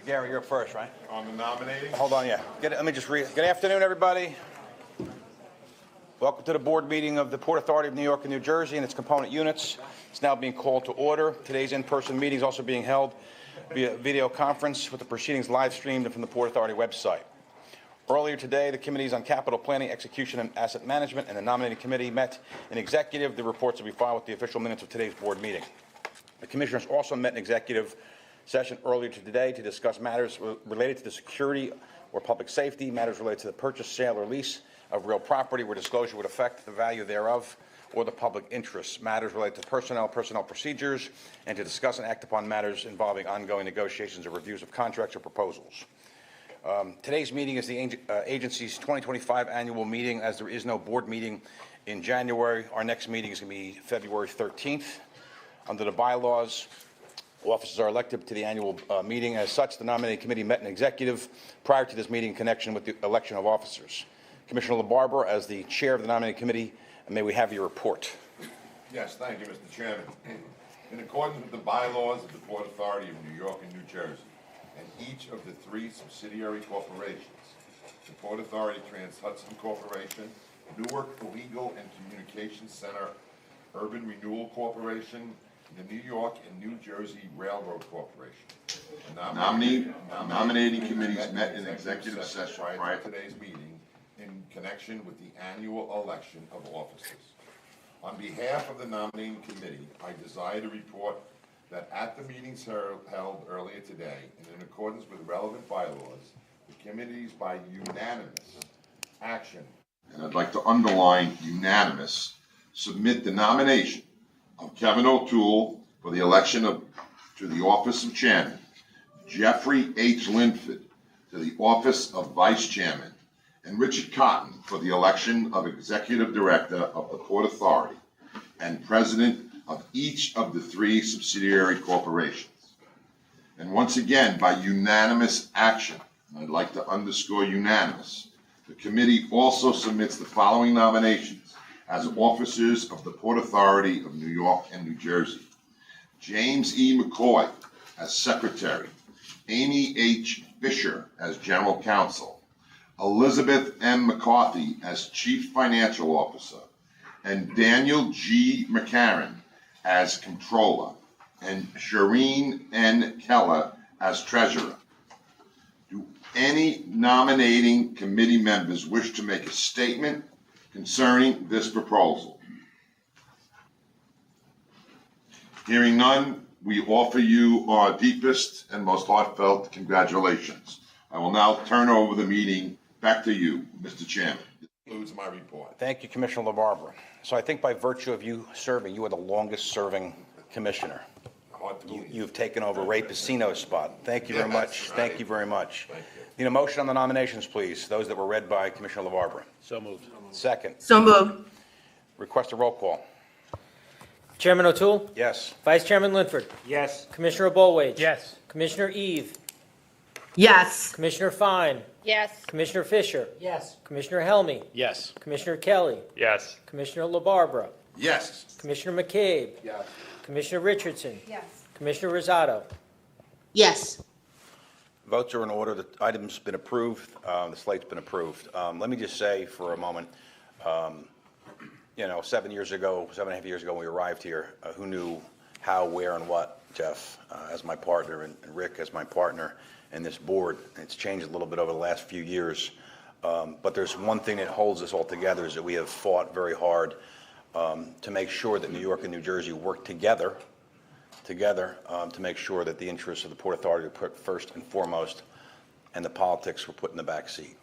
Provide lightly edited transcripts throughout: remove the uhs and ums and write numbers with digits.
Gary, you're up first, right? On the nominating? Hold on, yeah. Let me just read. Good afternoon, everybody. Welcome to the board meeting of the Port Authority of New York and New Jersey and its component units. It's now being called to order. Today's in-person meeting is also being held via video conference with the proceedings live streamed from the Port Authority website. Earlier today, the Committees on Capital Planning, Execution, and Asset Management and the Nominating Committee met in executive. The reports will be filed with the official minutes of today's board meeting. The Commissioners also met in executive session earlier today to discuss matters related to the security or public safety, matters related to the purchase, sale, or lease of real property where disclosure would affect the value thereof, or the public interest, matters related to personnel procedures, and to discuss and act upon matters involving ongoing negotiations or reviews of contracts or proposals. Today's meeting is the agency's 2025 annual meeting. As there is no board meeting in January, our next meeting is going to be February 13th. Under the bylaws, officers are elected to the annual meeting. As such, the nominating committee met in executive prior to this meeting in connection with the election of officers. Commissioner LaBarbera, as the chair of the nominating committee, may we have your report? Yes, thank you, Mr. Chairman. In accordance with the bylaws of the Port Authority of New York and New Jersey, and each of the three subsidiary corporations, the Port Authority Trans-Hudson Corporation, Newark Legal and Communications Center, Urban Renewal Corporation, the New York and New Jersey Railroad Corporation. Nominating committees met in executive session prior to today's meeting in connection with the annual election of officers. On behalf of the nominating committee, I desire to report that at the meetings held earlier today, and in accordance with relevant bylaws, the committees by unanimous action, and I'd like to underline unanimous, submit the nomination of Kevin O'Toole for the election to the office of chairman, Jeffrey H. Linford to the office of vice chairman, and Richard Cotton for the election of executive director of the Port Authority and president of each of the three subsidiary corporations. And once again, by unanimous action, and I'd like to underscore unanimous, the committee also submits the following nominations as officers of the Port Authority of New York and New Jersey. James E. McCoy as secretary, Amy H. Fisher as general counsel, Elizabeth M. McCarthy as chief financial officer, and Daniel G. McCarran as controller, and Shireen N. Keller as treasurer. Do any nominating committee members wish to make a statement concerning this proposal? Hearing none, we offer you our deepest and most heartfelt congratulations. I will now turn over the meeting back to you, Mr. Chairman. This concludes my report. Thank you, Commissioner LaBarbera. So I think by virtue of you serving, you are the longest serving commissioner. You've taken over Ray Pacino's spot. Thank you very much. Right. Thank you very much. Thank you. Need a motion on the nominations, please. Those that were read by Commissioner LaBarbera. So moved. Second. So moved. Request a roll call. Chairman O'Toole? Yes. Vice Chairman Linford? Yes. Commissioner Bolwage? Yes. Commissioner Eve? Yes. Commissioner Fine? Yes. Commissioner Fisher? Yes. Commissioner Helmy? Yes. Commissioner Kelly? Yes. Commissioner LaBarbera? Yes. Commissioner McCabe? Yes. Commissioner Richardson? Yes. Commissioner Rosado? Yes. Votes are in order. The item's been approved. The slate's been approved. Let me just say for a moment, 7.5 years ago, when we arrived here, who knew how, where, and what? Jeff, as my partner, and Rick as my partner, and this board. It's changed a little bit over the last few years. But there's one thing that holds us all together is that we have fought very hard to make sure that New York and New Jersey work together to make sure that the interests of the Port Authority are put first and foremost, and the politics were put in the back seat.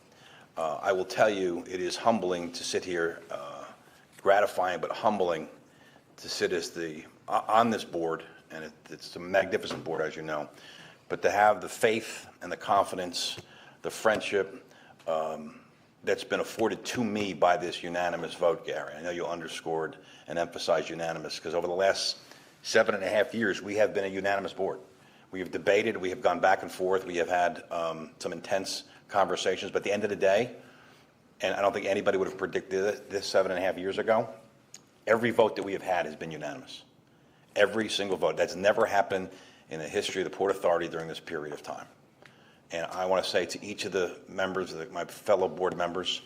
I will tell you, it is humbling to sit here, gratifying but humbling to sit as on this board, and it's a magnificent board, as you know, but to have the faith and the confidence, the friendship that's been afforded to me by this unanimous vote, Gary. I know you underscored and emphasized unanimous, because over the last 7.5 years, we have been a unanimous board. We have debated, we have gone back and forth, we have had some intense conversations, but at the end of the day, and I don't think anybody would have predicted this 7.5 years ago, every vote that we have had has been unanimous. Every single vote. That's never happened in the history of the Port Authority during this period of time. And I want to say to each of the members, my fellow board members,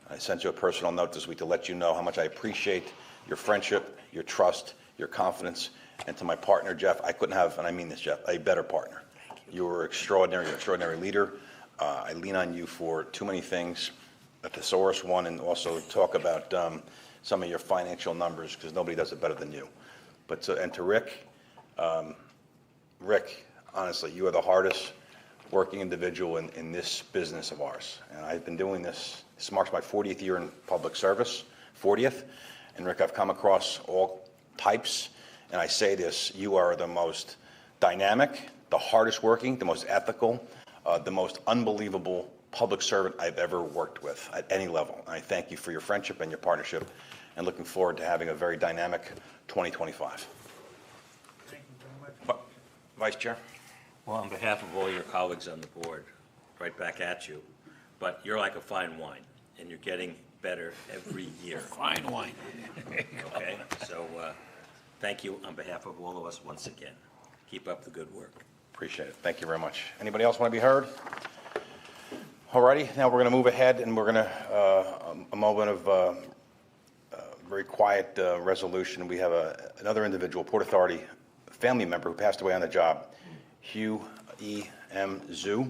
I sent you a personal note this week to let you know how much I appreciate your friendship, your trust, your confidence. And to my partner, Jeff, I couldn't have, and I mean this, Jeff, a better partner. You were extraordinary, you're an extraordinary leader. I lean on you for too many things, a thesaurus one, and also talk about some of your financial numbers, because nobody does it better than you. But and to Rick, Rick, honestly, you are the hardest working individual in this business of ours. And I've been doing this marks my 40th year in public service, 40th. And Rick, I've come across all types, and I say this, you are the most dynamic, the hardest working, the most ethical, the most unbelievable public servant I've ever worked with at any level. And I thank you for your friendship and your partnership, and looking forward to having a very dynamic 2025. Thank you very much. Vice Chair? Well, on behalf of all your colleagues on the board, right back at you, but you're like a fine wine, and you're getting better every year. Fine wine. Okay, so thank you on behalf of all of us once again. Keep up the good work. Appreciate it. Thank you very much. Anybody else want to be heard? All righty, now we're going to move ahead, and we're going to, a moment of very quiet resolution. We have another individual, Port Authority family member who passed away on the job, Hugh E. M. Zhu.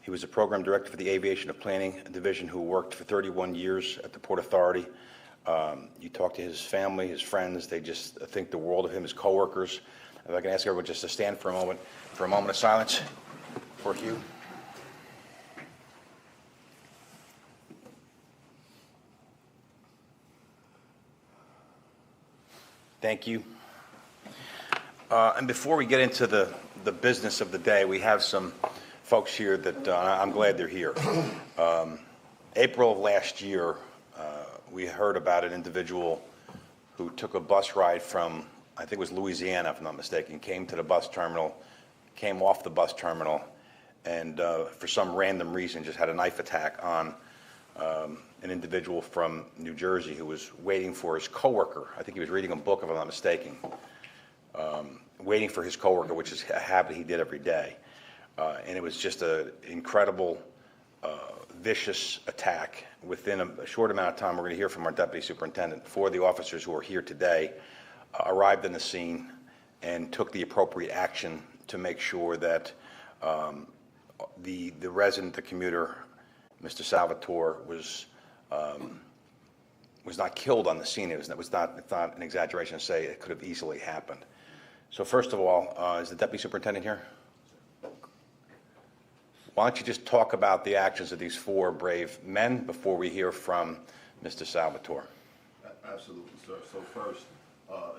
He was a program director for the Aviation and Planning Division who worked for 31 years at the Port Authority. You talk to his family, his friends, they just think the world of him, his coworkers. If I can ask everyone just to stand for a moment of silence for Hugh. Thank you. And before we get into the business of the day, we have some folks here that I'm glad they're here. April of last year, we heard about an individual who took a bus ride from, I think it was Louisiana, if I'm not mistaken, came to the bus terminal, came off the bus terminal, and for some random reason just had a knife attack on an individual from New Jersey who was waiting for his coworker. I think he was reading a book, if I'm not mistaken, waiting for his coworker, which is a habit he did every day. And it was just an incredible, vicious attack. Within a short amount of time, we're going to hear from our deputy superintendent. 4 of the officers who are here today arrived in the scene and took the appropriate action to make sure that the resident, the commuter, Mr. Salvatore, was not killed on the scene. It's not an exaggeration to say it could have easily happened. So first of all, is the deputy superintendent here? Why don't you just talk about the actions of these 4 brave men before we hear from Mr. Salvatore? Absolutely, sir. So first,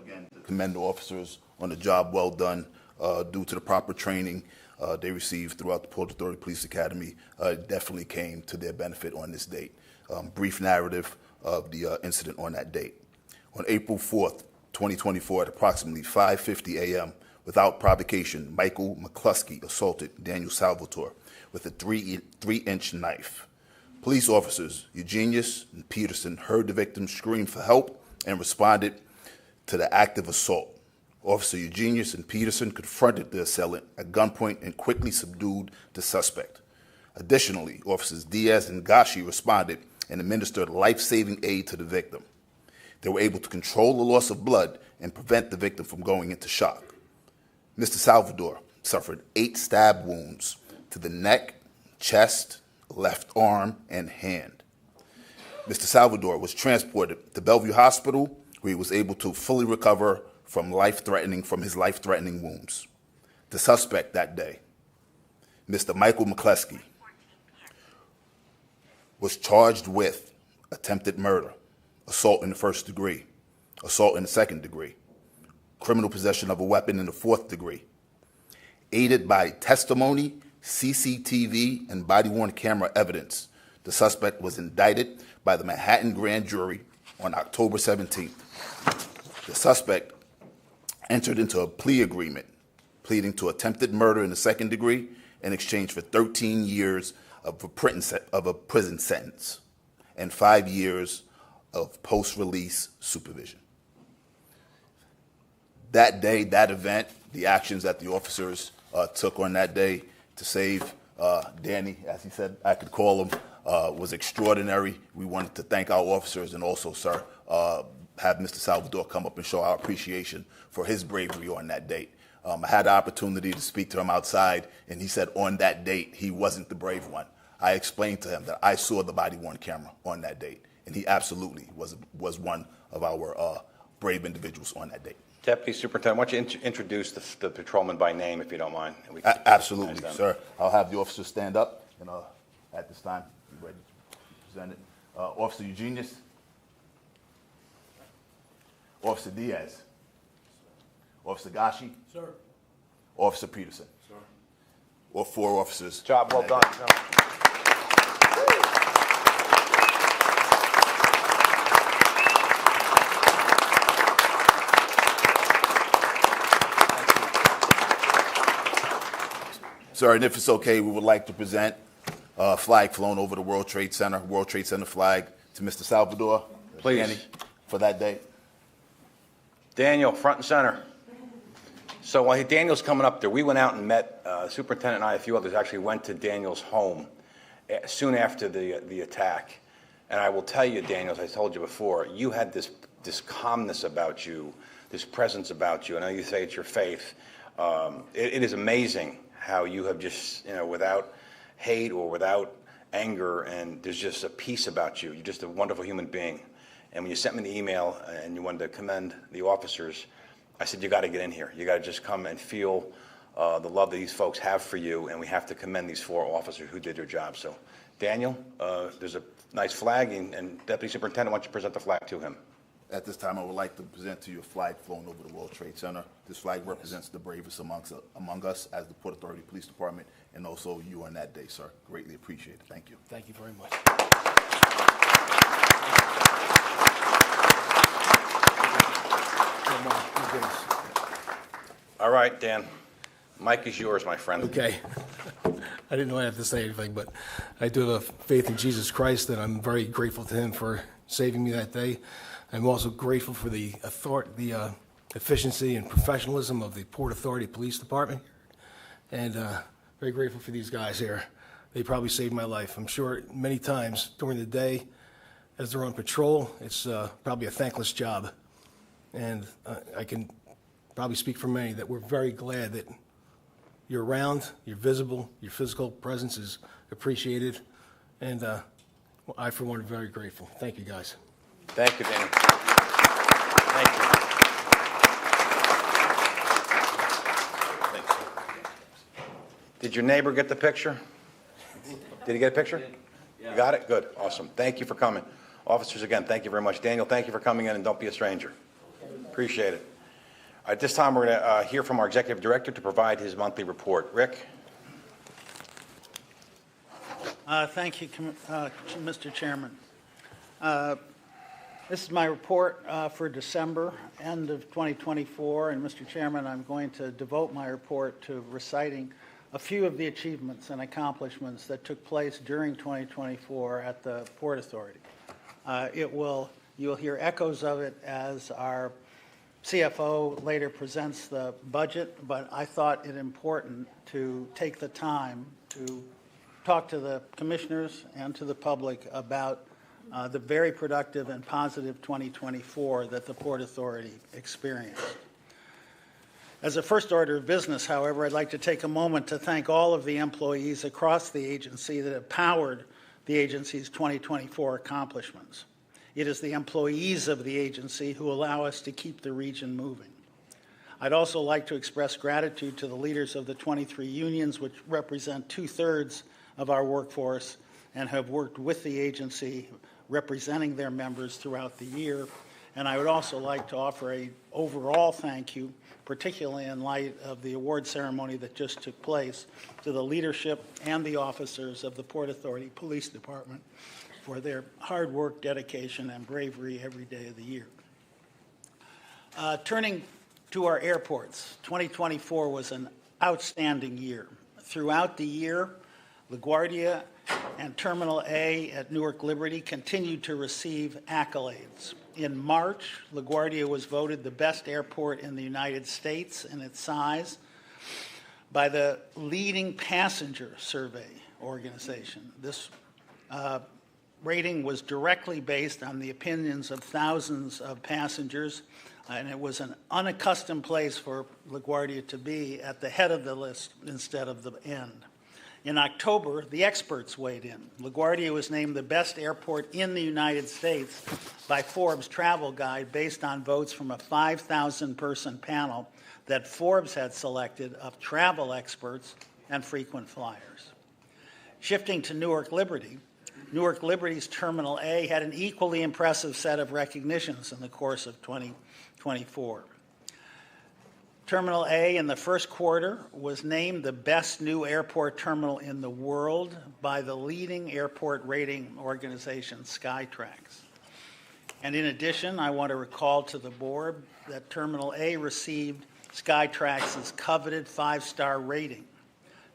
again, to commend the officers on the job well done due to the proper training they received throughout the Port Authority Police Academy. It definitely came to their benefit on this date. Brief narrative of the incident on that date. On April 4th, 2024, at approximately 5:50 a.m., without provocation, Michael McCluskey assaulted Daniel Salvatore with a 3-inch knife. Police officers Eugenius and Peterson heard the victim scream for help and responded to the active assault. Officer Eugenius and Peterson confronted the assailant at gunpoint and quickly subdued the suspect. Additionally, officers Diaz and Gashi responded and administered life-saving aid to the victim. They were able to control the loss of blood and prevent the victim from going into shock. Mr. Salvatore suffered 8 stab wounds to the neck, chest, left arm, and hand. Mr. Salvatore was transported to Bellevue Hospital, where he was able to fully recover from his life-threatening wounds. The suspect that day, Mr. Michael McCluskey, was charged with attempted murder, assault in the 1st degree, assault in the 2nd degree, criminal possession of a weapon in the 4th degree. Aided by testimony, CCTV, and body-worn camera evidence, the suspect was indicted by the Manhattan Grand Jury on October 17th. The suspect entered into a plea agreement, pleading to attempted murder in the 2nd degree in exchange for 13 years of a prison sentence and 5 years of post-release supervision. That day, that event, the actions that the officers took on that day to save Danny, as he said, I could call him, was extraordinary. We wanted to thank our officers and also, sir, have Mr. Salvador come up and show our appreciation for his bravery on that date. I had the opportunity to speak to him outside, and he said on that date he wasn't the brave one. I explained to him that I saw the body-worn camera on that date, and he absolutely was one of our brave individuals on that date. Deputy Superintendent, why don't you introduce the patrolman by name, if you don't mind? and we can Absolutely, recognize them. sir. I'll have the officers stand up, and at this time, be ready to present it. Officer Eugenius. Officer Diaz. Officer Gashi. Sir. Officer Peterson. Sir. All 4 officers. Job well done. Sir, and if it's okay, we would like to present a flag flown over the World Trade Center flag to Mr. Salvador. Please. Danny, for that day. Daniel, front and center. So while Daniel's coming up there, we went out and met, Superintendent and I, a few others, actually went to Daniel's home soon after the attack. And I will tell you, Daniel, as I told you before, you had this calmness about you, this presence about you. I know you say it's your faith. It is amazing how you have just, without hate or without anger, and there's just a peace about you. You're just a wonderful human being. And when you sent me the email and you wanted to commend the officers, I said, you got to get in here. You got to just come and feel the love that these folks have for you, and we have to commend these 4 officers who did their job. So, Daniel, there's a nice flag, and Deputy Superintendent, why don't you present the flag to him? At this time, I would like to present to you a flag flown over the World Trade Center. This flag represents the bravest among us as the Port Authority Police Department, and also you on that day, sir. Greatly appreciate it. Thank you. Thank you very much. All right, Dan. Mike is yours, my friend. Okay. I didn't know I had to say anything, but I do have faith in Jesus Christ, and I'm very grateful to him for saving me that day. I'm also grateful for the efficiency and professionalism of the Port Authority Police Department, and very grateful for these guys here. They probably saved my life. I'm sure many times during the day, as they're on patrol, it's probably a thankless job. And I can probably speak for many that we're very glad that you're around, you're visible, your physical presence is appreciated, and I, for one, am very grateful. Thank you, guys. Thank you, Danny. Thank you. Did your neighbor get the picture? Did he get a picture? You got it? Good. Awesome. Thank you for coming. Officers, again, thank you very much. Daniel, thank you for coming in, and don't be a stranger. Appreciate it. At this time, we're going to hear from our Executive Director to provide his monthly report. Rick? Thank you, Mr. Chairman. This is my report for December, end of 2024, and Mr. Chairman, I'm going to devote my report to reciting a few of the achievements and accomplishments that took place during 2024 at the Port Authority. You'll hear echoes of it as our CFO later presents the budget, but I thought it important to take the time to talk to the commissioners and to the public about the very productive and positive 2024 that the Port Authority experienced. As a first order of business, however, I'd like to take a moment to thank all of the employees across the agency that have powered the agency's 2024 accomplishments. It is the employees of the agency who allow us to keep the region moving. I'd also like to express gratitude to the leaders of the 23 unions, which represent 2/3 of our workforce and have worked with the agency representing their members throughout the year. And I would also like to offer an overall thank you, particularly in light of the award ceremony that just took place, to the leadership and the officers of the Port Authority Police Department for their hard work, dedication, and bravery every day of the year. Turning to our airports, 2024 was an outstanding year. Throughout the year, LaGuardia and Terminal A at Newark Liberty continued to receive accolades. In March, LaGuardia was voted the best airport in the United States in its size by the leading passenger survey organization. This rating was directly based on the opinions of thousands of passengers, and it was an unaccustomed place for LaGuardia to be at the head of the list instead of the end. In October, the experts weighed in. LaGuardia was named the best airport in the United States by Forbes Travel Guide based on votes from a 5,000-person panel that Forbes had selected of travel experts and frequent flyers. Shifting to Newark Liberty, Newark Liberty's Terminal A had an equally impressive set of recognitions in the course of 2024. Terminal A in the first quarter was named the best new airport terminal in the world by the leading airport rating organization, Skytrax. And in addition, I want to recall to the board that Terminal A received Skytrax's coveted 5-star rating.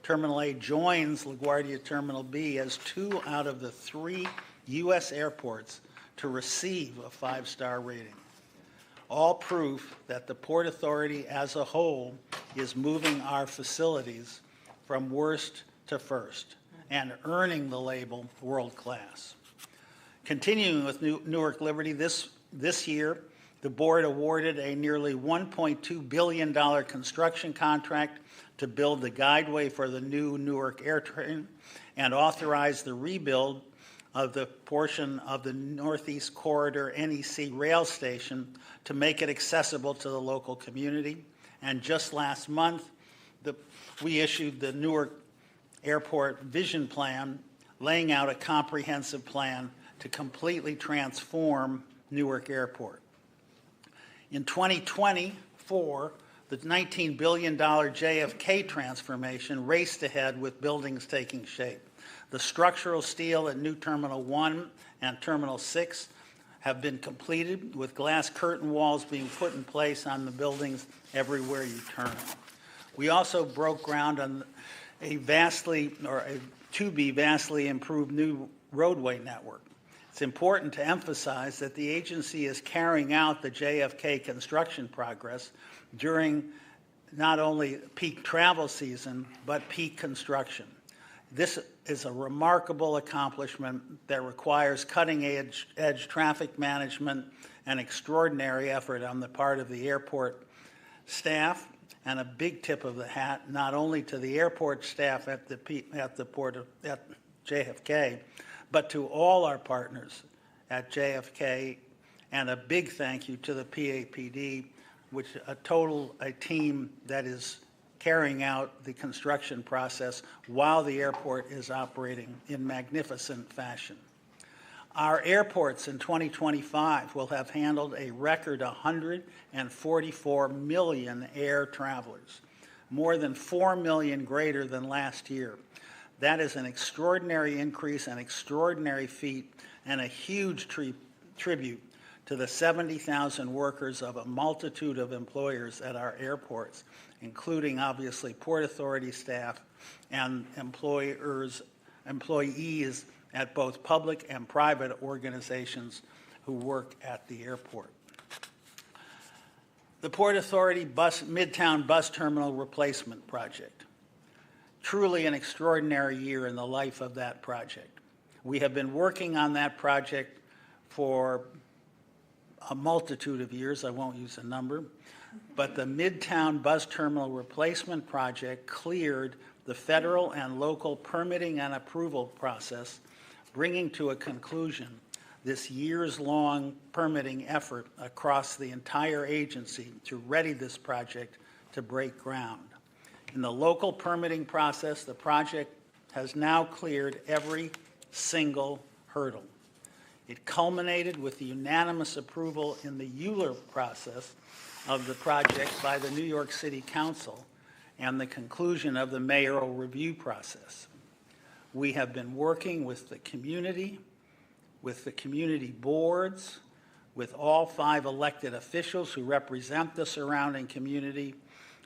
Terminal A joins LaGuardia Terminal B as 2 out of the 3 U.S. airports to receive a 5-star rating. All proof that the Port Authority as a whole is moving our facilities from worst to first and earning the label world class. Continuing with Newark Liberty, this year, the board awarded a nearly $1.2 billion construction contract to build the guideway for the new Newark AirTrain and authorized the rebuild of the portion of the Northeast Corridor NEC rail station to make it accessible to the local community. And just last month, we issued the Newark Airport Vision Plan, laying out a comprehensive plan to completely transform Newark Airport. In 2024, the $19 billion JFK transformation raced ahead with buildings taking shape. The structural steel at New Terminal 1 and Terminal 6 have been completed, with glass curtain walls being put in place on the buildings everywhere you turn. We also broke ground on a to-be vastly improved new roadway network. It's important to emphasize that the agency is carrying out the JFK construction progress during not only peak travel season, but peak construction. This is a remarkable accomplishment that requires cutting-edge traffic management and extraordinary effort on the part of the airport staff, and a big tip of the hat not only to the airport staff at JFK, but to all our partners at JFK, and a big thank you to the PAPD, which a team that is carrying out the construction process while the airport is operating in magnificent fashion. Our airports in 2025 will have handled a record 144 million air travelers, more than 4 million greater than last year. That is an extraordinary increase, an extraordinary feat, and a huge tribute to the 70,000 workers of a multitude of employers at our airports, including obviously Port Authority staff and employees at both public and private organizations who work at the airport. The Port Authority Midtown Bus Terminal Replacement Project. Truly an extraordinary year in the life of that project. We have been working on that project for a multitude of years. I won't use a number, but the Midtown Bus Terminal Replacement Project cleared the federal and local permitting and approval process, bringing to a conclusion this years-long permitting effort across the entire agency to ready this project to break ground. In the local permitting process, the project has now cleared every single hurdle. It culminated with the unanimous approval in the ULURP process of the project by the New York City Council and the conclusion of the mayoral review process. We have been working with the community boards, with all 5 elected officials who represent the surrounding community,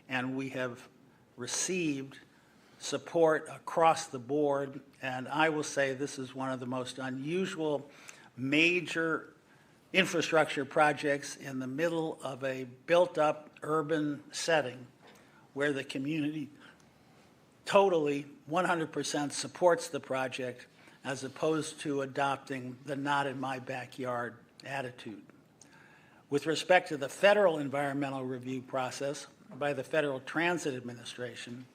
and we have received support across the board. And I will say this is one of the most unusual major infrastructure projects in the middle of a built-up urban setting where the community totally 100% supports the project as opposed to adopting the not in my backyard attitude. With respect to the federal environmental review process by the Federal Transit Administration,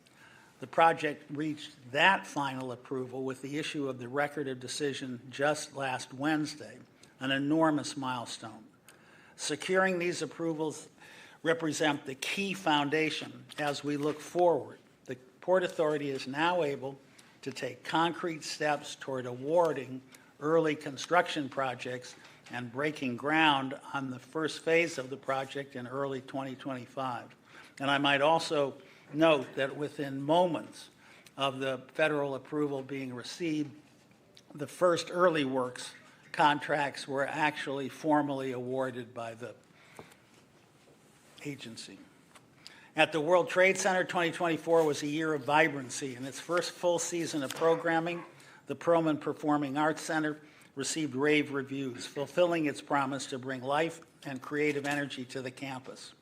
the project reached that final approval with the issue of the record of decision just last Wednesday, an enormous milestone. Securing these approvals represent the key foundation as we look forward. The Port Authority is now able to take concrete steps toward awarding early construction projects and breaking ground on the first phase of the project in early 2025. And I might also note that within moments of the federal approval being received, the first early works contracts were actually formally awarded by the agency. At the World Trade Center, 2024 was a year of vibrancy. In its first full season of programming, the Perlman Performing Arts Center received rave reviews, fulfilling its promise to bring life and creative energy to the campus.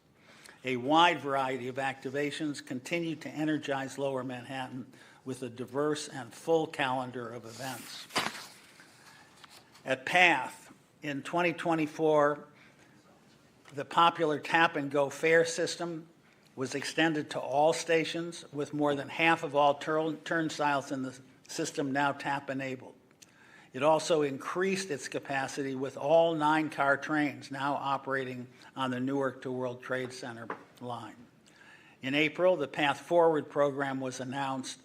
A wide variety of activations continue to energize Lower Manhattan with a diverse and full calendar of events. At PATH, in 2024, the popular Tap and Go fare system was extended to all stations, with more than half of all turnstiles in the system now tap-enabled. It also increased its capacity with all 9-car trains now operating on the Newark to World Trade Center line. In April, the Path Forward program was announced,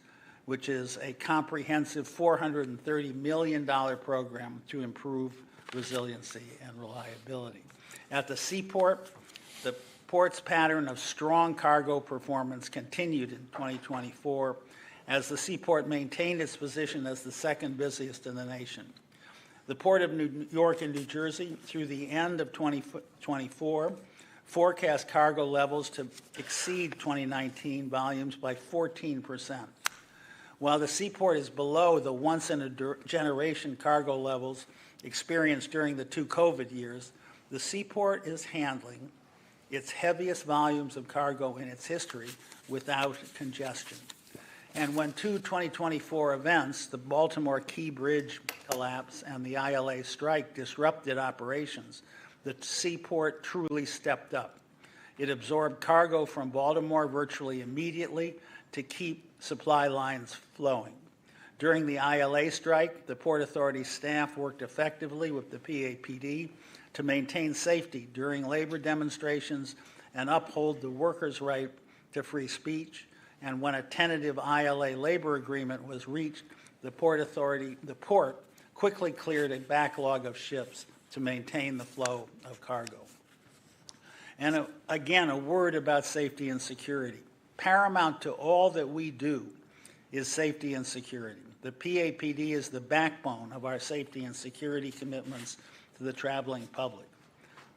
which is a comprehensive $430 million program to improve resiliency and reliability. At the Seaport, the port's pattern of strong cargo performance continued in 2024 as the Seaport maintained its position as the second busiest in the nation. The Port of New York and New Jersey, through the end of 2024, forecast cargo levels to exceed 2019 volumes by 14%. While the Seaport is below the once-in-a-generation cargo levels experienced during the 2 COVID years, the Seaport is handling its heaviest volumes of cargo in its history without congestion. And when 2 2024 events, the Baltimore Key Bridge collapse and the ILA strike, disrupted operations, the Seaport truly stepped up. It absorbed cargo from Baltimore virtually immediately to keep supply lines flowing. During the ILA strike, the Port Authority staff worked effectively with the PAPD to maintain safety during labor demonstrations and uphold the workers' right to free speech. And when a tentative ILA labor agreement was reached, the Port quickly cleared a backlog of ships to maintain the flow of cargo. And again, a word about safety and security. Paramount to all that we do is safety and security. The PAPD is the backbone of our safety and security commitments to the traveling public.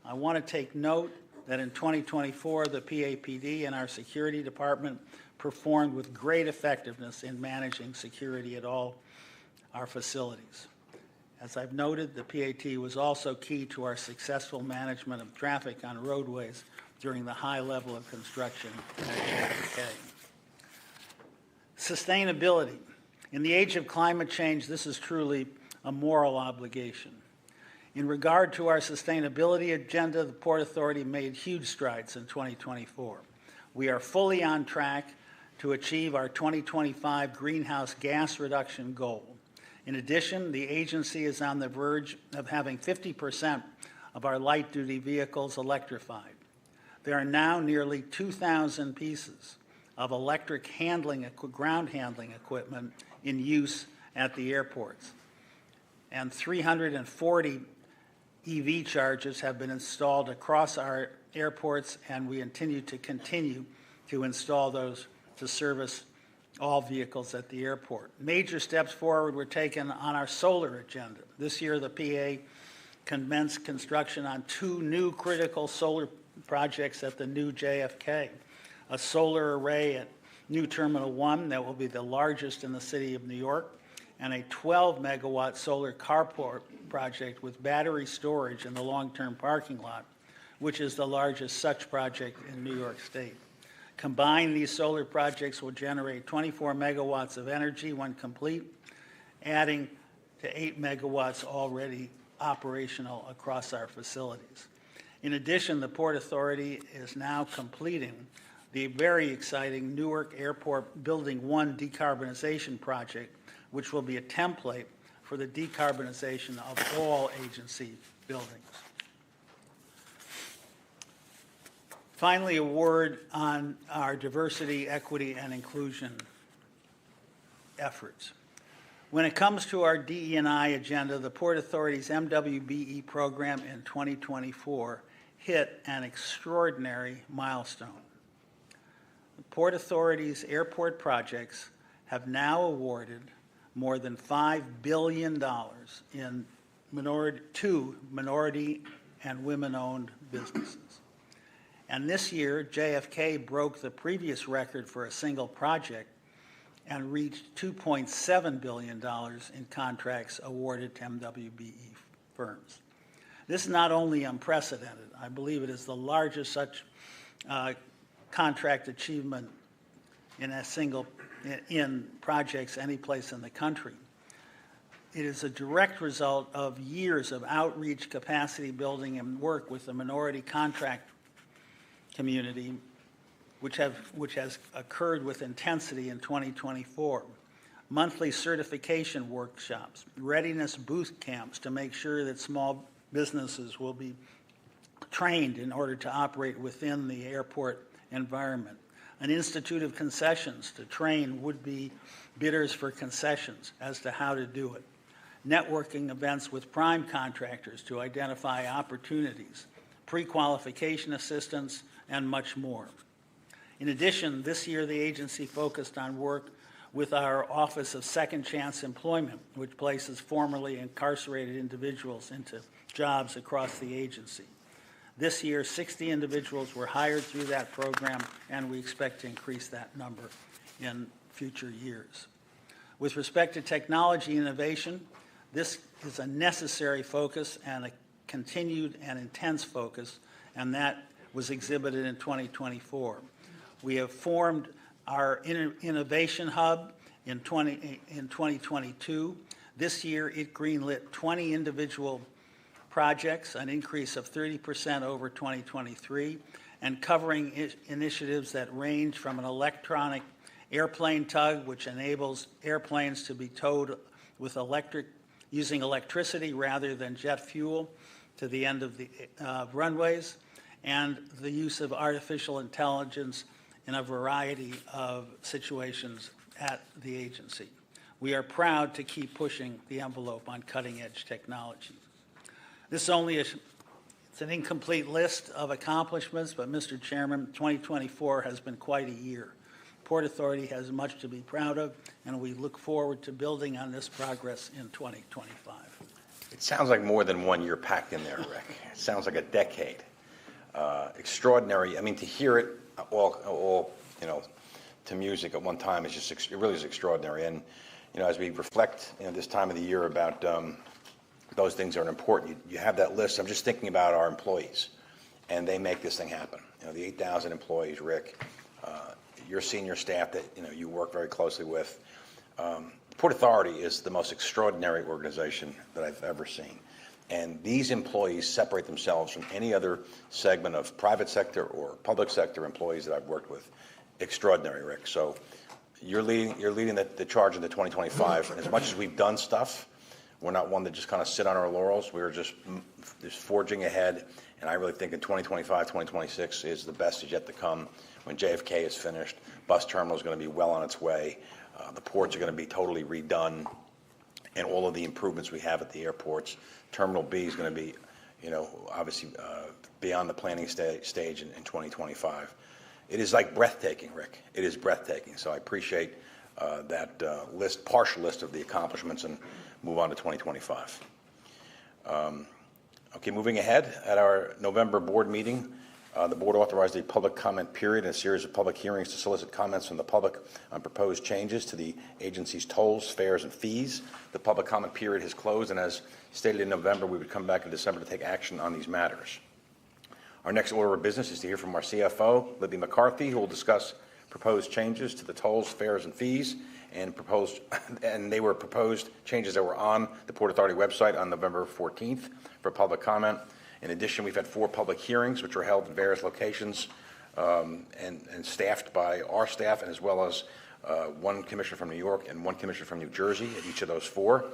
I want to take note that in 2024, the PAPD and our security department performed with great effectiveness in managing security at all our facilities. As I've noted, the PAT was also key to our successful management of traffic on roadways during the high level of construction at JFK. Sustainability. In the age of climate change, this is truly a moral obligation. In regard to our sustainability agenda, the Port Authority made huge strides in 2024. We are fully on track to achieve our 2025 greenhouse gas reduction goal. In addition, the agency is on the verge of having 50% of our light-duty vehicles electrified. There are now nearly 2,000 pieces of electric ground handling equipment in use at the airports, and 340 EV chargers have been installed across our airports, and we continue to install those to service all vehicles at the airport. Major steps forward were taken on our solar agenda. This year, the PA commenced construction on 2 new critical solar projects at the new JFK, a solar array at New Terminal 1 that will be the largest in the city of New York, and a 12-megawatt solar carport project with battery storage in the long-term parking lot, which is the largest such project in New York State. Combined, these solar projects will generate 24 megawatts of energy when complete, adding to 8 megawatts already operational across our facilities. In addition, the Port Authority is now completing the very exciting Newark Airport Building 1 decarbonization project, which will be a template for the decarbonization of all agency buildings. Finally, a word on our diversity, equity, and inclusion efforts. When it comes to our DE&I agenda, the Port Authority's MWBE program in 2024 hit an extraordinary milestone. The Port Authority's airport projects have now awarded more than $5 billion to minority and women-owned businesses. And this year, JFK broke the previous record for a single project and reached $2.7 billion in contracts awarded to MWBE firms. This is not only unprecedented, I believe it is the largest such contract achievement in projects any place in the country. It is a direct result of years of outreach, capacity building, and work with the minority contract community, which has occurred with intensity in 2024. Monthly certification workshops, readiness boot camps to make sure that small businesses will be trained in order to operate within the airport environment. An institute of concessions to train would-be bidders for concessions as to how to do it. Networking events with prime contractors to identify opportunities, pre-qualification assistance, and much more. In addition, this year the agency focused on work with our Office of Second Chance Employment, which places formerly incarcerated individuals into jobs across the agency. This year, 60 individuals were hired through that program, and we expect to increase that number in future years. With respect to technology innovation, this is a necessary focus and a continued and intense focus, and that was exhibited in 2024. We have formed our Innovation Hub in 2022. This year, it greenlit 20 individual projects, an increase of 30% over 2023, and covering initiatives that range from an electronic airplane tug, which enables airplanes to be towed with using electricity rather than jet fuel to the end of the runways, and the use of artificial intelligence in a variety of situations at the agency. We are proud to keep pushing the envelope on cutting-edge technology. This it's an incomplete list of accomplishments, but Mr. Chairman, 2024 has been quite a year. Port Authority has much to be proud of, and we look forward to building on this progress in 2025. It sounds like more than 1 year packed in there, Rick. It sounds like a decade. Extraordinary. I mean, to hear it all to music at one time is just, it really is extraordinary. And, as we reflect, this time of the year about those things are important. You have that list. I'm just thinking about our employees, and they make this thing happen. The 8,000 employees, Rick, your senior staff that, you work very closely with. Port Authority is the most extraordinary organization that I've ever seen. And these employees separate themselves from any other segment of private sector or public sector employees that I've worked with. Extraordinary, Rick. So you're leading the charge into 2025. And as much as we've done stuff, we're not one that just kind of sit on our laurels. We're just forging ahead. And I really think in 2025, 2026 is the best is yet to come. When JFK is finished, bus terminal is going to be well on its way. The ports are going to be totally redone, and all of the improvements we have at the airports. Terminal B is going to be, obviously beyond the planning stage in 2025. It is like breathtaking, Rick. It is breathtaking. So I appreciate that partial list of the accomplishments, and move on to 2025. Okay, moving ahead, at our November board meeting, the board authorized a public comment period and a series of public hearings to solicit comments from the public on proposed changes to the agency's tolls, fares, and fees. The public comment period has closed, and as stated in November, we would come back in December to take action on these matters. Our next order of business is to hear from our CFO, Libby McCarthy, who will discuss proposed changes to the tolls, fares, and fees, and they were proposed changes that were on the Port Authority website on November 14th for public comment. In addition, we've had 4 public hearings, which were held in various locations and staffed by our staff, and as well as 1 commissioner from New York and 1 commissioner from New Jersey at each of those 4.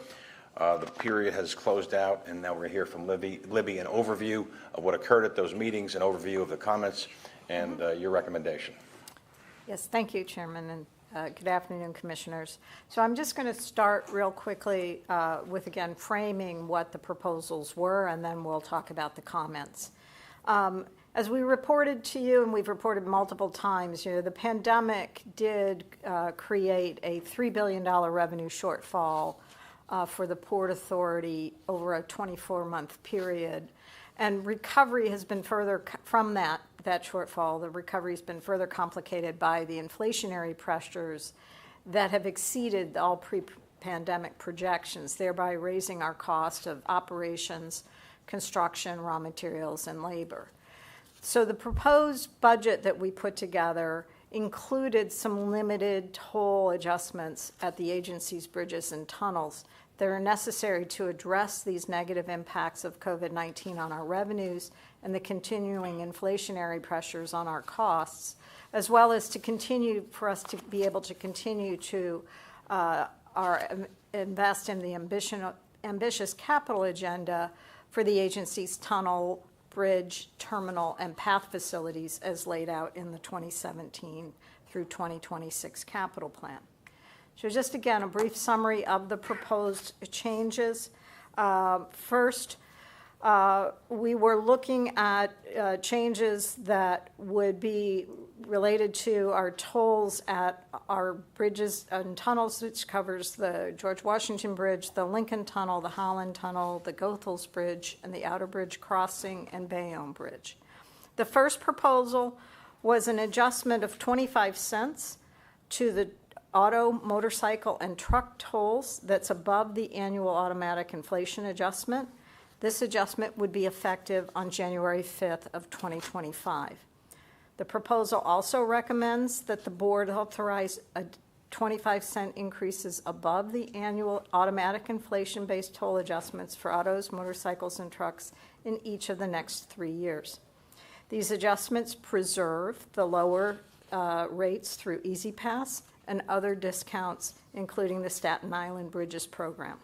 The period has closed out, and now we're going to hear from Libby, an overview of what occurred at those meetings, an overview of the comments, and your recommendation. Yes, thank you, Chairman, and good afternoon, Commissioners. So I'm just going to start real quickly with, again, framing what the proposals were, and then we'll talk about the comments. As we reported to you, and we've reported multiple times, the pandemic did create a $3 billion revenue shortfall for the Port Authority over a 24-month period. And recovery has been further, from that shortfall, the recovery has been further complicated by the inflationary pressures that have exceeded all pre-pandemic projections, thereby raising our cost of operations, construction, raw materials, and labor. So the proposed budget that we put together included some limited toll adjustments at the agency's bridges and tunnels that are necessary to address these negative impacts of COVID-19 on our revenues and the continuing inflationary pressures on our costs, as well as for us to be able to continue to invest in the ambitious capital agenda for the agency's tunnel, bridge, terminal, and path facilities as laid out in the 2017 through 2026 capital plan. So just again, a brief summary of the proposed changes. First, we were looking at changes that would be related to our tolls at our bridges and tunnels, which covers the George Washington Bridge, the Lincoln Tunnel, the Holland Tunnel, the Goethals Bridge, and the Outer Bridge Crossing and Bayonne Bridge. The first proposal was an adjustment of 25 cents to the auto, motorcycle, and truck tolls that's above the annual automatic inflation adjustment. This adjustment would be effective on January 5th of 2025. The proposal also recommends that the board authorize a 25-cent increases above the annual automatic inflation-based toll adjustments for autos, motorcycles, and trucks in each of the next 3 years. These adjustments preserve the lower rates through E-ZPass and other discounts, including the Staten Island Bridges program.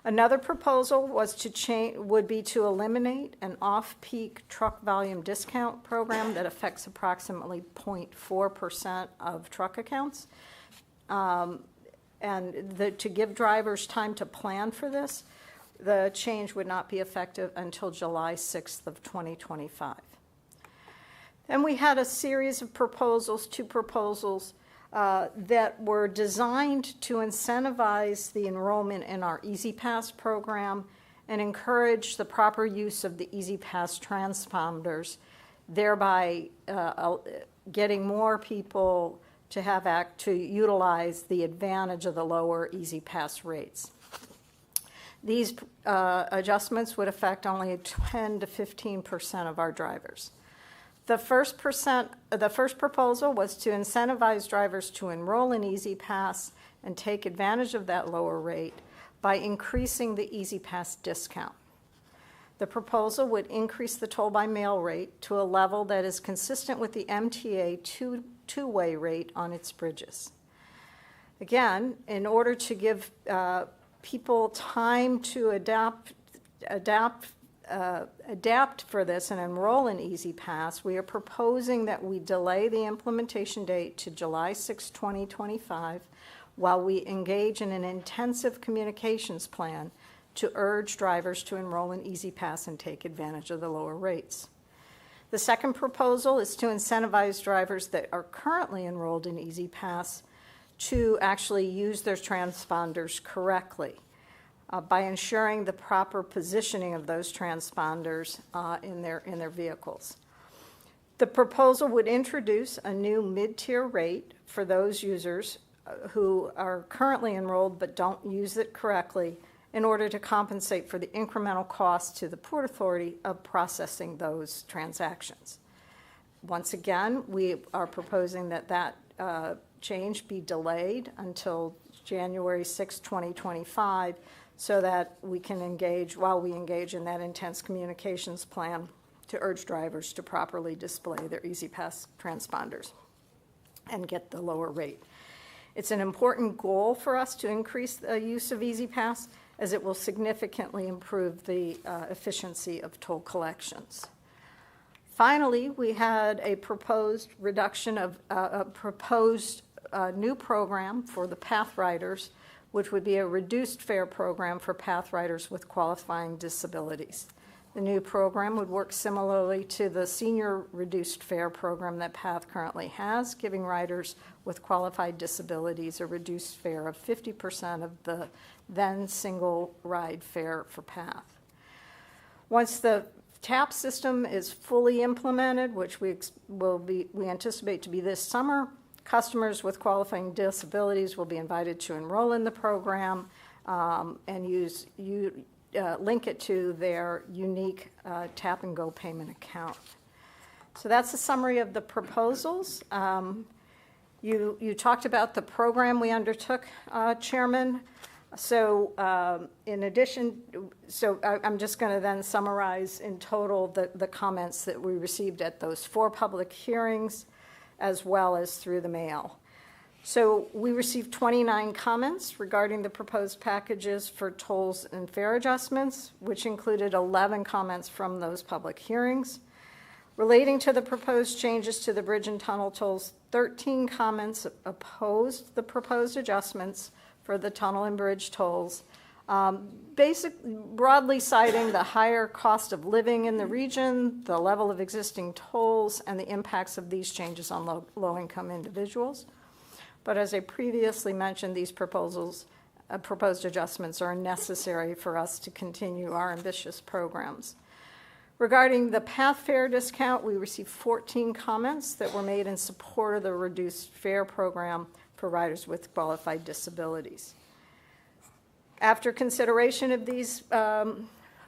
Another proposal would be to eliminate an off-peak truck volume discount program that affects approximately 0.4% of truck accounts, and to give drivers time to plan for this. The change would not be effective until July 6th of 2025. Then we had a series of two proposals that were designed to incentivize the enrollment in our E-ZPass program and encourage the proper use of the E-ZPass transponders, thereby getting more people to utilize the advantage of the lower E-ZPass rates. These adjustments would affect only 10 to 15% of our drivers. The first proposal was to incentivize drivers to enroll in E-ZPass and take advantage of that lower rate by increasing the E-ZPass discount. The proposal would increase the toll-by-mail rate to a level that is consistent with the MTA two-way rate on its bridges. Again, in order to give people time to adapt for this and enroll in E-ZPass, we are proposing that we delay the implementation date to July 6, 2025, while we engage in an intensive communications plan to urge drivers to enroll in E-ZPass and take advantage of the lower rates. The second proposal is to incentivize drivers that are currently enrolled in E-ZPass to actually use their transponders correctly, by ensuring the proper positioning of those transponders in their vehicles. The proposal would introduce a new mid-tier rate for those users who are currently enrolled but don't use it correctly, in order to compensate for the incremental cost to the Port Authority of processing those transactions. Once again, we are proposing that change be delayed until January 6, 2025, so that we can engage, while we engage in that intense communications plan to urge drivers to properly display their E-ZPass transponders and get the lower rate. It's an important goal for us to increase the use of E-ZPass, as it will significantly improve the efficiency of toll collections. Finally, we had a proposed reduction of a proposed new program for the Pathriders, which would be a reduced fare program for Pathriders with qualifying disabilities. The new program would work similarly to the senior reduced fare program that PATH currently has, giving riders with qualified disabilities a reduced fare of 50% of the then single ride fare for PATH. Once the TAP system is fully implemented, which we anticipate to be this summer, customers with qualifying disabilities will be invited to enroll in the program and link it to their unique Tap and Go payment account. So that's a summary of the proposals. You talked about the program we undertook, Chairman. So in addition, I'm just going to then summarize in total the comments that we received at those 4 public hearings, as well as through the mail. So we received 29 comments regarding the proposed packages for tolls and fare adjustments, which included 11 comments from those public hearings. Relating to the proposed changes to the bridge and tunnel tolls, 13 comments opposed the proposed adjustments for the tunnel and bridge tolls, broadly citing the higher cost of living in the region, the level of existing tolls, and the impacts of these changes on low-income individuals. But as I previously mentioned, these proposed adjustments are necessary for us to continue our ambitious programs. Regarding the PATH fare discount, we received 14 comments that were made in support of the reduced fare program for riders with qualified disabilities. After consideration of these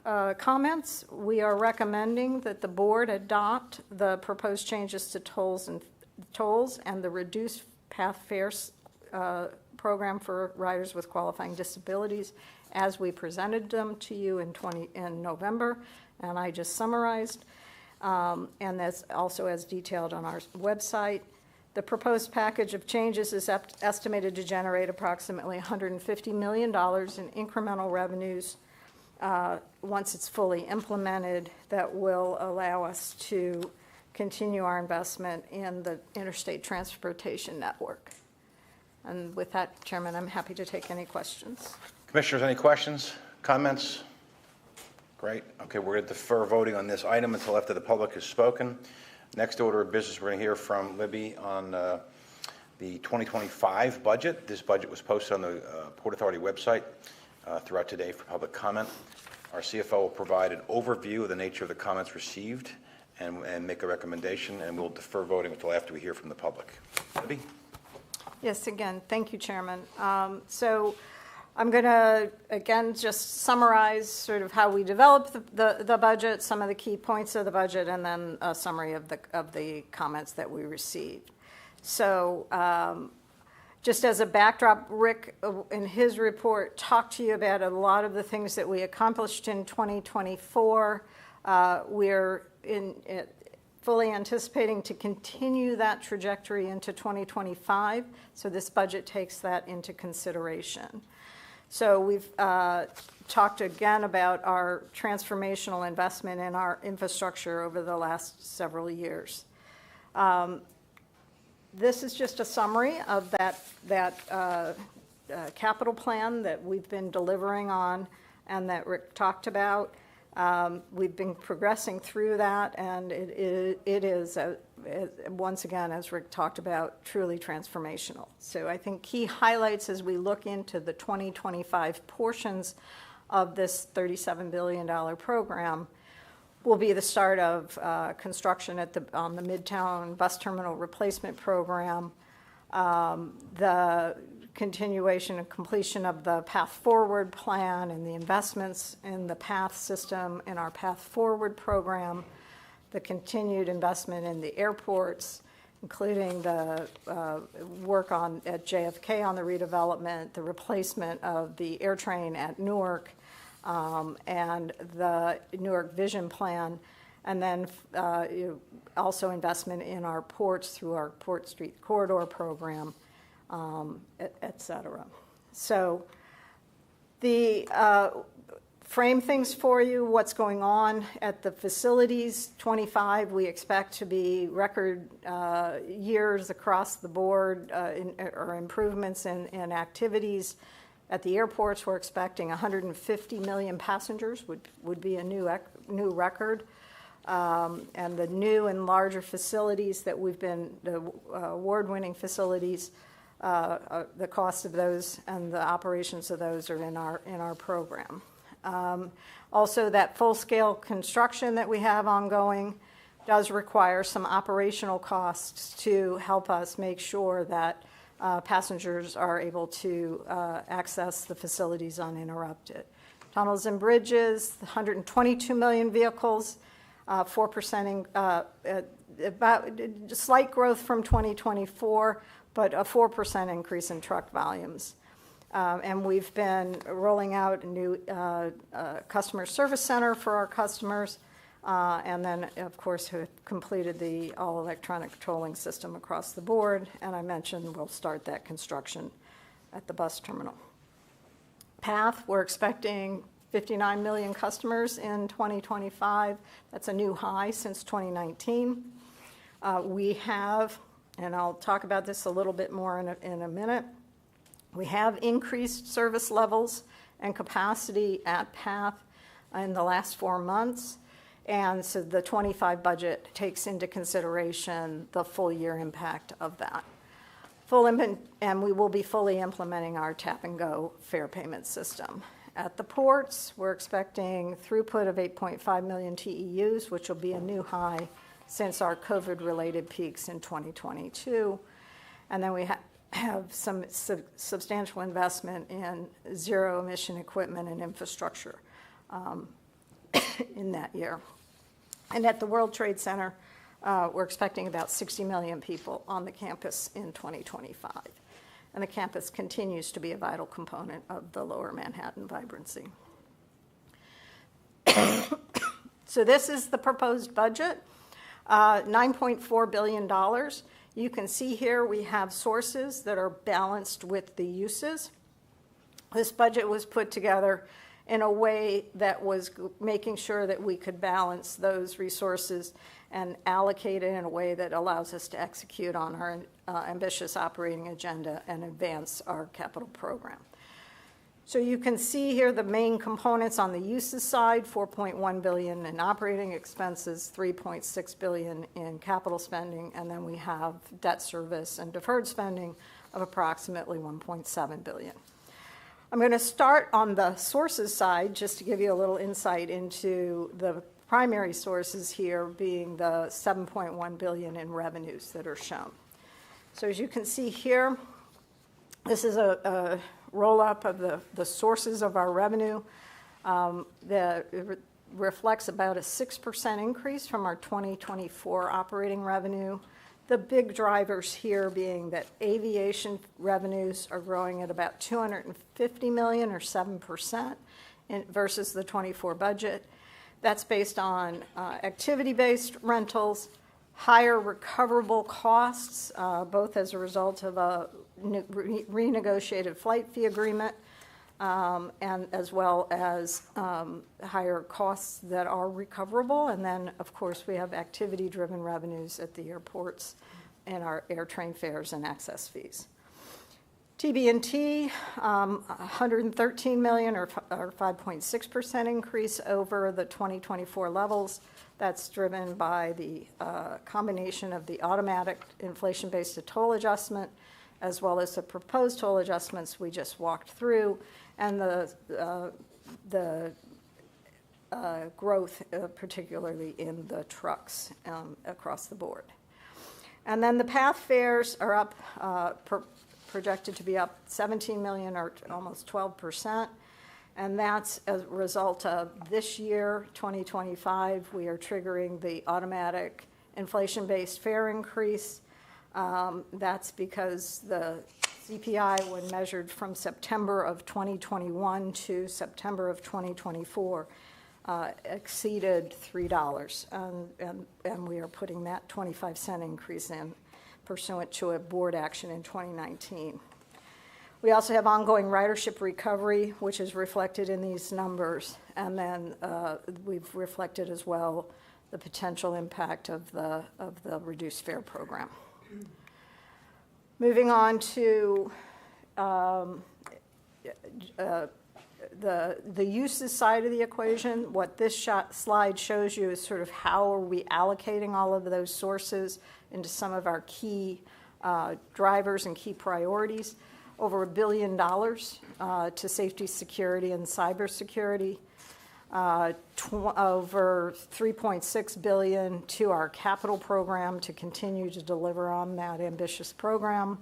comments, we are recommending that the board adopt the proposed changes to tolls and the reduced PATH fares program for riders with qualifying disabilities as we presented them to you in November, and I just summarized, and that's also as detailed on our website. The proposed package of changes is estimated to generate approximately $150 million in incremental revenues once it's fully implemented, that will allow us to continue our investment in the interstate transportation network. And with that, Chairman, I'm happy to take any questions. Commissioners, any questions, comments? Great. Okay, we're going to defer voting on this item until after the public has spoken. Next order of business, we're going to hear from Libby on the 2025 budget. This budget was posted on the Port Authority website throughout today for public comment. Our CFO will provide an overview of the nature of the comments received and make a recommendation, and we'll defer voting until after we hear from the public. Libby? Yes, again, thank you, Chairman. So I'm going to, again, just summarize sort of how we developed the budget, some of the key points of the budget, and then a summary of the comments that we received. So just as a backdrop, Rick, in his report, talked to you about a lot of the things that we accomplished in 2024. We're fully anticipating to continue that trajectory into 2025, so this budget takes that into consideration. So we've talked again about our transformational investment in our infrastructure over the last several years. This is just a summary of that capital plan that we've been delivering on and that Rick talked about. We've been progressing through that, and it is, once again, as Rick talked about, truly transformational. So I think key highlights as we look into the 2025 portions of this $37 billion program will be the start of construction on the Midtown Bus Terminal Replacement Program, the continuation and completion of the Path Forward plan and the investments in the PATH system in our Path Forward program, the continued investment in the airports, including the work at JFK on the redevelopment, the replacement of the AirTrain at Newark, and the Newark Vision Plan, and then also investment in our ports through our Port Street Corridor program, et cetera. So the frame things for you, what's going on at the facilities. 25, we expect to be record years across the board, or improvements in activities. At the airports, we're expecting 150 million passengers would be a new record. And the new and larger facilities that we've been, the award-winning facilities, the cost of those and the operations of those are in our program. Also, that full-scale construction that we have ongoing does require some operational costs to help us make sure that passengers are able to access the facilities uninterrupted. Tunnels and bridges, 122 million vehicles, 4%, about slight growth from 2024, but a 4% increase in truck volumes. And we've been rolling out a new customer service center for our customers, and then, of course, have completed the all-electronic tolling system across the board, and I mentioned we'll start that construction at the bus terminal. PATH, we're expecting 59 million customers in 2025. That's a new high since 2019. We have, and I'll talk about this a little bit more in a minute, we have increased service levels and capacity at PATH in the last 4 months, and so the 25 budget takes into consideration the full year impact of that. And we will be fully implementing our tap-and-go fare payment system. At the ports, we're expecting throughput of 8.5 million TEUs, which will be a new high since our COVID-related peaks in 2022. And then we have some substantial investment in zero-emission equipment and infrastructure in that year. And at the World Trade Center, we're expecting about 60 million people on the campus in 2025. And the campus continues to be a vital component of the Lower Manhattan vibrancy. So this is the proposed budget, $9.4 billion. You can see here we have sources that are balanced with the uses. This budget was put together in a way that was making sure that we could balance those resources and allocate it in a way that allows us to execute on our ambitious operating agenda and advance our capital program. So you can see here the main components on the uses side, $4.1 billion in operating expenses, $3.6 billion in capital spending, and then we have debt service and deferred spending of approximately $1.7 billion. I'm going to start on the sources side just to give you a little insight into the primary sources here being the $7.1 billion in revenues that are shown. So as you can see here, this is a roll-up of the sources of our revenue that reflects about a 6% increase from our 2024 operating revenue. The big drivers here being that aviation revenues are growing at about $250 million or 7% versus the 24 budget. That's based on activity-based rentals, higher recoverable costs, both as a result of a renegotiated flight fee agreement, and as well as higher costs that are recoverable. And then, of course, we have activity-driven revenues at the airports and our AirTrain fares and access fees. TB&T, $113 million or 5.6% increase over the 2024 levels. That's driven by the combination of the automatic inflation-based toll adjustment as well as the proposed toll adjustments we just walked through, and the growth, particularly in the trucks across the board. And then the PATH fares are up, projected to be up 17 million or almost 12%. And that's a result of this year, 2025, we are triggering the automatic inflation-based fare increase. That's because the CPI, when measured from September of 2021 to September of 2024, exceeded $3. And we are putting that 25-cent increase in pursuant to a board action in 2019. We also have ongoing ridership recovery, which is reflected in these numbers. And then we've reflected as well the potential impact of the reduced fare program. Moving on to the uses side of the equation, what this slide shows you is sort of how are we allocating all of those sources into some of our key drivers and key priorities. Over $1 billion to safety, security, and cybersecurity. Over $3.6 billion to our capital program to continue to deliver on that ambitious program.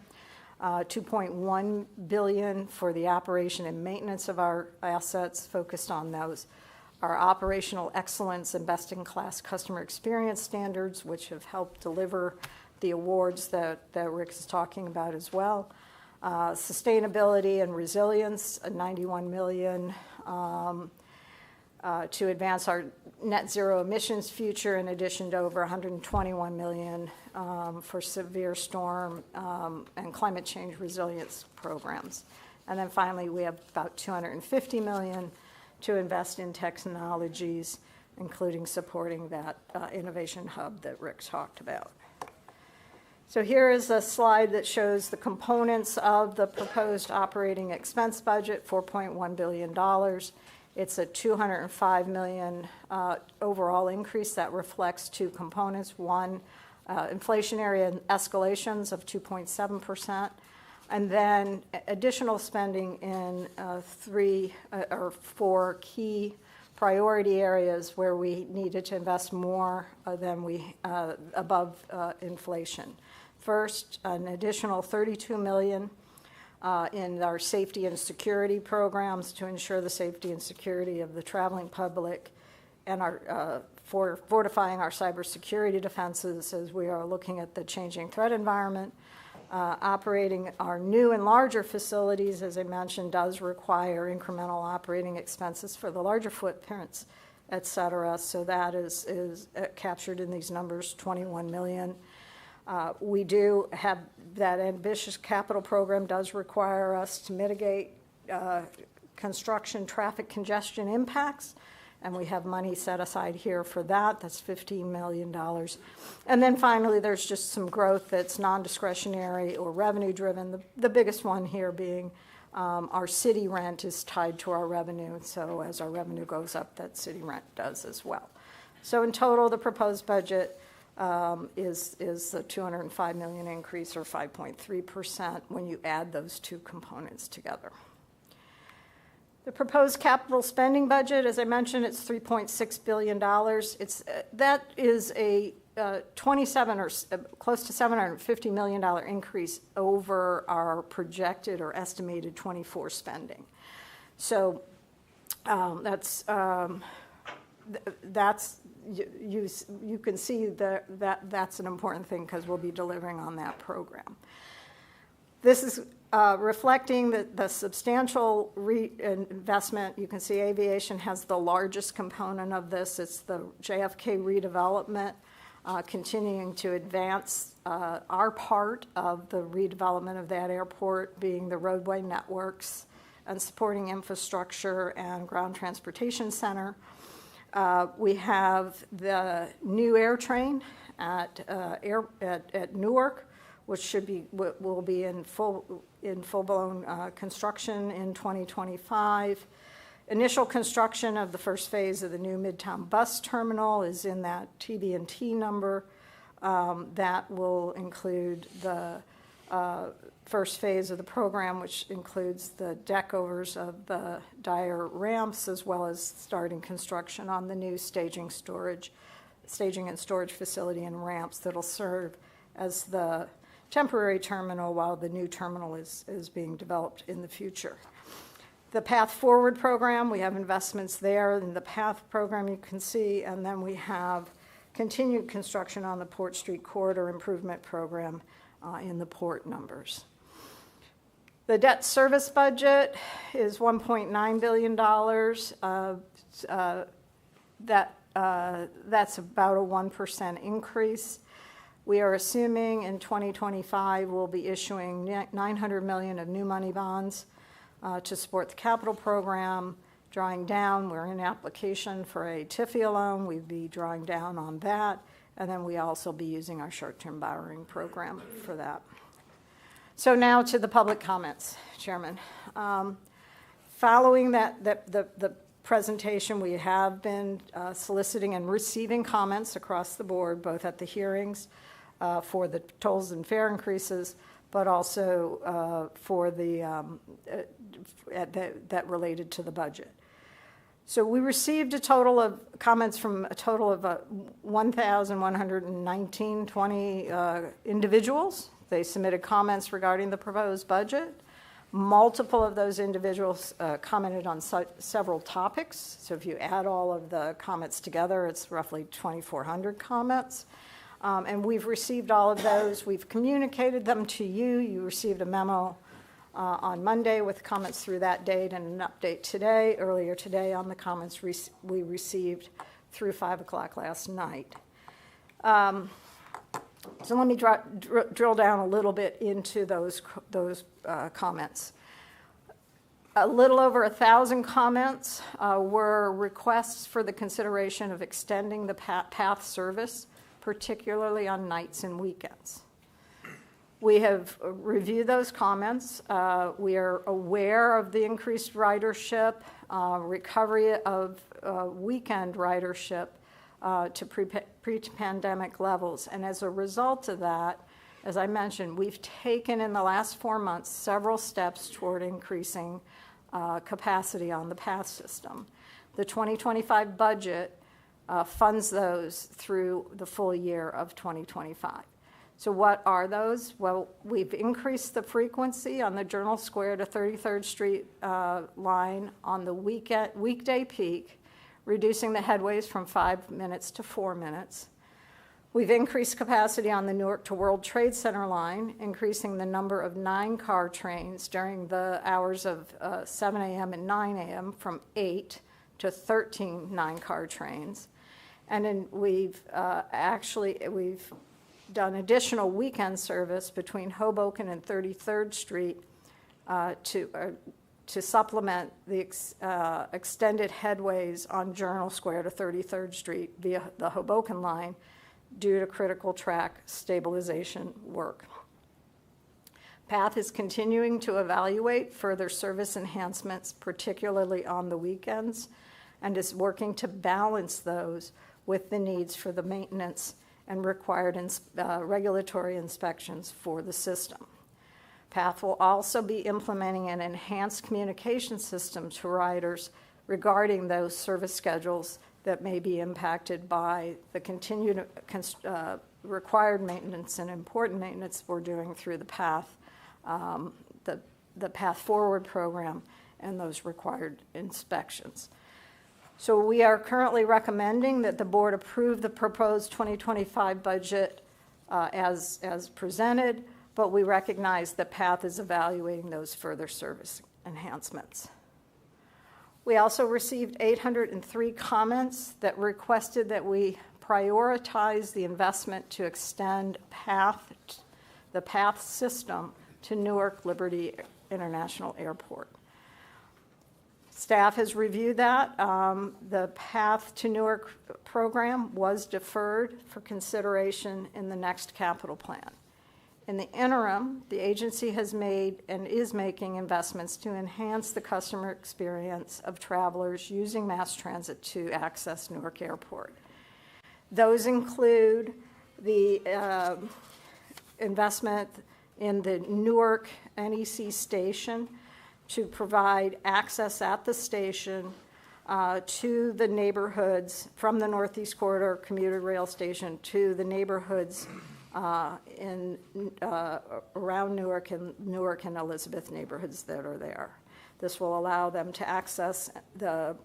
$2.1 billion for the operation and maintenance of our assets, focused on those. Our operational excellence and best-in-class customer experience standards, which have helped deliver the awards that Rick is talking about as well. Sustainability and resilience, $91 million to advance our net zero emissions future, in addition to over $121 million for severe storm and climate change resilience programs. And then finally, we have about $250 million to invest in technologies, including supporting that innovation hub that Rick talked about. So here is a slide that shows the components of the proposed operating expense budget, $4.1 billion. It's a $205 million overall increase that reflects two components. One, inflationary escalations of 2.7%, and then additional spending in 3 or 4 key priority areas where we needed to invest more than above inflation. First, an additional $32 million in our safety and security programs to ensure the safety and security of the traveling public, and our fortifying our cybersecurity defenses as we are looking at the changing threat environment. Operating our new and larger facilities, as I mentioned, does require incremental operating expenses for the larger footprints, et cetera. So that is captured in these numbers, $21 million. We do have that ambitious capital program does require us to mitigate construction traffic congestion impacts, and we have money set aside here for that. That's $15 million. And then finally, there's just some growth that's non-discretionary or revenue-driven, the biggest one here being our city rent is tied to our revenue, and so as our revenue goes up, that city rent does as well. So in total, the proposed budget is the $205 million increase, or 5.3% when you add those two components together. The proposed capital spending budget, as I mentioned, it's $3.6 billion. That is a 27 or close to $750 million increase over our projected or estimated 24 spending. So that's you can see that's an important thing because we'll be delivering on that program. This is reflecting the substantial investment. You can see aviation has the largest component of this. It's the JFK redevelopment, continuing to advance our part of the redevelopment of that airport, being the roadway networks and supporting infrastructure and ground transportation center. We have the new air train at Newark, which will be in full-blown construction in 2025. Initial construction of the first phase of the new Midtown bus terminal is in that TB&T number. That will include the first phase of the program, which includes the deck overs of the Dyer ramps, as well as starting construction on the new staging and storage facility and ramps that'll serve as the temporary terminal while the new terminal is being developed in the future. The Path Forward program, we have investments there. In the Path program you can see, and then we have continued construction on the Port Street Corridor Improvement Program in the port numbers. The debt service budget is $1.9 billion. That's about a 1% increase. We are assuming in 2025 we'll be issuing $900 million of new money bonds to support the capital program. Drawing down, we're in application for a TIFIA loan. We'd be drawing down on that. And then we also be using our short-term borrowing program for that. So now to the public comments, Chairman. Following the presentation, we have been soliciting and receiving comments across the board, both at the hearings for the tolls and fare increases, but also for that related to the budget. So we received a total of comments from a total of 1,119 individuals. They submitted comments regarding the proposed budget. Multiple of those individuals commented on several topics. So if you add all of the comments together, it's roughly 2,400 comments. And we've received all of those. We've communicated them to you. You received a memo on Monday with comments through that date and an update today, earlier today, on the comments we received through 5 o'clock last night. So let me drill down a little bit into those comments. A little over 1,000 comments were requests for the consideration of extending the PATH service, particularly on nights and weekends. We have reviewed those comments. We are aware of the increased ridership, recovery of weekend ridership to pre-pandemic levels. And as a result of that, as I mentioned, we've taken in the last 4 months several steps toward increasing capacity on the PATH system. The 2025 budget funds those through the full year of 2025. So what are those? Well, we've increased the frequency on the Journal Square to 33rd Street line on the weekday peak, reducing the headways from 5 minutes to 4 minutes. We've increased capacity on the Newark to World Trade Center line, increasing the number of 9-car trains during the hours of 7 a.m. and 9 a.m. from 8 to 13 9-car trains. And then we've done additional weekend service between Hoboken and 33rd Street to supplement the extended headways on Journal Square to 33rd Street via the Hoboken line due to critical track stabilization work. PATH is continuing to evaluate further service enhancements, particularly on the weekends, and is working to balance those with the needs for the maintenance and required regulatory inspections for the system. PATH will also be implementing an enhanced communication system to riders regarding those service schedules that may be impacted by the continued required maintenance and important maintenance we're doing through the PATH, the PATH Forward program, and those required inspections. So we are currently recommending that the board approve the proposed 2025 budget as presented, but we recognize that PATH is evaluating those further service enhancements. We also received 803 comments that requested that we prioritize the investment to extend the PATH system to Newark Liberty International Airport. Staff has reviewed that. The Path to Newark program was deferred for consideration in the next capital plan. In the interim, the agency has made and is making investments to enhance the customer experience of travelers using mass transit to access Newark Airport. Those include the investment in the Newark NEC station to provide access at the station to the neighborhoods from the Northeast Corridor commuter rail station to the neighborhoods around Newark and Elizabeth neighborhoods that are there. This will allow them to access the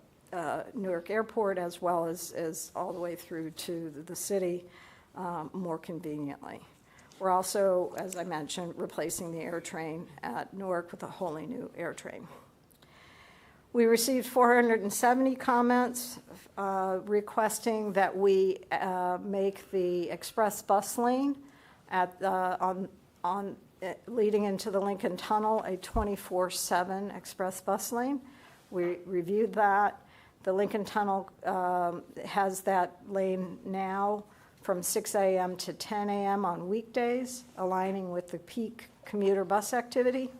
Newark Airport as well as all the way through to the city more conveniently. We're also, as I mentioned, replacing the air train at Newark with a wholly new air train. We received 470 comments requesting that we make the express bus lane at leading into the Lincoln Tunnel a 24/7 express bus lane. We reviewed that. The Lincoln Tunnel has that lane now from 6 a.m. to 10 a.m. on weekdays, aligning with the peak commuter bus activity.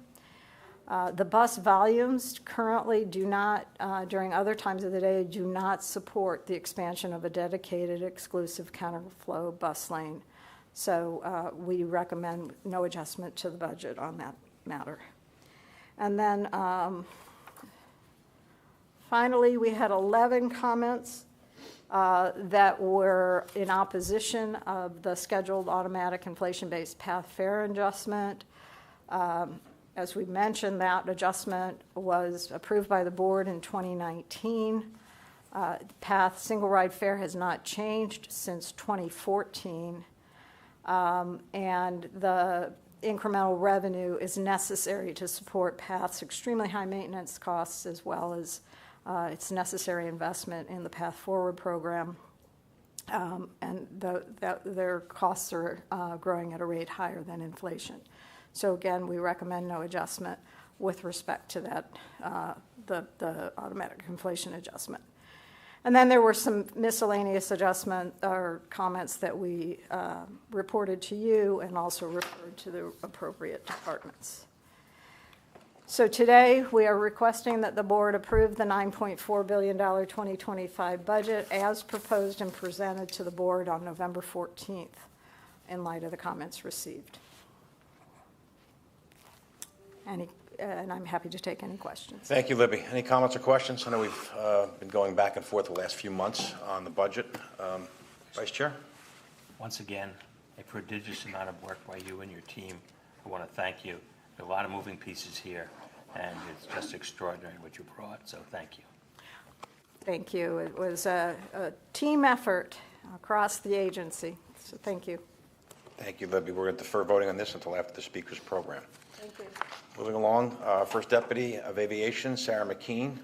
The bus volumes currently do not, during other times of the day, do not support the expansion of a dedicated exclusive counterflow bus lane. So we recommend no adjustment to the budget on that matter. And then finally, we had 11 comments that were in opposition of the scheduled automatic inflation-based path fare adjustment. As we mentioned, that adjustment was approved by the board in 2019. Path single ride fare has not changed since 2014. And the incremental revenue is necessary to support Path's extremely high maintenance costs as well as its necessary investment in the Path Forward program. And their costs are growing at a rate higher than inflation. So again, we recommend no adjustment with respect to that, the automatic inflation adjustment. And then there were some miscellaneous adjustment or comments that we reported to you and also referred to the appropriate departments. So today we are requesting that the board approve the $9.4 billion 2025 budget as proposed and presented to the board on November 14th in light of the comments received. And I'm happy to take any questions. Thank you, Libby. Any comments or questions? I know we've been going back and forth the last few months on the budget. Vice Chair? Once again, a prodigious amount of work by you and your team. I want to thank you. There are a lot of moving pieces here, and it's just extraordinary what you brought, so thank you. Thank you. It was a team effort across the agency, so thank you. Thank you, Libby. We're going to defer voting on this until after the speaker's program. Thank you. Moving along, First Deputy of Aviation, Sarah McKean,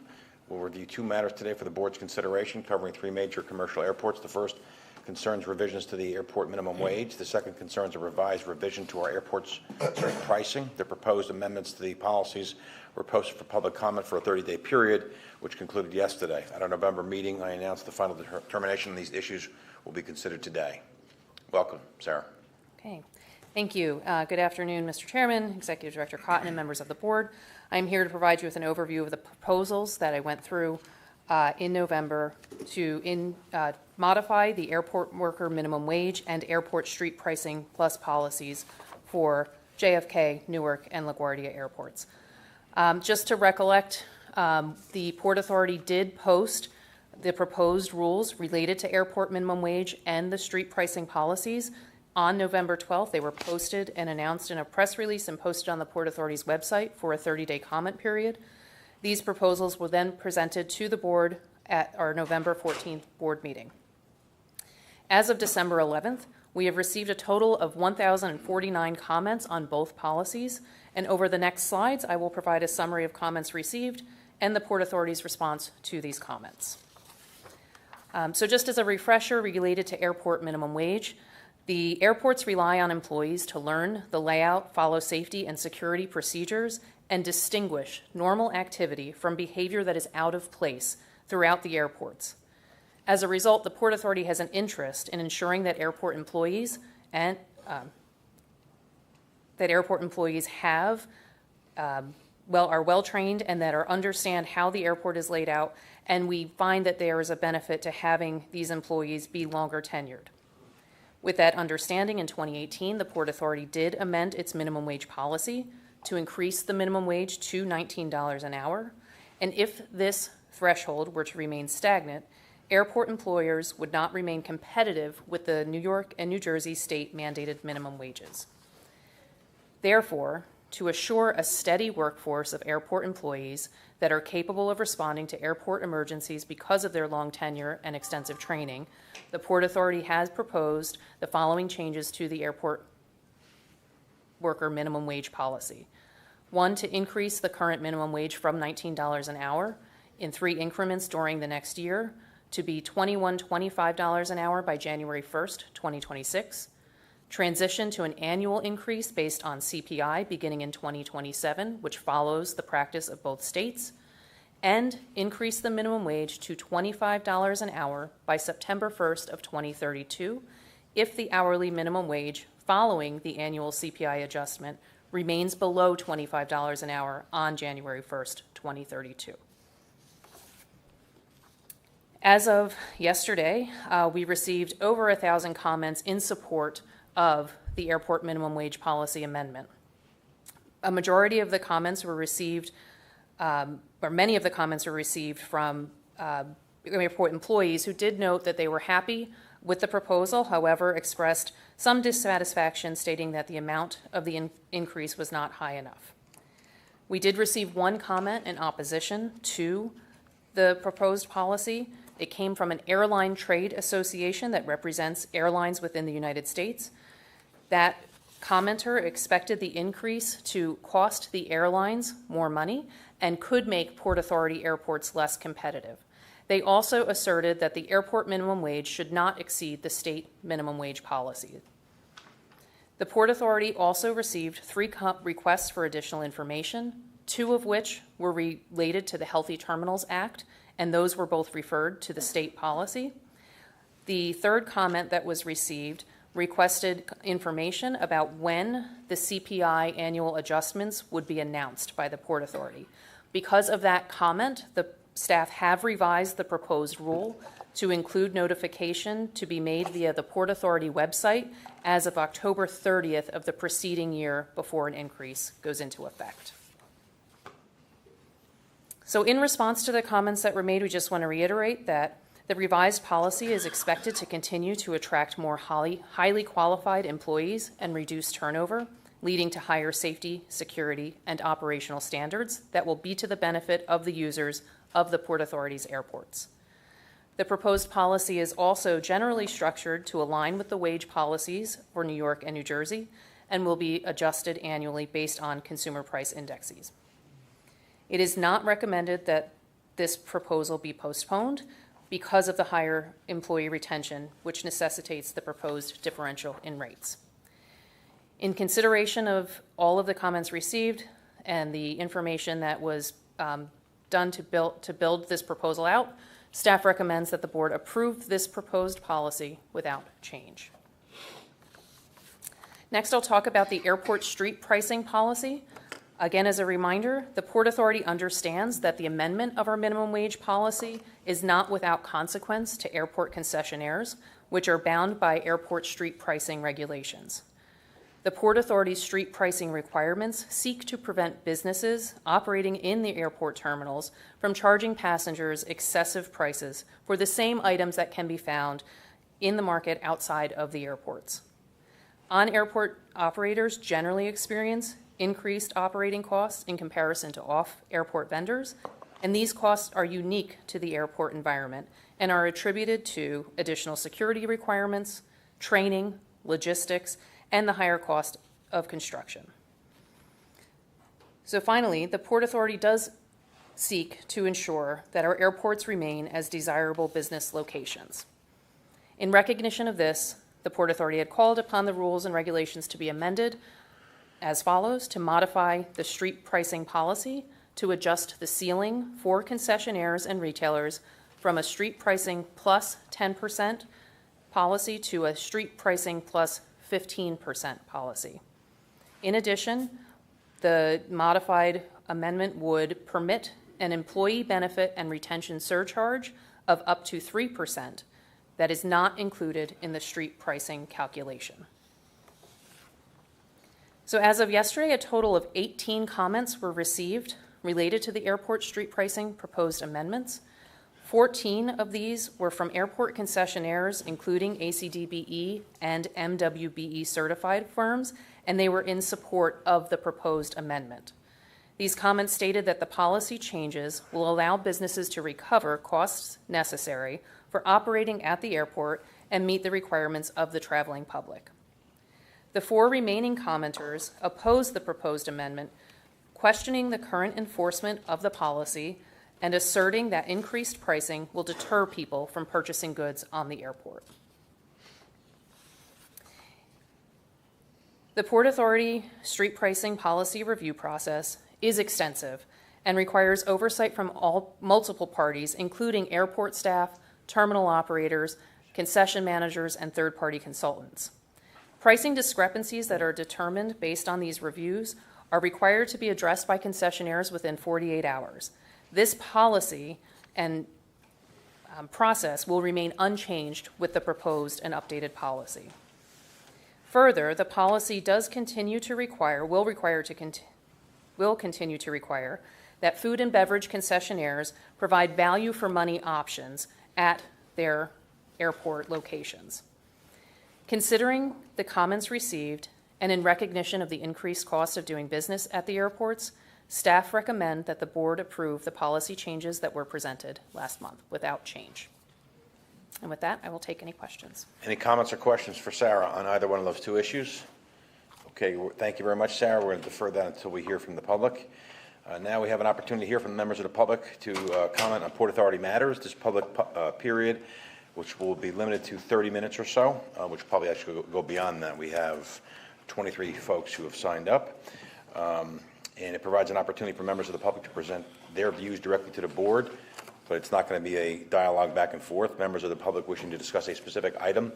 will review two matters today for the board's consideration, covering three major commercial airports. The first concerns revisions to the airport minimum wage. The second concerns a revised revision to our airport's pricing. The proposed amendments to the policies were posted for public comment for a 30-day period, which concluded yesterday. At our November meeting, I announced the final determination on these issues will be considered today. Welcome, Sarah. Okay. Thank you. Good afternoon, Mr. Chairman, Executive Director Cotton, and members of the board. I'm here to provide you with an overview of the proposals that I went through in November to modify the airport worker minimum wage and airport street pricing plus policies for JFK, Newark, and LaGuardia airports. Just to recollect, the Port Authority did post the proposed rules related to airport minimum wage and the street pricing policies. On November 12th, they were posted and announced in a press release and posted on the Port Authority's website for a 30-day comment period. These proposals were then presented to the board at our November 14th board meeting. As of December 11th, we have received a total of 1,049 comments on both policies, and over the next slides, I will provide a summary of comments received and the Port Authority's response to these comments. So just as a refresher related to airport minimum wage, the airports rely on employees to learn the layout, follow safety and security procedures, and distinguish normal activity from behavior that is out of place throughout the airports. As a result, the Port Authority has an interest in ensuring that airport employees are well trained and that understand how the airport is laid out, and we find that there is a benefit to having these employees be longer tenured. With that understanding, in 2018, the Port Authority did amend its minimum wage policy to increase the minimum wage to $19 an hour. And if this threshold were to remain stagnant, airport employers would not remain competitive with the New York and New Jersey state mandated minimum wages. Therefore, to assure a steady workforce of airport employees that are capable of responding to airport emergencies because of their long tenure and extensive training, the Port Authority has proposed the following changes to the airport worker minimum wage policy. One, to increase the current minimum wage from $19 an hour in 3 increments during the next year to be $21.25 an hour by January 1st, 2026. Transition to an annual increase based on CPI beginning in 2027, which follows the practice of both states, and increase the minimum wage to $25 an hour by September 1st of 2032 if the hourly minimum wage following the annual CPI adjustment remains below $25 an hour on January 1st, 2032. As of yesterday, we received over 1,000 comments in support of the airport minimum wage policy amendment. A majority of the comments were received, or many of the comments were received from airport employees who did note that they were happy with the proposal, however, expressed some dissatisfaction, stating that the amount of the increase was not high enough. We did receive one comment in opposition to the proposed policy. It came from an airline trade association that represents airlines within the United States. That commenter expected the increase to cost the airlines more money and could make Port Authority airports less competitive. They also asserted that the airport minimum wage should not exceed the state minimum wage policy. The Port Authority also received 3 requests for additional information, 2 of which were related to the Healthy Terminals Act, and those were both referred to the state policy. The third comment that was received requested information about when the CPI annual adjustments would be announced by the Port Authority. Because of that comment, the staff have revised the proposed rule to include notification to be made via the Port Authority website as of October 30th of the preceding year before an increase goes into effect. So in response to the comments that were made, we just want to reiterate that the revised policy is expected to continue to attract more highly qualified employees and reduce turnover, leading to higher safety, security, and operational standards that will be to the benefit of the users of the Port Authority's airports. The proposed policy is also generally structured to align with the wage policies for New York and New Jersey and will be adjusted annually based on consumer price indexes. It is not recommended that this proposal be postponed because of the higher employee retention, which necessitates the proposed differential in rates. In consideration of all of the comments received and the information that was done to build this proposal out, staff recommends that the board approve this proposed policy without change. Next, I'll talk about the airport street pricing policy. Again, as a reminder, the Port Authority understands that the amendment of our minimum wage policy is not without consequence to airport concessionaires, which are bound by airport street pricing regulations. The Port Authority's street pricing requirements seek to prevent businesses operating in the airport terminals from charging passengers excessive prices for the same items that can be found in the market outside of the airports. On-airport operators generally experience increased operating costs in comparison to off-airport vendors, and these costs are unique to the airport environment and are attributed to additional security requirements, training, logistics, and the higher cost of construction. So finally, the Port Authority does seek to ensure that our airports remain as desirable business locations. In recognition of this, the Port Authority had called upon the rules and regulations to be amended as follows: to modify the street pricing policy to adjust the ceiling for concessionaires and retailers from a street pricing plus 10% policy to a street pricing plus 15% policy. In addition, the modified amendment would permit an employee benefit and retention surcharge of up to 3% that is not included in the street pricing calculation. So as of yesterday, a total of 18 comments were received related to the airport street pricing proposed amendments. 14 of these were from airport concessionaires, including ACDBE and MWBE certified firms, and they were in support of the proposed amendment. These comments stated that the policy changes will allow businesses to recover costs necessary for operating at the airport and meet the requirements of the traveling public. The 4 remaining commenters opposed the proposed amendment, questioning the current enforcement of the policy and asserting that increased pricing will deter people from purchasing goods on the airport. The Port Authority street pricing policy review process is extensive and requires oversight from multiple parties, including airport staff, terminal operators, concession managers, and third-party consultants. Pricing discrepancies that are determined based on these reviews are required to be addressed by concessionaires within 48 hours. This policy and process will remain unchanged with the proposed and updated policy. Further, the policy will continue to require that food and beverage concessionaires provide value for money options at their airport locations. Considering the comments received and in recognition of the increased cost of doing business at the airports, staff recommend that the board approve the policy changes that were presented last month without change. And with that, I will take any questions. Any comments or questions for Sarah on either one of those 2 issues? Okay, thank you very much, Sarah. We're going to defer that until we hear from the public. Now we have an opportunity to hear from the members of the public to comment on Port Authority matters. This public period, which will be limited to 30 minutes or so, which probably actually go beyond that. We have 23 folks who have signed up. And it provides an opportunity for members of the public to present their views directly to the board, but it's not going to be a dialogue back and forth. Members of the public wishing to discuss a specific item,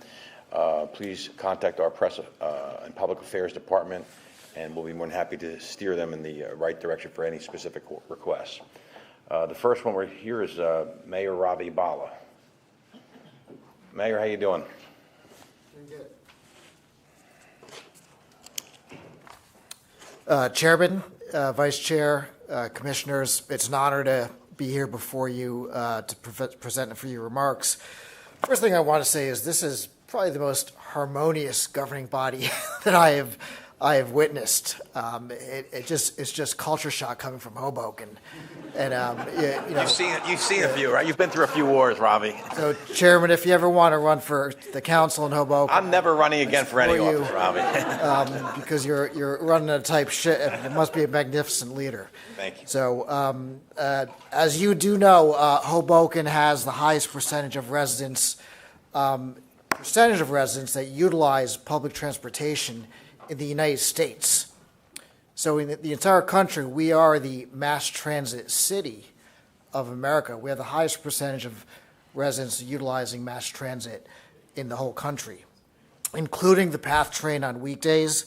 please contact our Press and Public Affairs Department, and we'll be more than happy to steer them in the right direction for any specific requests. The first one we're here is Mayor Ravi Bala. Mayor, how you doing? Chairman, Vice Chair, Commissioners, it's an honor to be here before you to present a few remarks. First thing I want to say is this is probably the most harmonious governing body that I have witnessed. It's just culture shock coming from Hoboken, and You've seen a few, right? You've been through a few wars, Ravi. So, Chairman, if you ever want to run for the council in Hoboken, I'm never running again for any office, Ravi. because you're running a type shit. It must be a magnificent leader. Thank you. So, as you do know, Hoboken has the highest percentage of residents that utilize public transportation in the United States. So in the entire country, we are the mass transit city of America. We have the highest percentage of residents utilizing mass transit in the whole country, including the PATH train on weekdays,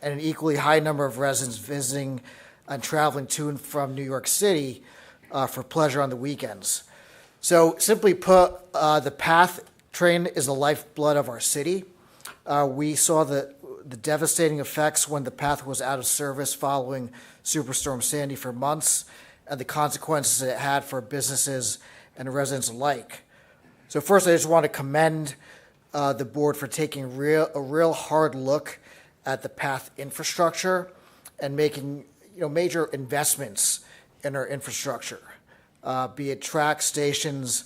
and an equally high number of residents visiting and traveling to and from New York City for pleasure on the weekends. So simply put, the PATH train is the lifeblood of our city. We saw the devastating effects when the PATH was out of service following Superstorm Sandy for months, and the consequences it had for businesses and residents alike. So first, I just want to commend the board for taking a real hard look at the PATH infrastructure and making major investments in our infrastructure, be it track stations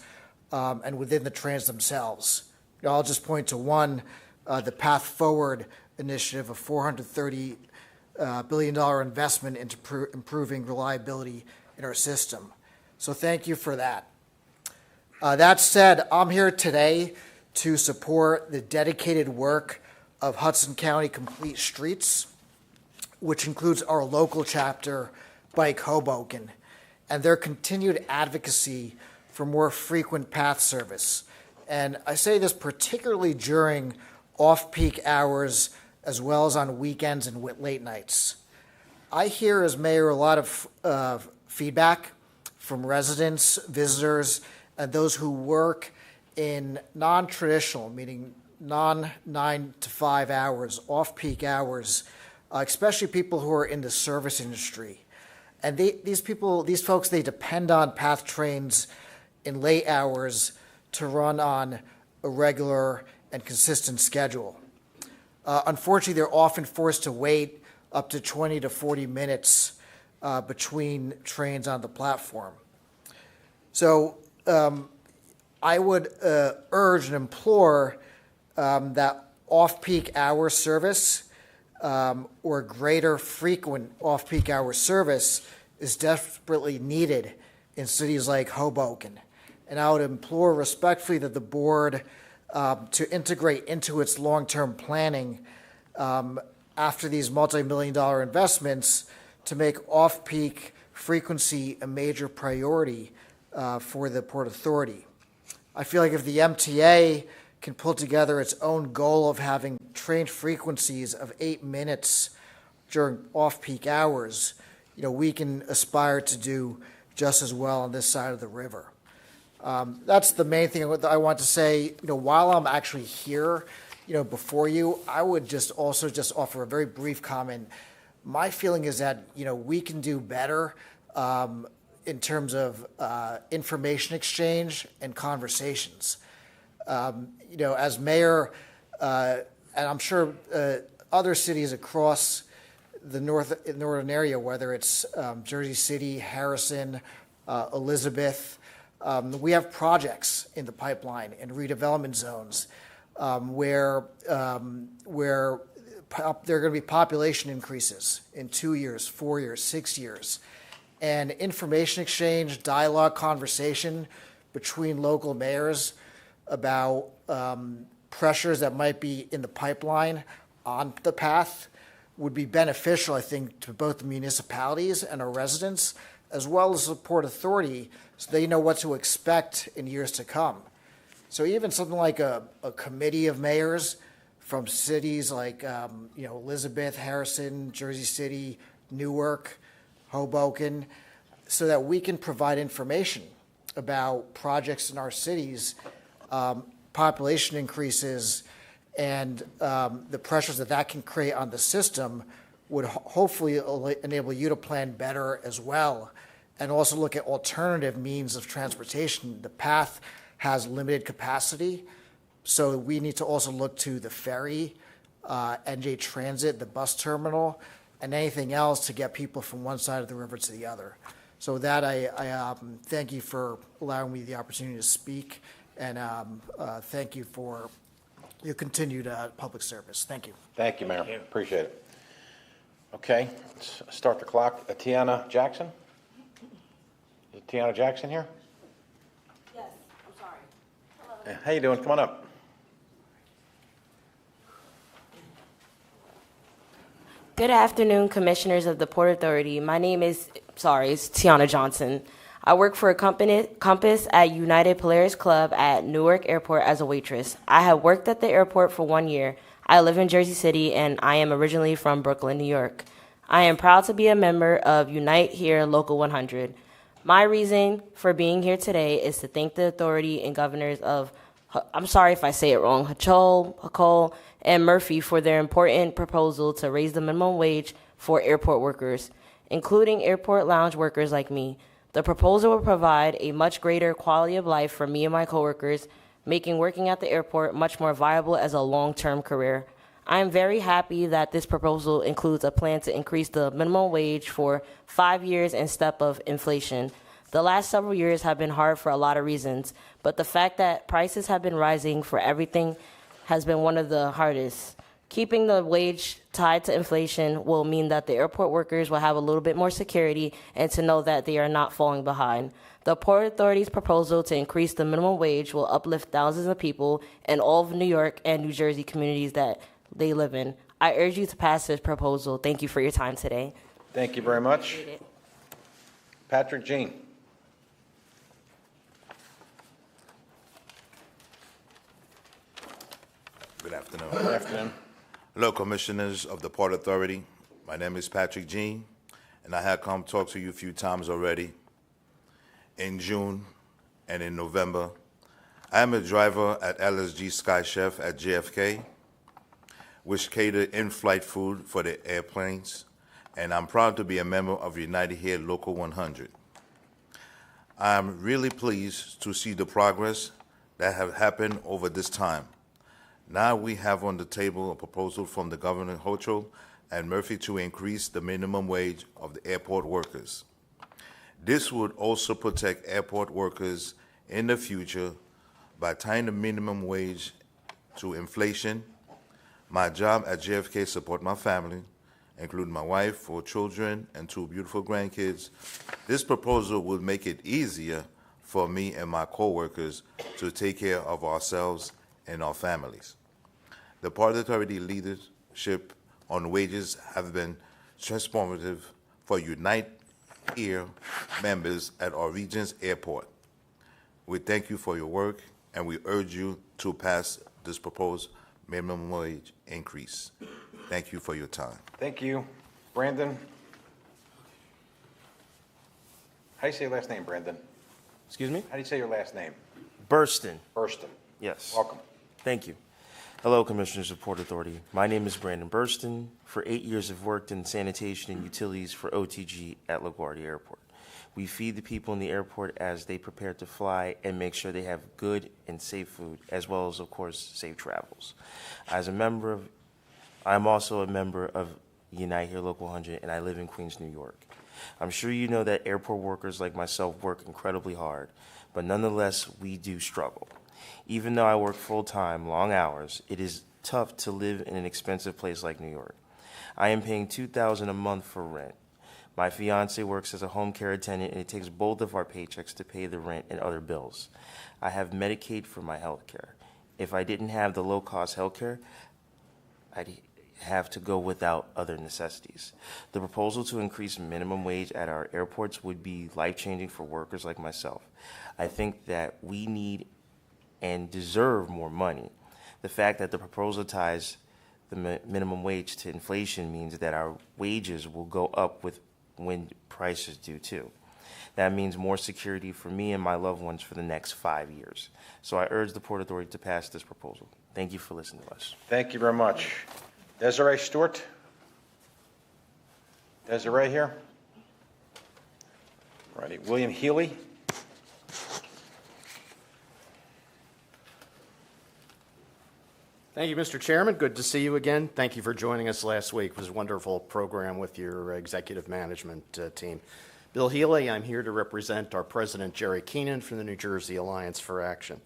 and within the trains themselves. I'll just point to one, the PATH Forward initiative, a $430 billion investment into improving reliability in our system. So thank you for that. That said, I'm here today to support the dedicated work of Hudson County Complete Streets, which includes our local chapter, Bike Hoboken, and their continued advocacy for more frequent PATH service. And I say this particularly during off-peak hours as well as on weekends and late nights. I hear as mayor a lot of feedback from residents, visitors, and those who work in non-traditional, meaning non-9 to 5 hours, off-peak hours, especially people who are in the service industry. And these folks, they depend on PATH trains in late hours to run on a regular and consistent schedule. Unfortunately, they're often forced to wait up to 20 to 40 minutes between trains on the platform. So I would urge and implore that off-peak hour service or greater frequent off-peak hour service is desperately needed in cities like Hoboken. And I would implore respectfully that the board to integrate into its long-term planning after these multi-million-dollar investments to make off-peak frequency a major priority for the Port Authority. I feel like if the MTA can pull together its own goal of having train frequencies of 8 minutes during off-peak hours, we can aspire to do just as well on this side of the river. That's the main thing I want to say. While I'm actually here, before you, I would just offer a very brief comment. My feeling is that, we can do better in terms of information exchange and conversations. As mayor, and I'm sure other cities across the northern area, whether it's Jersey City, Harrison, Elizabeth, we have projects in the pipeline and redevelopment zones where there are going to be population increases in 2 years, 4 years, 6 years. And information exchange, dialogue, conversation between local mayors about pressures that might be in the pipeline on the path would be beneficial, I think, to both the municipalities and our residents, as well as the Port Authority, so they know what to expect in years to come. So even something like a committee of mayors from cities like Elizabeth, Harrison, Jersey City, Newark, Hoboken, so that we can provide information about projects in our cities, population increases, and the pressures that can create on the system would hopefully enable you to plan better as well, and also look at alternative means of transportation. The path has limited capacity, so we need to also look to the ferry, NJ Transit, the bus terminal, and anything else to get people from one side of the river to the other. So with that, I thank you for allowing me the opportunity to speak, and thank you for your continued public service. Thank you. Thank you, Mayor. Appreciate it. Okay, let's start the clock. Tiana Jackson? Is Tiana Jackson here? Yes, I'm sorry. How you doing? Come on up. Good afternoon, Commissioners of the Port Authority. My name is, it's Tiana Johnson. I work for Compass at United Polaris Club at Newark Airport as a waitress. I have worked at the airport for 1 year. I live in Jersey City, and I am originally from Brooklyn, New York. I am proud to be a member of Unite Here Local 100. My reason for being here today is to thank the authority and governors of, I'm sorry if I say it wrong, Hochul, and Murphy for their important proposal to raise the minimum wage for airport workers, including airport lounge workers like me. The proposal will provide a much greater quality of life for me and my coworkers, making working at the airport much more viable as a long-term career. I am very happy that this proposal includes a plan to increase the minimum wage for 5 years in step of inflation. The last several years have been hard for a lot of reasons, but the fact that prices have been rising for everything has been one of the hardest. Keeping the wage tied to inflation will mean that the airport workers will have a little bit more security and to know that they are not falling behind. The Port Authority's proposal to increase the minimum wage will uplift thousands of people in all of New York and New Jersey communities that they live in. I urge you to pass this proposal. Thank you for your time today. Thank you very much. Patrick Jean. Good afternoon. Good afternoon. Hello, Commissioners of the Port Authority. My name is Patrick Jean, and I have come talk to you a few times already. In June and in November, I am a driver at LSG Sky Chef at JFK, which cater in-flight food for the airplanes, and I'm proud to be a member of United Here Local 100. I am really pleased to see the progress that have happened over this time. Now we have on the table a proposal from the Governor Hochul and Murphy to increase the minimum wage of the airport workers. This would also protect airport workers in the future by tying the minimum wage to inflation. My job at JFK support my family, including my wife, 4 children, and 2 beautiful grandkids. This proposal would make it easier for me and my coworkers to take care of ourselves and our families. The Port Authority leadership on wages have been transformative for Unite Air members at our region's airport. We thank you for your work, and we urge you to pass this proposed minimum wage increase. Thank you for your time. Thank you. Brandon? How do you say your last name, Brandon? Excuse me? How do you say your last name? Burston. Burston. Yes. Welcome. Thank you. Hello, Commissioners of Port Authority. My name is Brandon Burston. For 8 years, I've worked in sanitation and utilities for OTG at LaGuardia Airport. We feed the people in the airport as they prepare to fly and make sure they have good and safe food, as well as, of course, safe travels. I'm also a member of Unite Here Local 100, and I live in Queens, New York. I'm sure you know that airport workers like myself work incredibly hard, but nonetheless, we do struggle. Even though I work full-time, long hours, it is tough to live in an expensive place like New York. I am paying $2,000 a month for rent. My fiance works as a home care attendant, and it takes both of our paychecks to pay the rent and other bills. I have Medicaid for my health care. If I didn't have the low-cost health care, I'd have to go without other necessities. The proposal to increase minimum wage at our airports would be life-changing for workers like myself. I think that we need and deserve more money. The fact that the proposal ties the minimum wage to inflation means that our wages will go up with when prices do too. That means more security for me and my loved ones for the next 5 years. So I urge the Port Authority to pass this proposal. Thank you for listening to us. Thank you very much. Desiree Stewart? Desiree here? Righty. William Healy? Thank you, Mr. Chairman. Good to see you again. Thank you for joining us last week. It was a wonderful program with your executive management team. Bill Healy, I'm here to represent our President, Jerry Keenan, from the New Jersey Alliance for Action.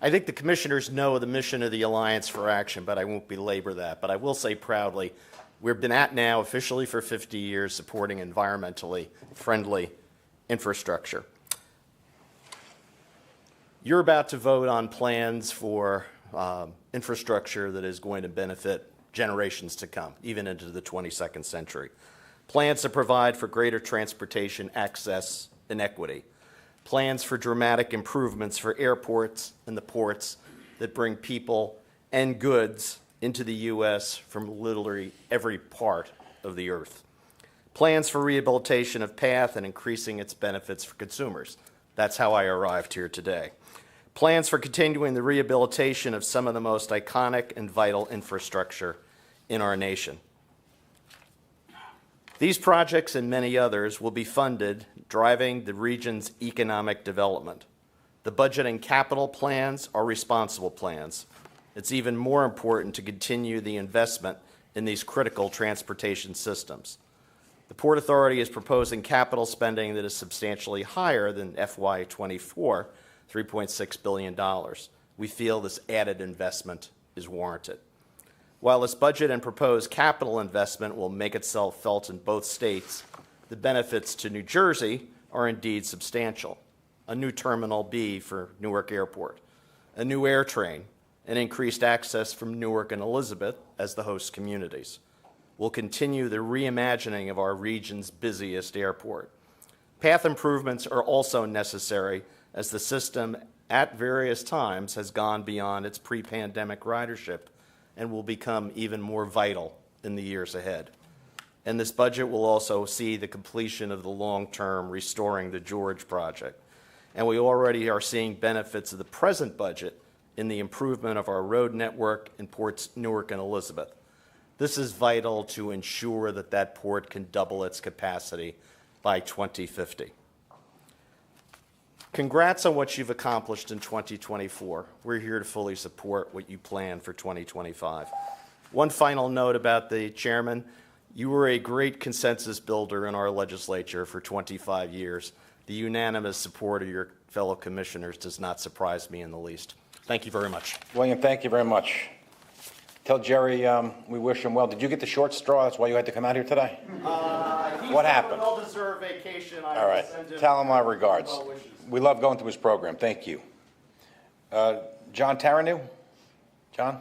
I think the commissioners know the mission of the Alliance for Action, but I won't belabor that. But I will say proudly, we've been at now officially for 50 years supporting environmentally friendly infrastructure. You're about to vote on plans for infrastructure that is going to benefit generations to come, even into the 22nd century. Plans to provide for greater transportation access and equity. Plans for dramatic improvements for airports and the ports that bring people and goods into the U.S. from literally every part of the earth. Plans for rehabilitation of PATH and increasing its benefits for consumers. That's how I arrived here today. Plans for continuing the rehabilitation of some of the most iconic and vital infrastructure in our nation. These projects and many others will be funded, driving the region's economic development. The budget and capital plans are responsible plans. It's even more important to continue the investment in these critical transportation systems. The Port Authority is proposing capital spending that is substantially higher than FY24, $3.6 billion. We feel this added investment is warranted. While this budget and proposed capital investment will make itself felt in both states, the benefits to New Jersey are indeed substantial. A new Terminal B for Newark Airport, a new air train, and increased access from Newark and Elizabeth as the host communities. We'll continue the reimagining of our region's busiest airport. Path improvements are also necessary as the system at various times has gone beyond its pre-pandemic ridership and will become even more vital in the years ahead. And this budget will also see the completion of the long-term Restoring the George project. And we already are seeing benefits of the present budget in the improvement of our road network in ports Newark and Elizabeth. This is vital to ensure that that port can double its capacity by 2050. Congrats on what you've accomplished in 2024. We're here to fully support what you plan for 2025. One final note about the chairman. You were a great consensus builder in our legislature for 25 years. The unanimous support of your fellow commissioners does not surprise me in the least. Thank you very much. William, thank you very much. Tell Jerry we wish him well. Did you get the short straw? That's why you had to come out here today? What happened? Well-deserved vacation. All right. Tell him our regards. We love going to his program. Thank you. John Taranu? John?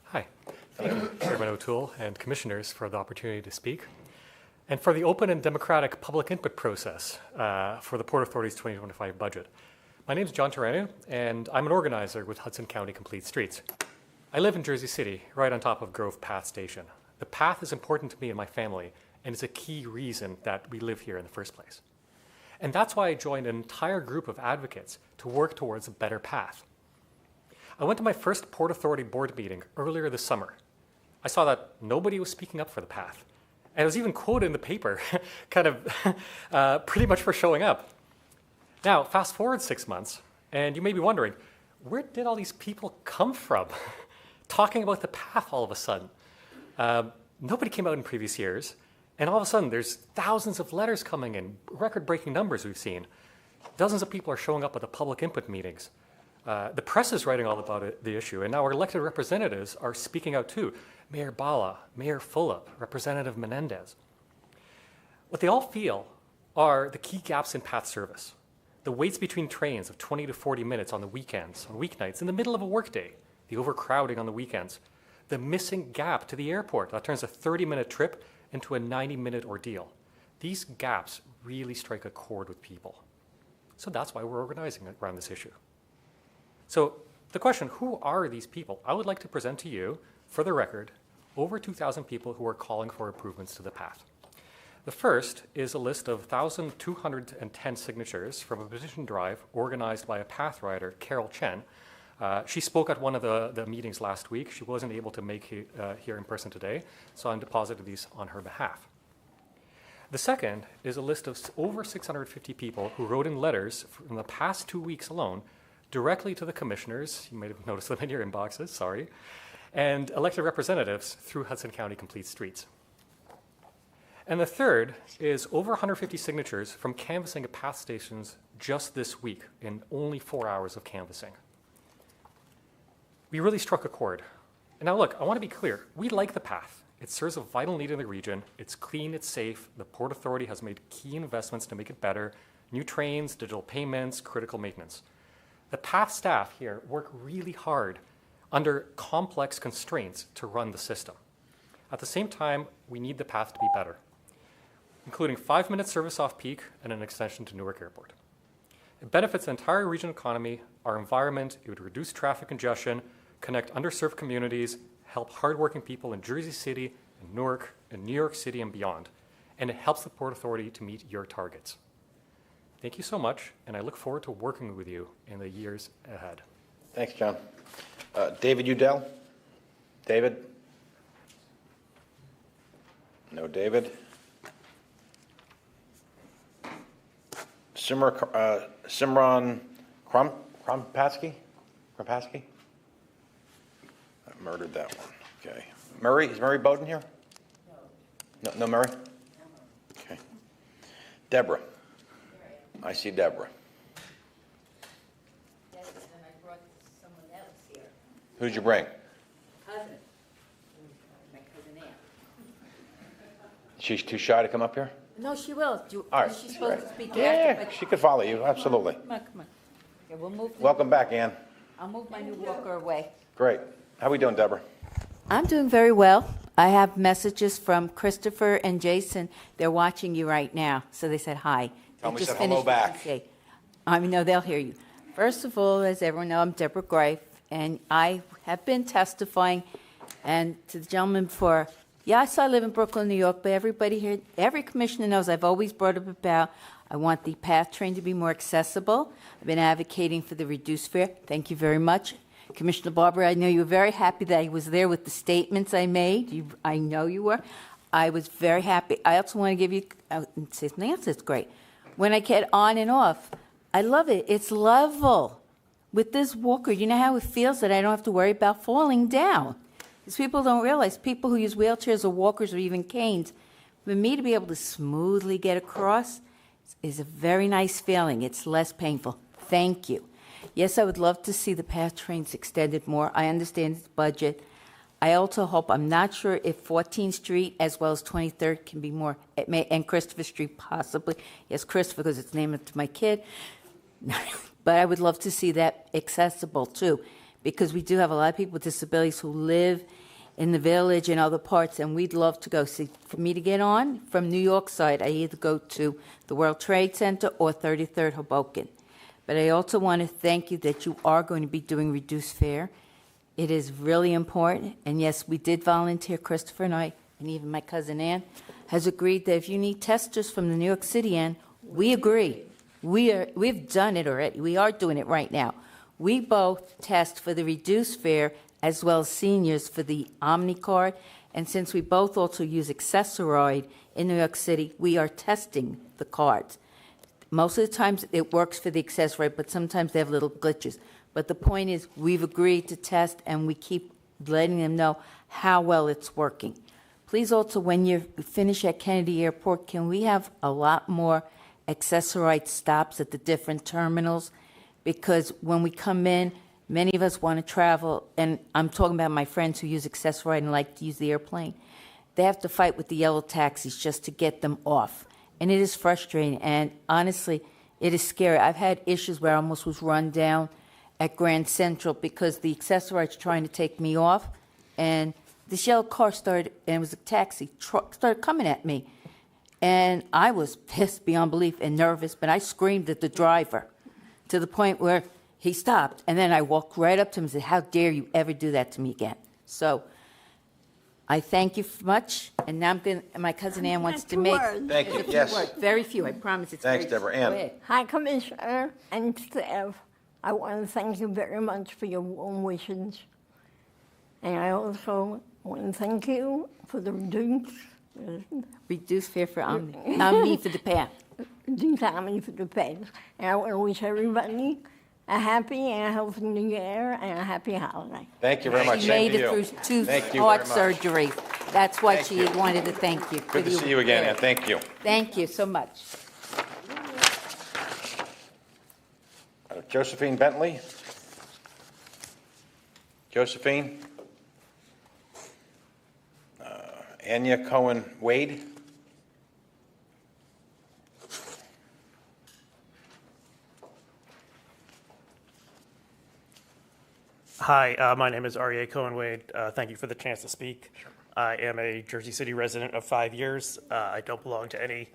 Hi. Thank you, Chairman O'Toole and Commissioners, for the opportunity to speak, and for the open and democratic public input process for the Port Authority's 2025 budget. My name is John Taranu, and I'm an organizer with Hudson County Complete Streets. I live in Jersey City, right on top of Grove Path Station. The path is important to me and my family, and it's a key reason that we live here in the first place. And that's why I joined an entire group of advocates to work towards a better path. I went to my first Port Authority board meeting earlier this summer. I saw that nobody was speaking up for the path. And I was even quoted in the paper, kind of pretty much for showing up. Now, fast forward 6 months, and you may be wondering, where did all these people come from talking about the path all of a sudden? Nobody came out in previous years, and all of a sudden there's thousands of letters coming in, record-breaking numbers we've seen. Dozens of people are showing up at the public input meetings. The press is writing all about the issue, and now our elected representatives are speaking out too. Mayor Bala, Mayor Fulop, Representative Menendez. What they all feel are the key gaps in path service. The waits between trains of 20 to 40 minutes on the weekends, on weeknights, in the middle of a workday, the overcrowding on the weekends, the missing gap to the airport that turns a 30-minute trip into a 90-minute ordeal. These gaps really strike a chord with people. So that's why we're organizing around this issue. So the question, who are these people? I would like to present to you, for the record, over 2,000 people who are calling for improvements to the path. The first is a list of 1,210 signatures from a petition drive organized by a path rider, Carol Chen. She spoke at one of the meetings last week. She wasn't able to make it here in person today, so I'm depositing these on her behalf. The second is a list of over 650 people who wrote in letters from the past 2 weeks alone directly to the commissioners, you might have noticed them in your inboxes, sorry, and elected representatives through Hudson County Complete Streets. And the third is over 150 signatures from canvassing at path stations just this week in only 4 hours of canvassing. We really struck a chord. And now look, I want to be clear. We like the path. It serves a vital need in the region. It's clean, it's safe. The Port Authority has made key investments to make it better. New trains, digital payments, critical maintenance. The path staff here work really hard under complex constraints to run the system. At the same time, we need the path to be better, including 5-minute service off-peak and an extension to Newark Airport. It benefits the entire regional economy, our environment, it would reduce traffic congestion, connect underserved communities, help hardworking people in Jersey City, and Newark, and New York City and beyond, and it helps the Port Authority to meet your targets. Thank you so much, and I look forward to working with you in the years ahead. Thanks, John. David Udell? David? No David. Simran Krompatsky? I murdered that one. Okay. Murray? Is Murray Bowden here? No Murray? Okay. Deborah? I see Deborah. Yes, and I brought someone else here. Who'd you bring? Cousin. My cousin Ann. She's too shy to come up here? No, she will. All right. She's supposed to speak Yeah, after. But she could follow you, absolutely. Come on. Okay, we'll move. Welcome back, Ann. I'll move my new walker away. Great. How we doing, Deborah? I'm doing very well. I have messages from Christopher and Jason. They're watching you right now, so they said hi. Tell They me just said hello finished back. what you say. I know they'll hear you. First of all, as everyone knows, I'm Deborah Greif, and I have been testifying, and to the gentleman before, yes, I live in Brooklyn, New York, but everybody here, every commissioner knows I've always brought up about I want the PATH train to be more accessible. I've been advocating for the reduced fare. Thank you very much. Commissioner Barber, I know you were very happy that I was there with the statements I made. I know you were. I was very happy. I also want to give you, say something else that's great. When I get on and off, I love it. It's level. With this walker, you know how it feels that I don't have to worry about falling down. Because people don't realize, people who use wheelchairs or walkers or even canes, for me to be able to smoothly get across is a very nice feeling. It's less painful. Thank you. Yes, I would love to see the PATH trains extended more. I understand it's budget. I also hope, I'm not sure if 14th Street as well as 23rd can be more, and Christopher Street possibly. Yes, Christopher, because it's named after my kid. But I would love to see that accessible too, because we do have a lot of people with disabilities who live in the village and other parts, and we'd love to go. See, for me to get on from New York side, I either go to the World Trade Center or 33rd Hoboken. But I also want to thank you that you are going to be doing reduced fare. It is really important, and yes, we did volunteer, Christopher and I, and even my cousin Ann, has agreed that if you need testers from the New York City end, we agree. We've done it already. We are doing it right now. We both test for the reduced fare as well as seniors for the Omni card. And since we both also use Accessoroid in New York City, we are testing the cards. Most of the times it works for the Accessoroid, but sometimes they have little glitches. But the point is, we've agreed to test, and we keep letting them know how well it's working. Please also, when you finish at Kennedy Airport, can we have a lot more Accessoroid stops at the different terminals? Because when we come in, many of us want to travel, and I'm talking about my friends who use Accessoroid and like to use the airplane. They have to fight with the yellow taxis just to get them off. And it is frustrating, and honestly, it is scary. I've had issues where I almost was run down at Grand Central because the Accessoroid's trying to take me off, and this yellow car started, and it was a taxi truck, started coming at me. And I was pissed beyond belief and nervous, but I screamed at the driver to the point where he stopped. And then I walked right up to him and said, "How dare you ever do that to me again?" So I thank you much. And now my cousin Ann wants to make Thank you. a few Yes. words. Very few, I promise. It's Thanks, very Deborah. Go Ann. ahead. Hi, Commissioner and staff. I want to thank you very much for your warm wishes. And I also want to thank you for the reduced fare for Omni for the PATH. Reduced Omni for the PATH. And I want to wish everybody a happy and a healthy new year and a happy holiday. Thank you very much. She Same made to it you. through two Thank you heart very much. surgery. That's why Thank she you. wanted to thank you. Good to see you again, and thank you. Thank you so much. Josephine Bentley? Josephine? Anya Cohen Wade? Hi, my name is Aryeh Cohen-Wade. Thank you for the chance to speak. I am a Jersey City resident of 5 years. I don't belong to any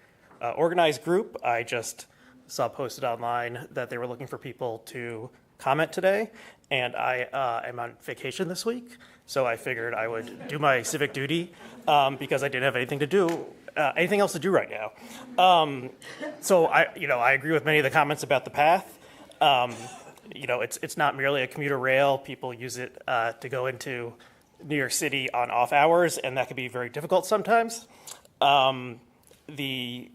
organized group. I just saw posted online that they were looking for people to comment today, and I am on vacation this week, so I figured I would do my civic duty because I didn't have anything to do, anything else to do right now. So I agree with many of the comments about the PATH. It's not merely a commuter rail. People use it to go into New York City on off hours, and that can be very difficult sometimes. The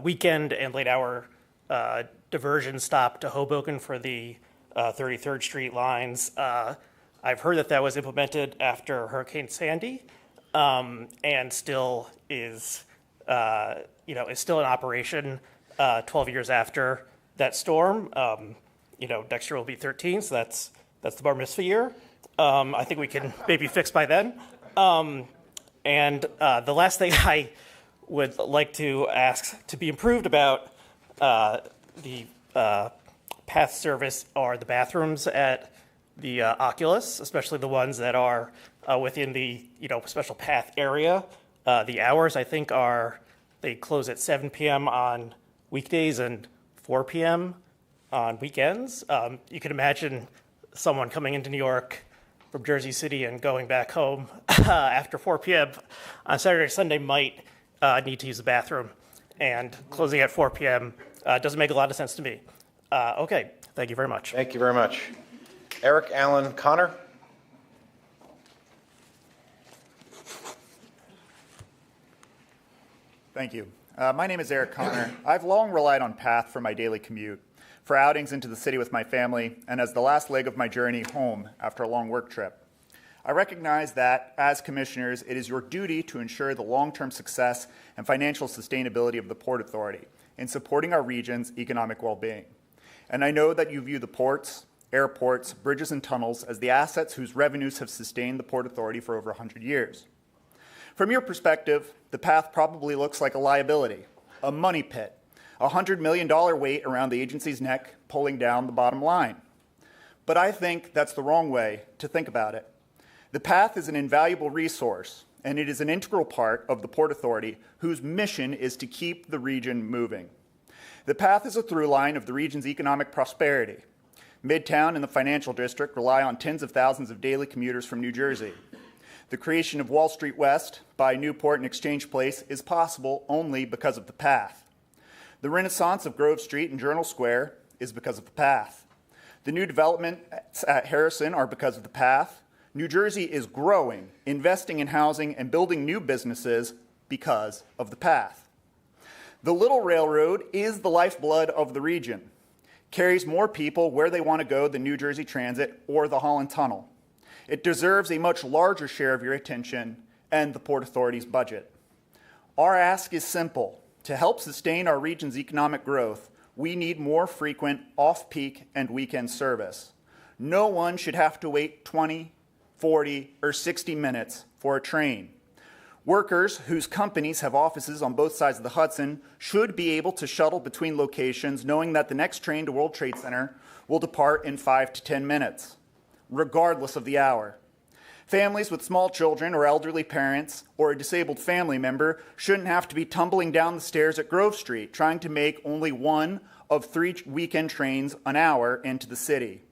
weekend and late hour diversion stop to Hoboken for the 33rd Street lines. I've heard that was implemented after Hurricane Sandy, and still is still in operation 12 years after that storm. Next year will be 13, so that's the bar mitzvah year. I think we can maybe fix by then. And the last thing I would like to ask to be improved about the PATH service are the bathrooms at the Oculus, especially the ones that are within the special PATH area. The hours, I think, they close at 7 p.m. on weekdays and 4 p.m. on weekends. You can imagine someone coming into New York from Jersey City and going back home after 4 p.m. on Saturday or Sunday might need to use the bathroom. And closing at 4 p.m. Doesn't make a lot of sense to me. Okay, thank you very much. Thank you very much. Eric Allen Connor. Thank you. My name is Eric Connor. I've long relied on PATH for my daily commute, for outings into the city with my family, and as the last leg of my journey home after a long work trip. I recognize that, as commissioners, it is your duty to ensure the long-term success and financial sustainability of the Port Authority in supporting our region's economic well-being. And I know that you view the ports, airports, bridges, and tunnels as the assets whose revenues have sustained the Port Authority for over 100 years. From your perspective, the PATH probably looks like a liability, a money pit, a $100 million weight around the agency's neck pulling down the bottom line. But I think that's the wrong way to think about it. The PATH is an invaluable resource, and it is an integral part of the Port Authority whose mission is to keep the region moving. The PATH is a through line of the region's economic prosperity. Midtown and the financial district rely on tens of thousands of daily commuters from New Jersey. The creation of Wall Street West by Newport and Exchange Place is possible only because of the PATH. The renaissance of Grove Street and Journal Square is because of the PATH. The new developments at Harrison are because of the PATH. New Jersey is growing, investing in housing, and building new businesses because of the PATH. The Little Railroad is the lifeblood of the region, carries more people where they want to go than New Jersey Transit or the Holland Tunnel. It deserves a much larger share of your attention and the Port Authority's budget. Our ask is simple. To help sustain our region's economic growth, we need more frequent off-peak and weekend service. No one should have to wait 20, 40, or 60 minutes for a train. Workers whose companies have offices on both sides of the Hudson should be able to shuttle between locations knowing that the next train to World Trade Center will depart in 5 to 10 minutes, regardless of the hour. Families with small children or elderly parents or a disabled family member shouldn't have to be tumbling down the stairs at Grove Street trying to make only one of 3 weekend trains an hour into the city.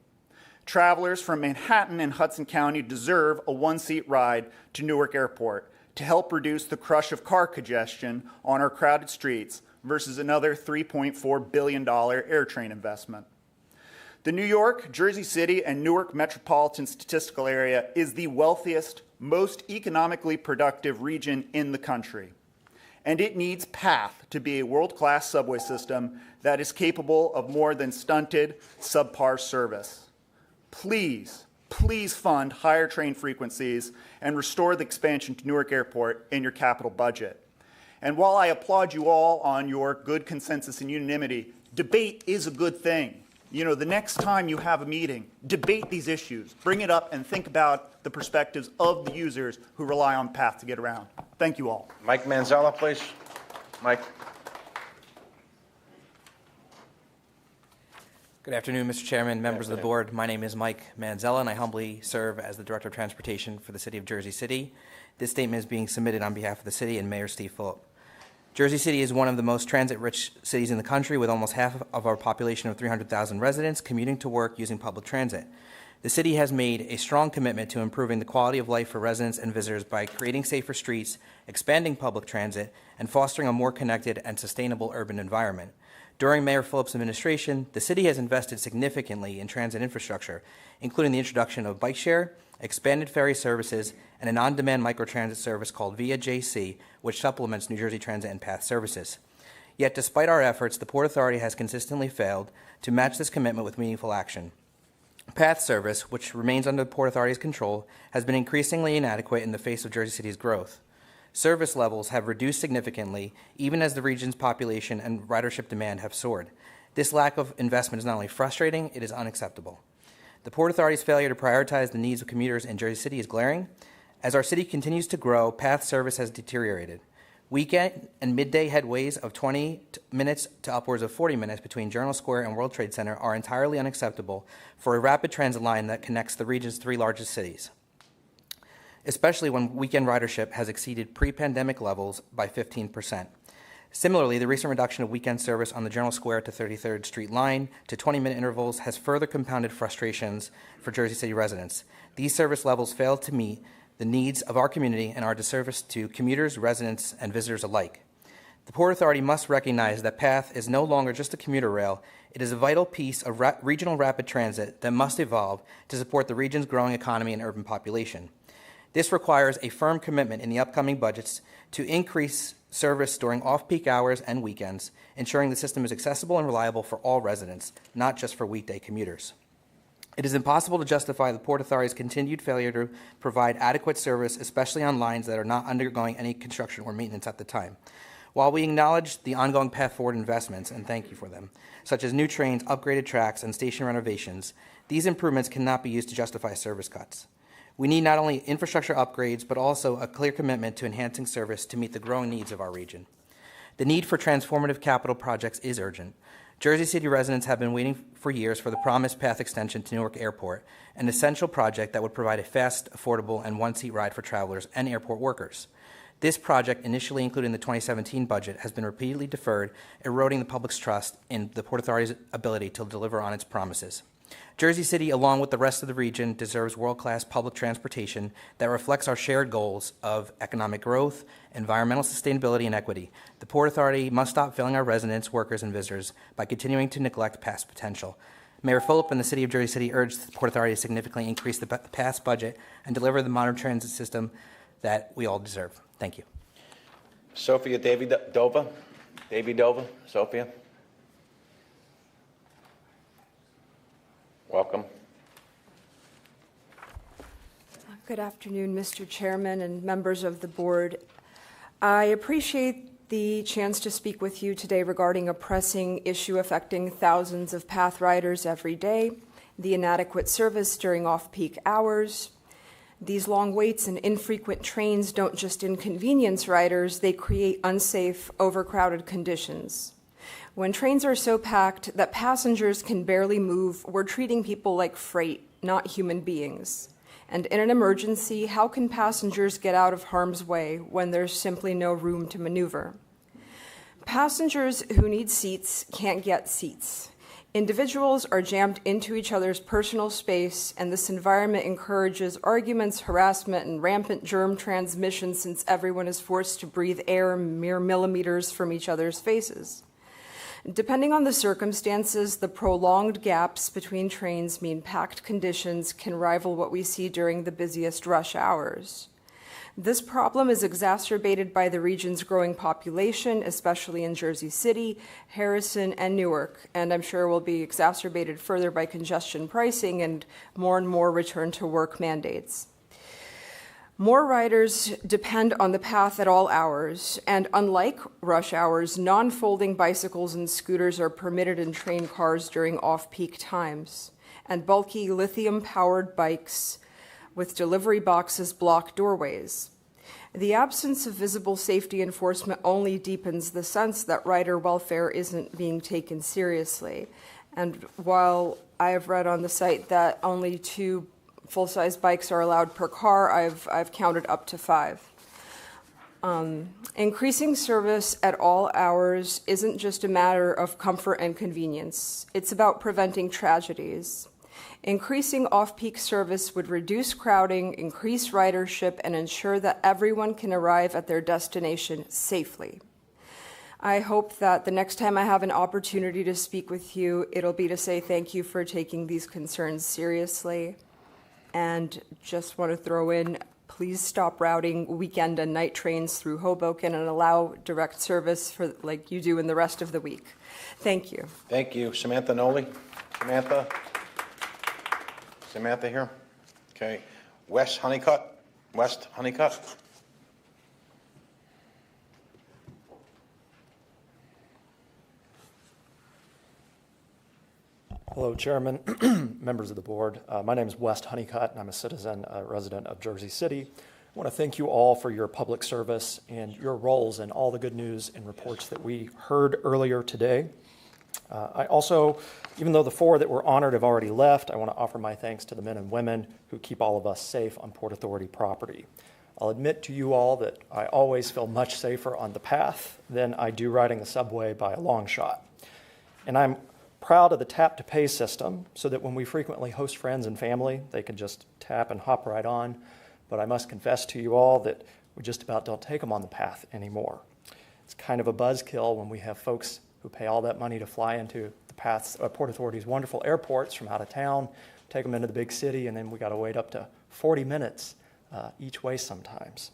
Travelers from Manhattan and Hudson County deserve a one-seat ride to Newark Airport to help reduce the crush of car congestion on our crowded streets versus another $3.4 billion AirTrain investment. The New York, Jersey City, and Newark metropolitan statistical area is the wealthiest, most economically productive region in the country. And it needs PATH to be a world-class subway system that is capable of more than stunted, subpar service. Please, please fund higher train frequencies and restore the expansion to Newark Airport in your capital budget. And while I applaud you all on your good consensus and unanimity, debate is a good thing. You know, the next time you have a meeting, debate these issues, bring it up, and think about the perspectives of the users who rely on PATH to get around. Thank you all. Mike Manzella, please. Mike. Good afternoon, Mr. Chairman, members of the board. My name is Mike Manzella, and I humbly serve as the Director of Transportation for the City of Jersey City. This statement is being submitted on behalf of the city and Mayor Steve Phillip. Jersey City is one of the most transit-rich cities in the country, with almost half of our population of 300,000 residents commuting to work using public transit. The city has made a strong commitment to improving the quality of life for residents and visitors by creating safer streets, expanding public transit, and fostering a more connected and sustainable urban environment. During Mayor Phillip's administration, the city has invested significantly in transit infrastructure, including the introduction of bike share, expanded ferry services, and an on-demand microtransit service called Via JC, which supplements New Jersey Transit and PATH services. Yet, despite our efforts, the Port Authority has consistently failed to match this commitment with meaningful action. PATH service, which remains under the Port Authority's control, has been increasingly inadequate in the face of Jersey City's growth. Service levels have reduced significantly, even as the region's population and ridership demand have soared. This lack of investment is not only frustrating, it is unacceptable. The Port Authority's failure to prioritize the needs of commuters in Jersey City is glaring. As our city continues to grow, PATH service has deteriorated. Weekend and midday headways of 20 minutes to upwards of 40 minutes between Journal Square and World Trade Center are entirely unacceptable for a rapid transit line that connects the region's 3 largest cities, especially when weekend ridership has exceeded pre-pandemic levels by 15%. Similarly, the recent reduction of weekend service on the Journal Square to 33rd Street line to 20-minute intervals has further compounded frustrations for Jersey City residents. These service levels fail to meet the needs of our community and are a disservice to commuters, residents, and visitors alike. The Port Authority must recognize that PATH is no longer just a commuter rail. It is a vital piece of regional rapid transit that must evolve to support the region's growing economy and urban population. This requires a firm commitment in the upcoming budgets to increase service during off-peak hours and weekends, ensuring the system is accessible and reliable for all residents, not just for weekday commuters. It is impossible to justify the Port Authority's continued failure to provide adequate service, especially on lines that are not undergoing any construction or maintenance at the time. While we acknowledge the ongoing path forward investments, and thank you for them, such as new trains, upgraded tracks, and station renovations, these improvements cannot be used to justify service cuts. We need not only infrastructure upgrades, but also a clear commitment to enhancing service to meet the growing needs of our region. The need for transformative capital projects is urgent. Jersey City residents have been waiting for years for the promised PATH extension to Newark Airport, an essential project that would provide a fast, affordable, and one-seat ride for travelers and airport workers. This project, initially included in the 2017 budget, has been repeatedly deferred, eroding the public's trust in the Port Authority's ability to deliver on its promises. Jersey City, along with the rest of the region, deserves world-class public transportation that reflects our shared goals of economic growth, environmental sustainability, and equity. The Port Authority must stop failing our residents, workers, and visitors by continuing to neglect past potential. Mayor Phillip and the City of Jersey City urged the Port Authority to significantly increase the past budget and deliver the modern transit system that we all deserve. Thank you. Sophia Davidova? Sophia? Welcome. Good afternoon, Mr. Chairman and members of the board. I appreciate the chance to speak with you today regarding a pressing issue affecting thousands of PATH riders every day, the inadequate service during off-peak hours. These long waits and infrequent trains don't just inconvenience riders, they create unsafe, overcrowded conditions. When trains are so packed that passengers can barely move, we're treating people like freight, not human beings. And in an emergency, how can passengers get out of harm's way when there's simply no room to maneuver? Passengers who need seats can't get seats. Individuals are jammed into each other's personal space, and this environment encourages arguments, harassment, and rampant germ transmission since everyone is forced to breathe air mere millimeters from each other's faces. Depending on the circumstances, the prolonged gaps between trains mean packed conditions can rival what we see during the busiest rush hours. This problem is exacerbated by the region's growing population, especially in Jersey City, Harrison, and Newark, and I'm sure will be exacerbated further by congestion pricing and more return-to-work mandates. More riders depend on the PATH at all hours, and unlike rush hours, non-folding bicycles and scooters are permitted in train cars during off-peak times, and bulky lithium-powered bikes with delivery boxes block doorways. The absence of visible safety enforcement only deepens the sense that rider welfare isn't being taken seriously. And while I have read on the site that only 2 full-size bikes are allowed per car, I've counted up to 5. Increasing service at all hours isn't just a matter of comfort and convenience. It's about preventing tragedies. Increasing off-peak service would reduce crowding, increase ridership, and ensure that everyone can arrive at their destination safely. I hope that the next time I have an opportunity to speak with you, it'll be to say thank you for taking these concerns seriously. And just want to throw in, please stop routing weekend and night trains through Hoboken and allow direct service for like you do in the rest of the week. Thank you. Thank you. Samantha Noli? Samantha here? Okay. West Honeycutt? Hello, Chairman, members of the board. My name is West Honeycutt, and I'm a citizen, resident of Jersey City. I want to thank you all for your public service and your roles in all the good news and reports that we heard earlier today. I also, even though the 4 that were honored have already left, I want to offer my thanks to the men and women who keep all of us safe on Port Authority property. I'll admit to you all that I always feel much safer on the PATH than I do riding the subway by a long shot. And I'm proud of the tap-to-pay system so that when we frequently host friends and family, they can just tap and hop right on. But I must confess to you all that we just about don't take them on the PATH anymore. It's kind of a buzzkill when we have folks who pay all that money to fly into the Port Authority's wonderful airports from out of town, take them into the big city, and then we got to wait up to 40 minutes each way sometimes.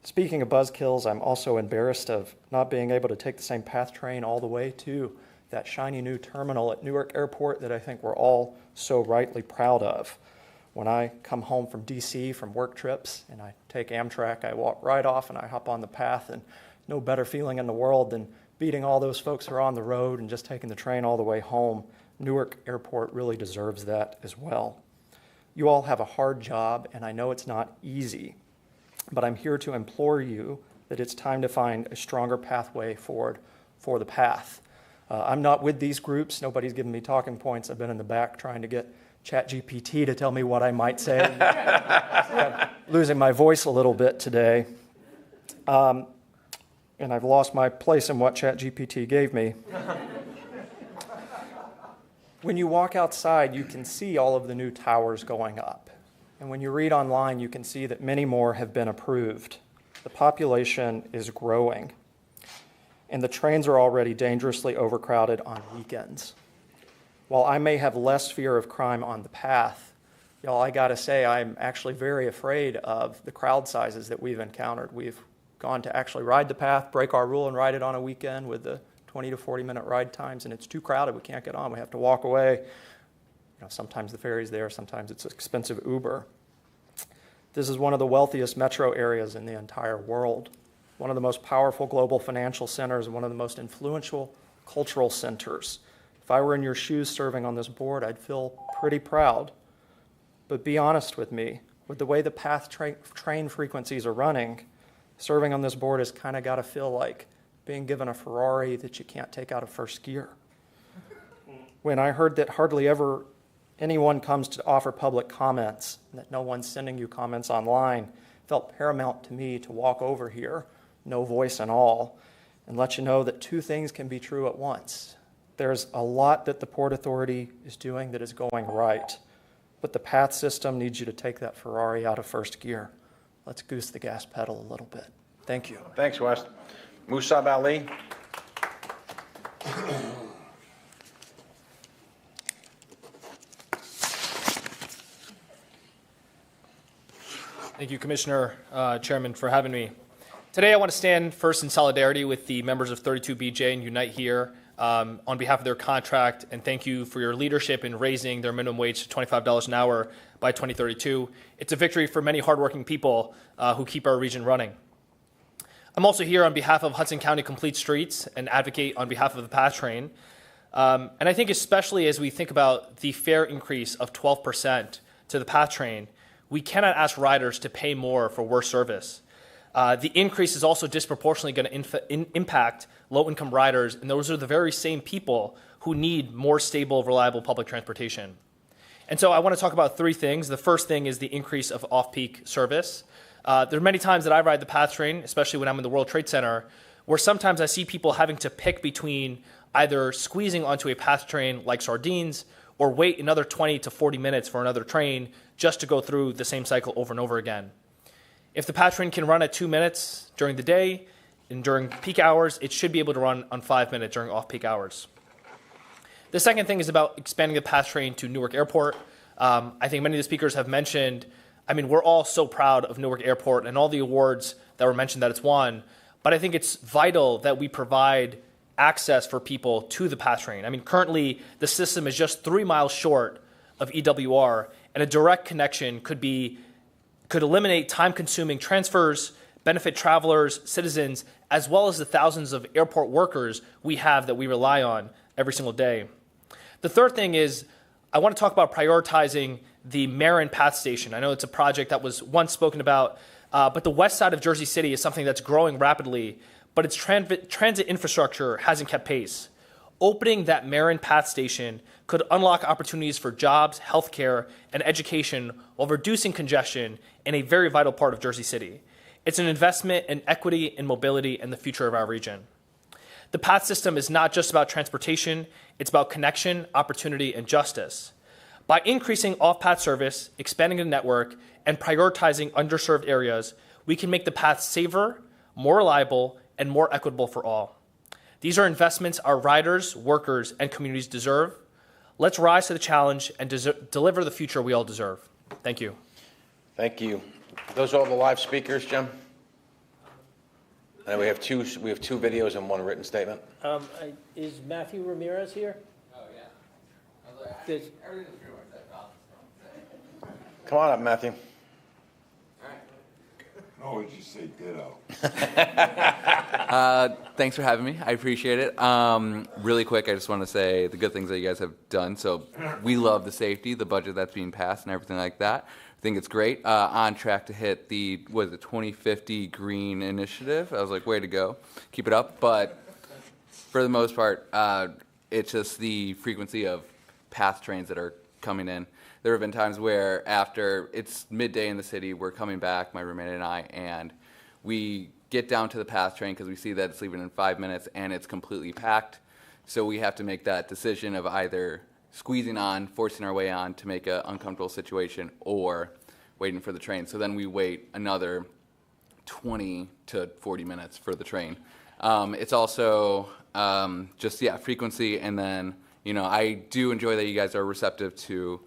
Speaking of buzzkills, I'm also embarrassed of not being able to take the same PATH train all the way to that shiny new terminal at Newark Airport that I think we're all so rightly proud of. When I come home from DC from work trips and I take Amtrak, I walk right off and I hop on the PATH, and no better feeling in the world than beating all those folks who are on the road and just taking the train all the way home. Newark Airport really deserves that as well. You all have a hard job, and I know it's not easy, but I'm here to implore you that it's time to find a stronger pathway forward for the PATH. I'm not with these groups. Nobody's giving me talking points. I've been in the back trying to get ChatGPT to tell me what I might say. I'm losing my voice a little bit today. And I've lost my place in what ChatGPT gave me. When you walk outside, you can see all of the new towers going up. And when you read online, you can see that many more have been approved. The population is growing. And the trains are already dangerously overcrowded on weekends. While I may have less fear of crime on the PATH, y'all, I gotta say, I'm actually very afraid of the crowd sizes that we've encountered. We've gone to actually ride the PATH, break our rule and ride it on a weekend with the 20 to 40 minute ride times, and it's too crowded, we can't get on, we have to walk away. Sometimes the ferry's there, sometimes it's expensive Uber. This is one of the wealthiest metro areas in the entire world, one of the most powerful global financial centers, and one of the most influential cultural centers. If I were in your shoes serving on this board, I'd feel pretty proud. But be honest with me, with the way the PATH train frequencies are running, serving on this board has kind of got to feel like being given a Ferrari that you can't take out of first gear. When I heard that hardly ever anyone comes to offer public comments, and that no one's sending you comments online, it felt paramount to me to walk over here, no voice and all, and let you know that two things can be true at once. There's a lot that the Port Authority is doing that is going right, but the PATH system needs you to take that Ferrari out of first gear. Let's goose the gas pedal a little bit. Thank you. Thanks, West. Musab Ali. Thank you, Commissioner, Chairman, for having me. Today, I want to stand first in solidarity with the members of 32BJ and Unite Here on behalf of their contract, and thank you for your leadership in raising their minimum wage to $25 an hour by 2032. It's a victory for many hardworking people who keep our region running. I'm also here on behalf of Hudson County Complete Streets and advocate on behalf of the PATH train. And I think especially as we think about the fare increase of 12% to the PATH train, we cannot ask riders to pay more for worse service. The increase is also disproportionately going to impact low-income riders, and those are the very same people who need more stable, reliable public transportation. And so I want to talk about three things. The first thing is the increase of off-peak service. There are many times that I ride the PATH train, especially when I'm in the World Trade Center, where sometimes I see people having to pick between either squeezing onto a PATH train like sardines or wait another 20 to 40 minutes for another train just to go through the same cycle over and over again. If the PATH train can run at 2 minutes during the day and during peak hours, it should be able to run on 5 minutes during off-peak hours. The second thing is about expanding the PATH train to Newark Airport. I think many of the speakers have mentioned, we're all so proud of Newark Airport and all the awards that were mentioned that it's won, but I think it's vital that we provide access for people to the PATH train. Currently, the system is just 3 miles short of EWR, and a direct connection could eliminate time-consuming transfers, benefit travelers, citizens, as well as the thousands of airport workers we have that we rely on every single day. The third thing is I want to talk about prioritizing the Marin PATH station. I know it's a project that was once spoken about, but the west side of Jersey City is something that's growing rapidly, but its transit infrastructure hasn't kept pace. Opening that Marin PATH station could unlock opportunities for jobs, healthcare, and education while reducing congestion in a very vital part of Jersey City. It's an investment in equity and mobility and the future of our region. The PATH system is not just about transportation, it's about connection, opportunity, and justice. By increasing off-PATH service, expanding the network, and prioritizing underserved areas, we can make the PATH safer, more reliable, and more equitable for all. These are investments our riders, workers, and communities deserve. Let's rise to the challenge and deliver the future we all deserve. Thank you. Thank you. Those are all the live speakers, Jim? And we have two videos and one written statement. Is Matthew Ramirez here? Oh, yeah. Does- Come on up, Matthew. Oh, would you say ditto? Thanks for having me. I appreciate it. Really quick, I just want to say the good things that you guys have done. So we love the safety, the budget that's being passed, and everything like that. I think it's great. On track to hit the 2050 Green Initiative. I was like, way to go. Keep it up. But for the most part, it's just the frequency of PATH trains that are coming in. There have been times where after it's midday in the city, we're coming back, my roommate and I, and we get down to the PATH train because we see that it's leaving in 5 minutes and it's completely packed. So we have to make that decision of either squeezing on, forcing our way on to make an uncomfortable situation, or waiting for the train. So then we wait another 20 to 40 minutes for the train. It's also just frequency, and then I do enjoy that you guys are receptive to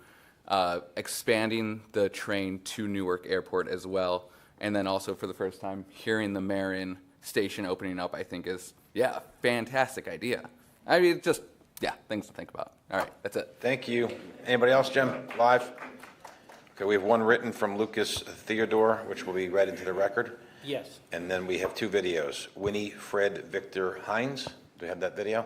expanding the train to Newark Airport as well. And then also for the first time, hearing the Marin station opening up, I think is, a fantastic idea. I mean, just, things to think about. All right, that's it. Thank you. Anybody else, Jim? Live? Okay, we have one written from Lucas Theodore, which will be read into the record. Yes. And then we have two videos. Winnie Fred Victor Hines. Do we have that video?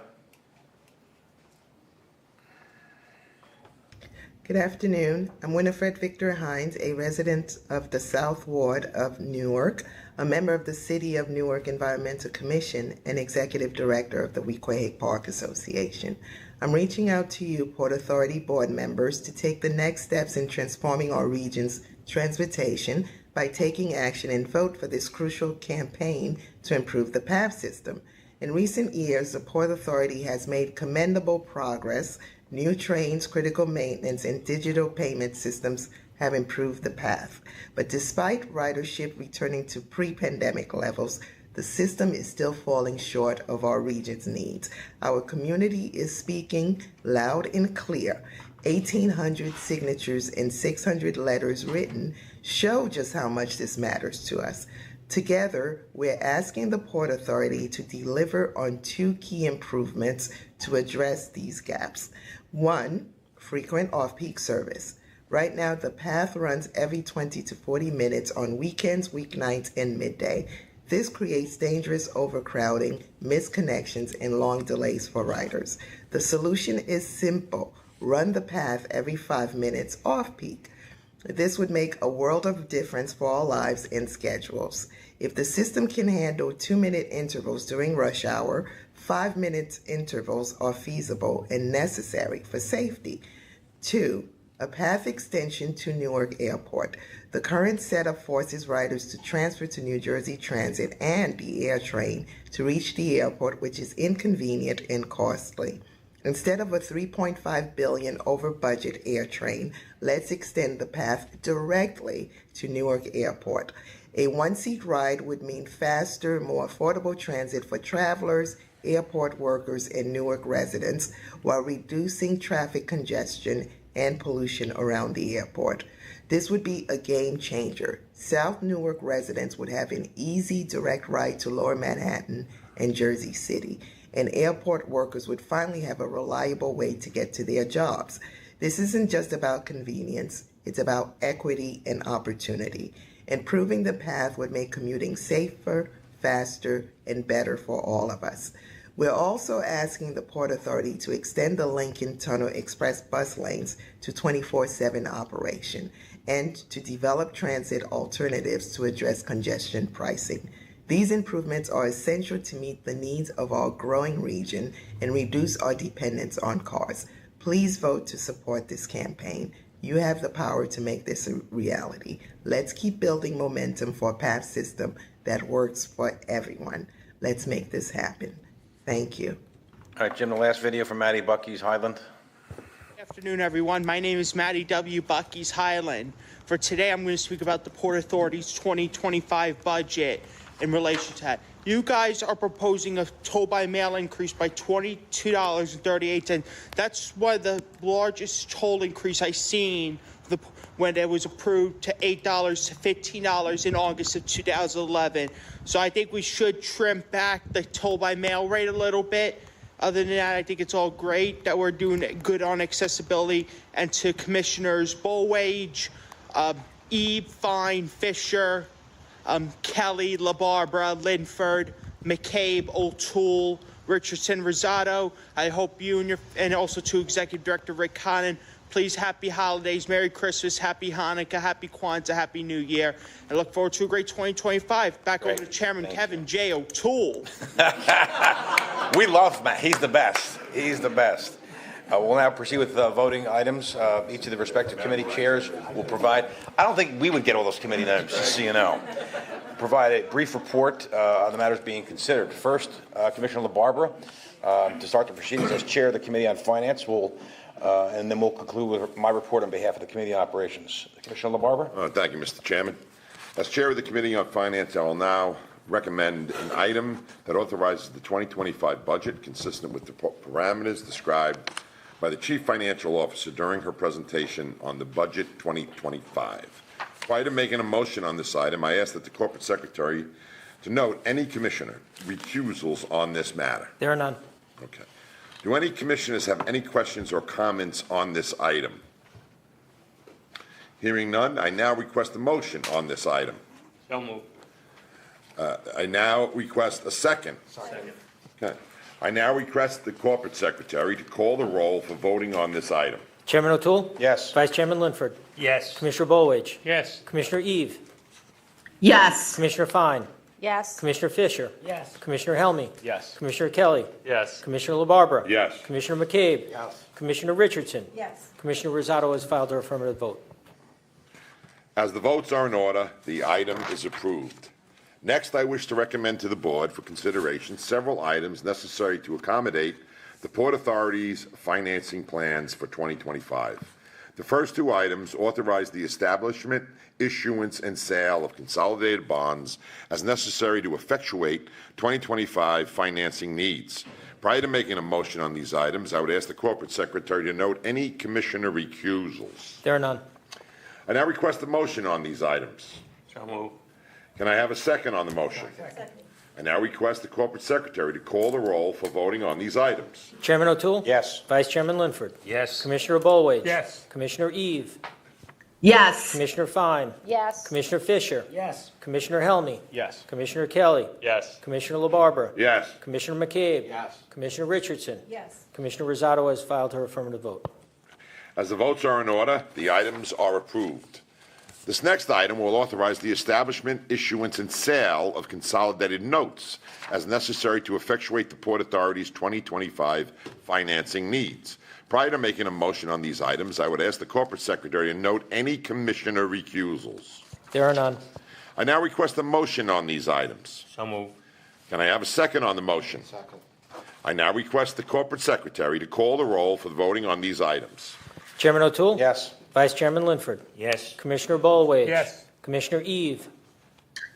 Good afternoon. I'm Winifred Victor Hines, a resident of the South Ward of Newark, a member of the City of Newark Environmental Commission, and Executive Director of the Wequahic Park Association. I'm reaching out to you, Port Authority board members, to take the next steps in transforming our region's transportation by taking action and vote for this crucial campaign to improve the PATH system. In recent years, the Port Authority has made commendable progress. New trains, critical maintenance, and digital payment systems have improved the PATH. But despite ridership returning to pre-pandemic levels, the system is still falling short of our region's needs. Our community is speaking loud and clear. 1,800 signatures and 600 letters written show just how much this matters to us. Together, we're asking the Port Authority to deliver on two key improvements to address these gaps. One, frequent off-peak service. Right now, the PATH runs every 20 to 40 minutes on weekends, weeknights, and midday. This creates dangerous overcrowding, missed connections, and long delays for riders. The solution is simple. Run the PATH every 5 minutes off-peak. This would make a world of difference for our lives and schedules. If the system can handle 2-minute intervals during rush hour, 5-minute intervals are feasible and necessary for safety. 2, a PATH extension to Newark Airport. The current setup forces riders to transfer to New Jersey Transit and the air train to reach the airport, which is inconvenient and costly. Instead of a $3.5 billion over budget air train, let's extend the PATH directly to Newark Airport. A one-seat ride would mean faster, more affordable transit for travelers, airport workers, and Newark residents, while reducing traffic congestion and pollution around the airport. This would be a game changer. South Newark residents would have an easy direct ride to Lower Manhattan and Jersey City, and airport workers would finally have a reliable way to get to their jobs. This isn't just about convenience, it's about equity and opportunity. Improving the PATH would make commuting safer, faster, and better for all of us. We're also asking the Port Authority to extend the Lincoln Tunnel Express bus lanes to 24/7 operation and to develop transit alternatives to address congestion pricing. These improvements are essential to meet the needs of our growing region and reduce our dependence on cars. Please vote to support this campaign. You have the power to make this a reality. Let's keep building momentum for a PATH system that works for everyone. Let's make this happen. Thank you. All right, Jim, the last video from Maddie Bucky's Highland. Good afternoon, everyone. My name is Maddie W. Bucky's Highland. For today, I'm going to speak about the Port Authority's 2025 budget in relation to that. You guys are proposing a toll by mail increase by $22.38. That's one of the largest toll increase I've seen when it was approved to $8 to $15 in August of 2011. So I think we should trim back the toll by mail rate a little bit. Other than that, I think it's all great that we're doing good on accessibility. And to Commissioners Bolwage, Eve, Fine, Fisher, Kelly, LaBarbera, Linford, McCabe, O'Toole, Richardson, Rosado, I hope you and also to Executive Director Rick Connon, please happy holidays, Merry Christmas, Happy Hanukkah, Happy Kwanzaa, Happy New Year. I look forward to a great 2025. Back over to Chairman Kevin J. O'Toole. We love Matt. He's the best. He's the best. We'll now proceed with voting items. Each of the respective committee chairs will provide. I don't think we would get all those committee items, just so you know. Provide a brief report on the matters being considered. First, Commissioner LaBarbera, to start the proceedings as chair of the Committee on Finance, and then we'll conclude with my report on behalf of the Committee on Operations. Commissioner LaBarbera. Thank you, Mr. Chairman. As chair of the Committee on Finance, I will now recommend an item that authorizes the 2025 budget consistent with the parameters described by the Chief Financial Officer during her presentation on the budget 2025. Prior to making a motion on this item, I ask that the Corporate Secretary to note any commissioner recusals on this matter. There are none. Okay. Do any commissioners have any questions or comments on this item? Hearing none, I now request a motion on this item. So moved. I now request a second. Second. Okay. I now request the Corporate Secretary to call the roll for voting on this item. Chairman O'Toole? Yes. Vice Chairman Linford? Yes. Commissioner Bolwage? Yes. Commissioner Eve? Yes. Commissioner Fine? Yes. Commissioner Fisher? Yes. Commissioner Helmy? Yes. Commissioner Kelly? Yes. Commissioner LaBarbera? Yes. Commissioner McCabe? Yes. Commissioner Richardson? Yes. Commissioner Rosado has filed her affirmative vote. As the votes are in order, the item is approved. Next, I wish to recommend to the Board for consideration several items necessary to accommodate the Port Authority's financing plans for 2025. The first two items authorize the establishment, issuance, and sale of consolidated bonds as necessary to effectuate 2025 financing needs. Prior to making a motion on these items, I would ask the Corporate Secretary to note any commissioner recusals. There are none. I now request a motion on these items. So moved. Can I have a second on the motion? Second. I now request the Corporate Secretary to call the roll for voting on these items. Chairman O'Toole? Yes. Vice Chairman Linford? Yes. Commissioner Bolwage? Yes. Commissioner Eve? Yes. Commissioner Fine? Yes. Commissioner Fisher? Yes. Commissioner Helmy? Yes. Commissioner Kelly? Yes. Commissioner LaBarbera? Yes. Commissioner McCabe? Yes. Commissioner Richardson? Yes. Commissioner Rosado has filed her affirmative vote. As the votes are in order, the items are approved. This next item will authorize the establishment, issuance, and sale of consolidated notes as necessary to effectuate the Port Authority's 2025 financing needs. Prior to making a motion on these items, I would ask the Corporate Secretary to note any commissioner recusals. There are none. I now request a motion on these items. So moved. Can I have a second on the motion? Second. I now request the Corporate Secretary to call the roll for voting on these items. Chairman O'Toole? Yes. Vice Chairman Linford? Yes. Commissioner Bolwage? Yes. Commissioner Eve?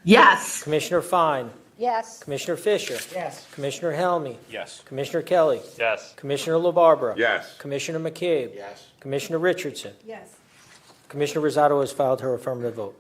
Yes. Commissioner Fine? Yes. Commissioner Fisher? Yes. Commissioner Helmy? Yes. Commissioner Kelly? Yes. Commissioner LaBarbera? Yes. Commissioner McCabe? Yes. Commissioner Richardson? Yes. Commissioner Rosado has filed her affirmative vote.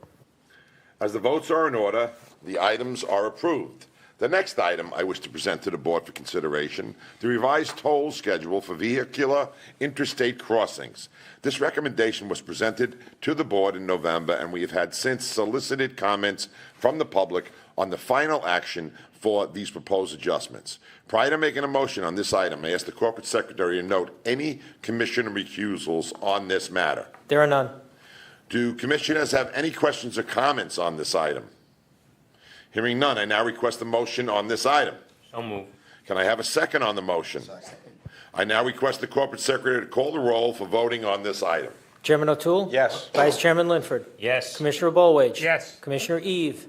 As the votes are in order, the items are approved. The next item I wish to present to the Board for consideration, the revised toll schedule for vehicular interstate crossings. This recommendation was presented to the Board in November, and we have had since solicited comments from the public on the final action for these proposed adjustments. Prior to making a motion on this item, I ask the Corporate Secretary to note any commissioner recusals on this matter. There are none. Do commissioners have any questions or comments on this item? Hearing none, I now request a motion on this item. So moved. Can I have a second on the motion? Second. I now request the Corporate Secretary to call the roll for voting on this item. Chairman O'Toole? Yes. Vice Chairman Linford? Yes. Commissioner Bolwage? Yes. Commissioner Eve?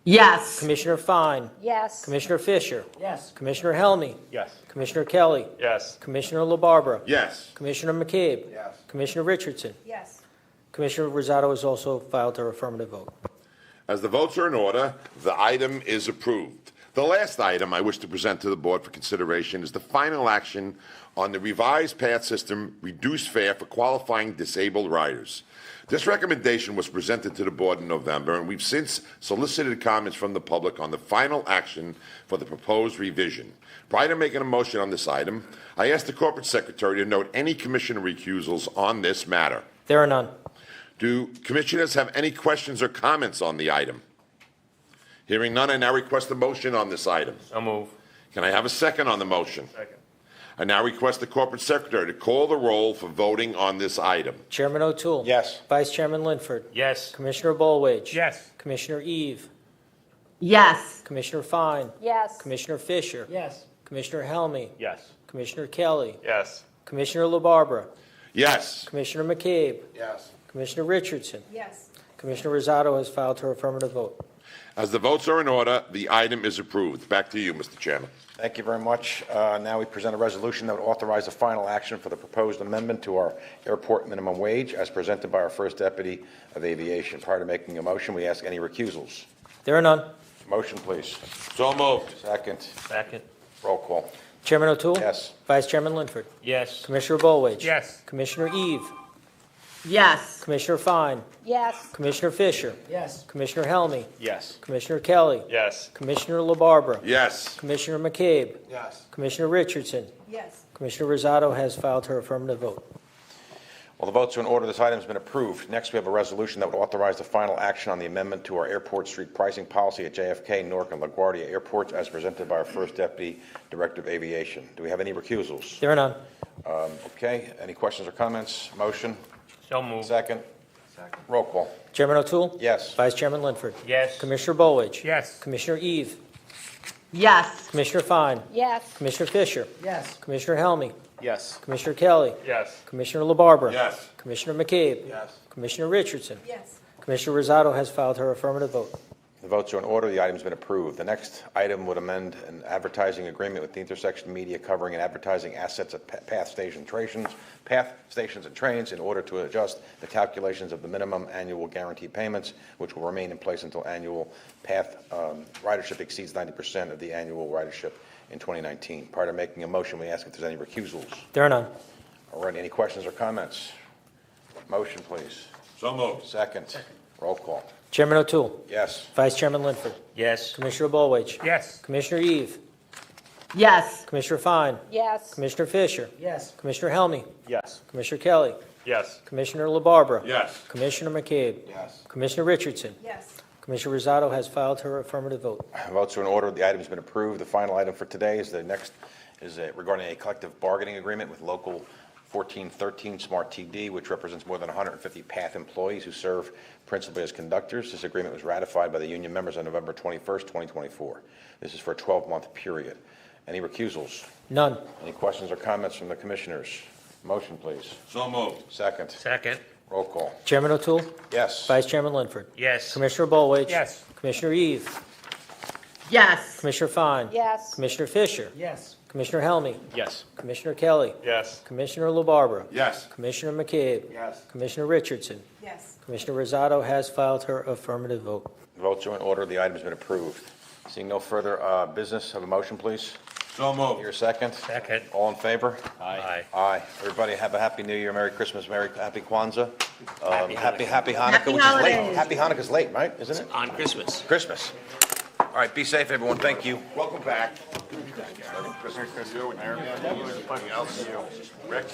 Yes. Commissioner Fine? Yes. Commissioner Fisher? Yes. Commissioner Helmy? Yes. Commissioner Kelly? Yes. Commissioner LaBarbera? Yes. Commissioner McCabe? Yes. Commissioner Richardson? Yes. Commissioner Rosado has also filed her affirmative vote. As the votes are in order, the item is approved. The last item I wish to present to the board for consideration is the final action on the revised path system reduced fare for qualifying disabled riders. This recommendation was presented to the board in November, and we've since solicited comments from the public on the final action for the proposed revision. Prior to making a motion on this item, I asked the corporate secretary to note any commissioner recusals on this matter. There are none. Do commissioners have any questions or comments on the item? Hearing none, I now request a motion on this item. So move. Can I have a second on the motion? Second. I now request the corporate secretary to call the roll for voting on this item. Chairman O'Toole. Yes. Vice Chairman Linford. Yes. Commissioner Bolwage. Yes. Commissioner Eve. Yes. Commissioner Fine. Yes. Commissioner Fisher. Yes. Commissioner Helmy. Yes. Commissioner Kelly. Yes. Commissioner LaBarbera. Yes. Commissioner McCabe. Yes. Commissioner Richardson. Yes. Commissioner Rosado has filed her affirmative vote. As the votes are in order, the item is approved. Back to you, Mr. Chairman. Thank you very much. Now we present a resolution that would authorize the final action for the proposed amendment to our airport minimum wage as presented by our First Deputy of Aviation. Prior to making a motion, we ask any recusals. There are none. Motion, please. So moved. Second. Second. Roll call. Chairman O'Toole. Yes. Vice Chairman Linford. Yes. Commissioner Bolwage. Yes. Commissioner Eve. Yes. Commissioner Fine. Yes. Commissioner Fisher. Yes. Commissioner Helmy. Yes. Commissioner Kelly. Yes. Commissioner LaBarbera. Yes. Commissioner McCabe. Yes. Commissioner Richardson. Yes. Commissioner Rosado has filed her affirmative vote. Well, the votes are in order. This item has been approved. Next, we have a resolution that would authorize the final action on the amendment to our airport street pricing policy at JFK, Newark, and LaGuardia airports as presented by our First Deputy Director of Aviation. Do we have any recusals? There are none. Okay. Any questions or comments? Motion? So move. Second. Second. Roll call. Chairman O'Toole. Yes. Vice Chairman Linford. Yes. Commissioner Bolwage. Yes. Commissioner Eve. Yes. Commissioner Fine. Yes. Commissioner Fisher. Yes. Commissioner Helmy. Yes. Commissioner Kelly. Yes. Commissioner LaBarbera. Yes. Commissioner McCabe. Yes. Commissioner Richardson. Yes. Commissioner Rosado has filed her affirmative vote. The votes are in order. The item's been approved. The next item would amend an advertising agreement with the Intersection Media covering an advertising assets at path stations and trains in order to adjust the calculations of the minimum annual guarantee payments, which will remain in place until annual path ridership exceeds 90% of the annual ridership in 2019. Prior to making a motion, we ask if there's any recusals. There are none. All right, any questions or comments? Motion, please. So moved. Second. Roll call. Chairman O'Toole. Yes. Vice Chairman Linford. Yes. Commissioner Bolwage. Yes. Commissioner Eve. Yes. Commissioner Fine. Yes. Commissioner Fisher. Yes. Commissioner Helmy. Yes. Commissioner Kelly. Yes. Commissioner LaBarbera. Yes. Commissioner McCabe. Yes. Commissioner Richardson. Yes. Commissioner Rosado has filed her affirmative vote. Votes are in order. The item's been approved. The final item for today is regarding a collective bargaining agreement with Local 1413 Smart TD, which represents more than 150 PATH employees who serve principally as conductors. This agreement was ratified by the union members on November 21st, 2024. This is for a 12-month period. Any recusals? None. Any questions or comments from the commissioners? Motion, please. So moved. Second. Second. Roll call. Chairman O'Toole. Yes. Vice Chairman Linford. Yes. Commissioner Bolwage. Yes. Commissioner Eve. Yes. Commissioner Fine. Yes. Commissioner Fisher. Yes. Commissioner Helmy. Yes. Commissioner Kelly. Yes. Commissioner LaBarbera. Yes. Commissioner McCabe. Yes. Commissioner Richardson. Yes. Commissioner Rosado has filed her affirmative vote. Votes are in order. The item's been approved. Seeing no further business, have a motion, please. So moved. Your second. Second. All in favor? Aye. Aye. Everybody have a happy New Year, Merry Christmas, Happy Kwanzaa. Happy Happy Hanukkah, Happy which is late. holidays. Happy Hanukkah's late, right? Isn't it? On Christmas. Christmas. All right, be safe, everyone. Thank you. Welcome back. Merry Christmas to you and everything else. Rick?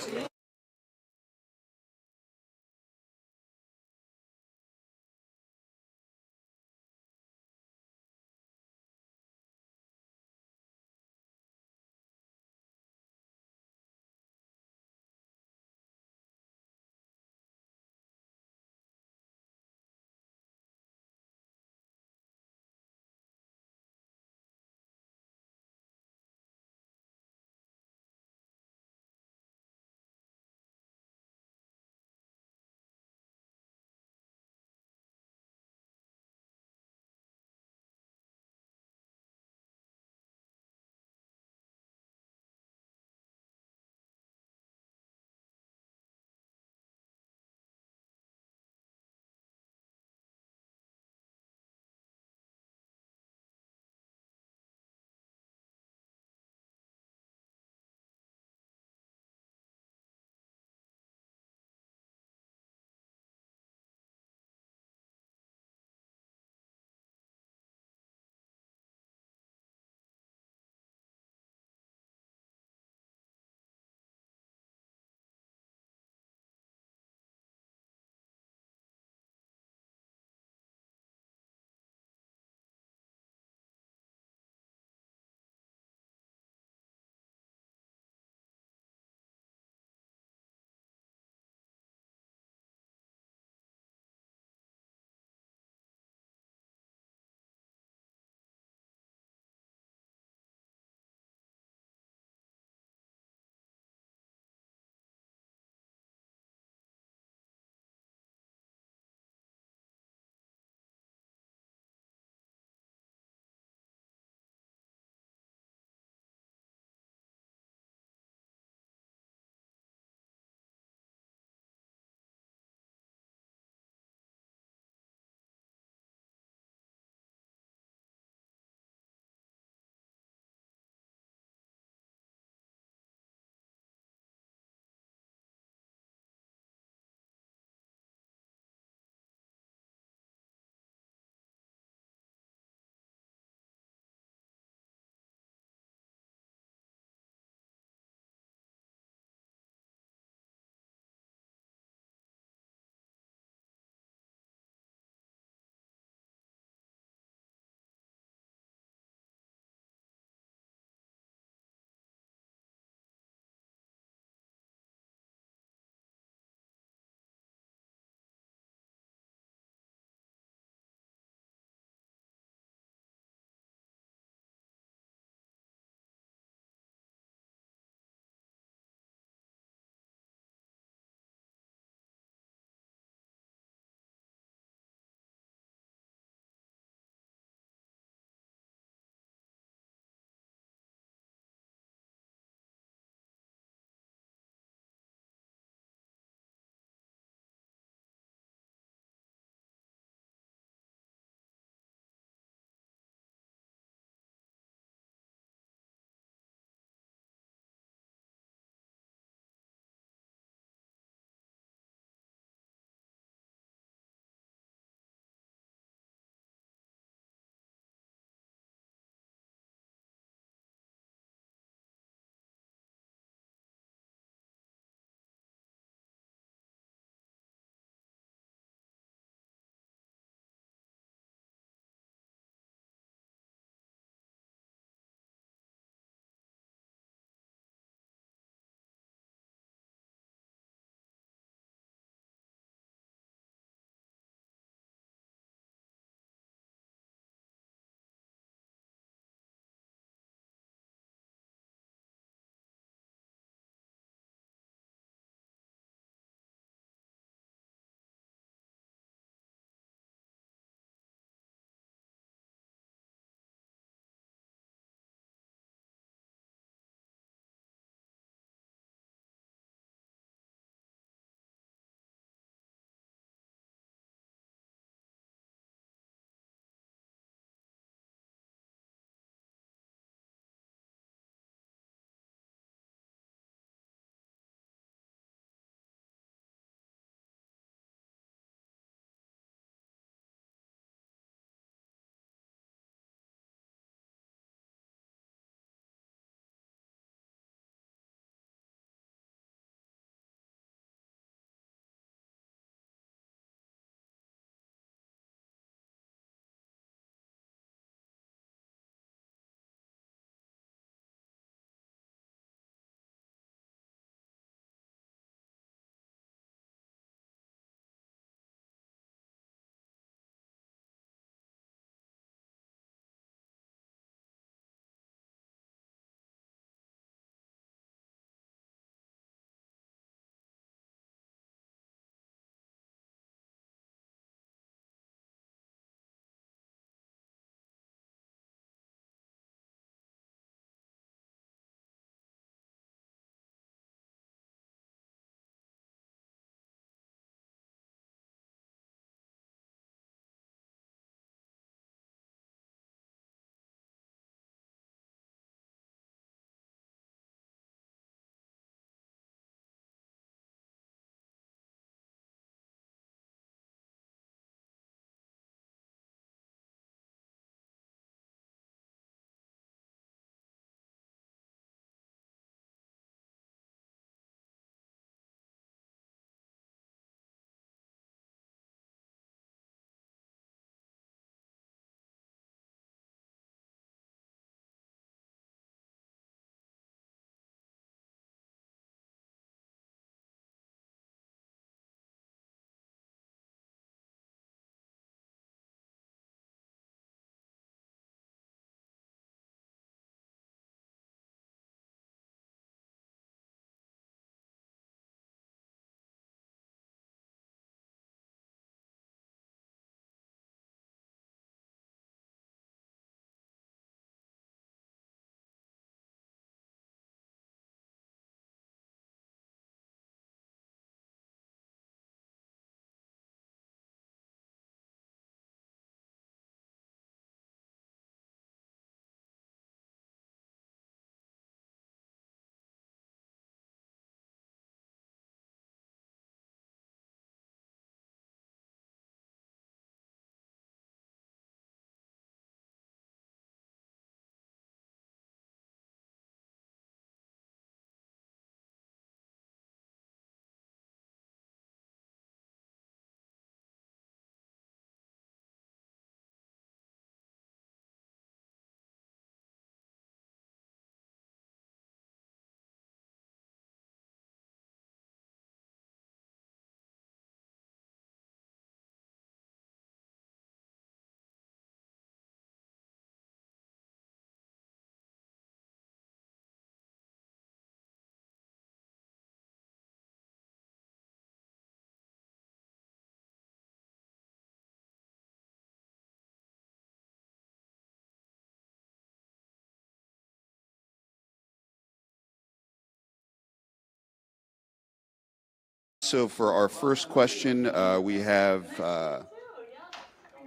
So for our first question, we have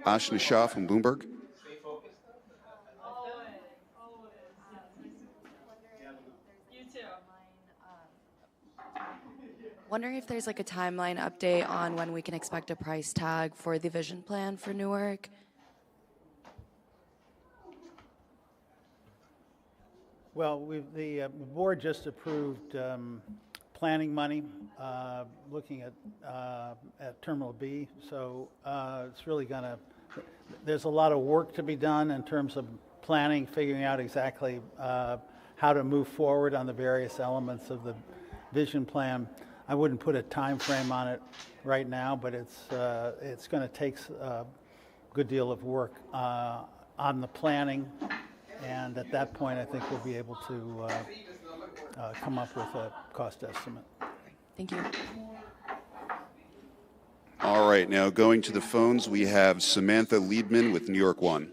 Ashna Shah from Bloomberg. Wondering if there's like a timeline update on when we can expect a price tag for the vision plan for Newark. Well, the board just approved planning money, looking at Terminal B. So it's really there's a lot of work to be done in terms of planning, figuring out exactly how to move forward on the various elements of the vision plan. I wouldn't put a time frame on it right now, but it's going to take a good deal of work on the planning, and at that point, I think we'll be able to come up with a cost estimate. Thank you. All right, now going to the phones, we have Samantha Liebman with New York One.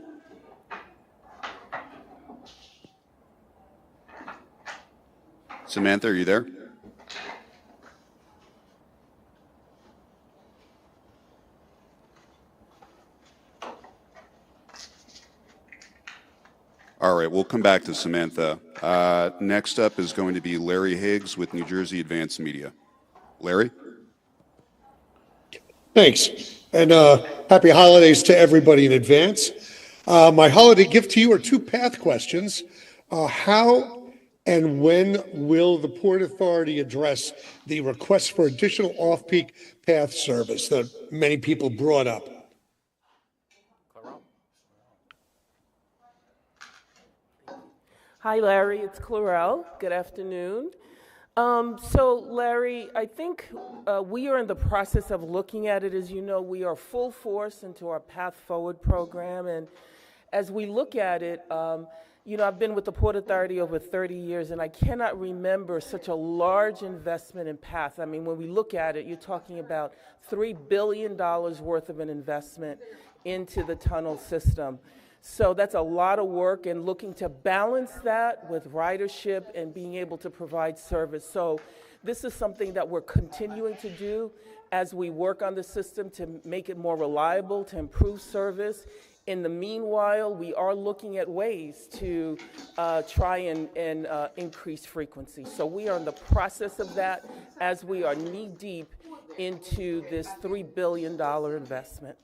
Samantha, are you there? All right, we'll come back to Samantha. Next up is going to be Larry Higgs with New Jersey Advance Media. Larry? Thanks, and happy holidays to everybody in advance. My holiday gift to you are two path questions. How and when will the Port Authority address the request for additional off-peak path service that many people brought up? Hi, Larry. It's Clarell. Good afternoon. So, Larry, I think we are in the process of looking at it. As you know, we are full force into our Path Forward program. And as we look at it, I've been with the Port Authority over 30 years, and I cannot remember such a large investment in Path. I mean, when we look at it, you're talking about $3 billion worth of an investment into the tunnel system. So that's a lot of work, and looking to balance that with ridership and being able to provide service. So this is something that we're continuing to do as we work on the system to make it more reliable, to improve service. In the meanwhile, we are looking at ways to try and increase frequency. So we are in the process of that as we are knee-deep into this $3 billion investment.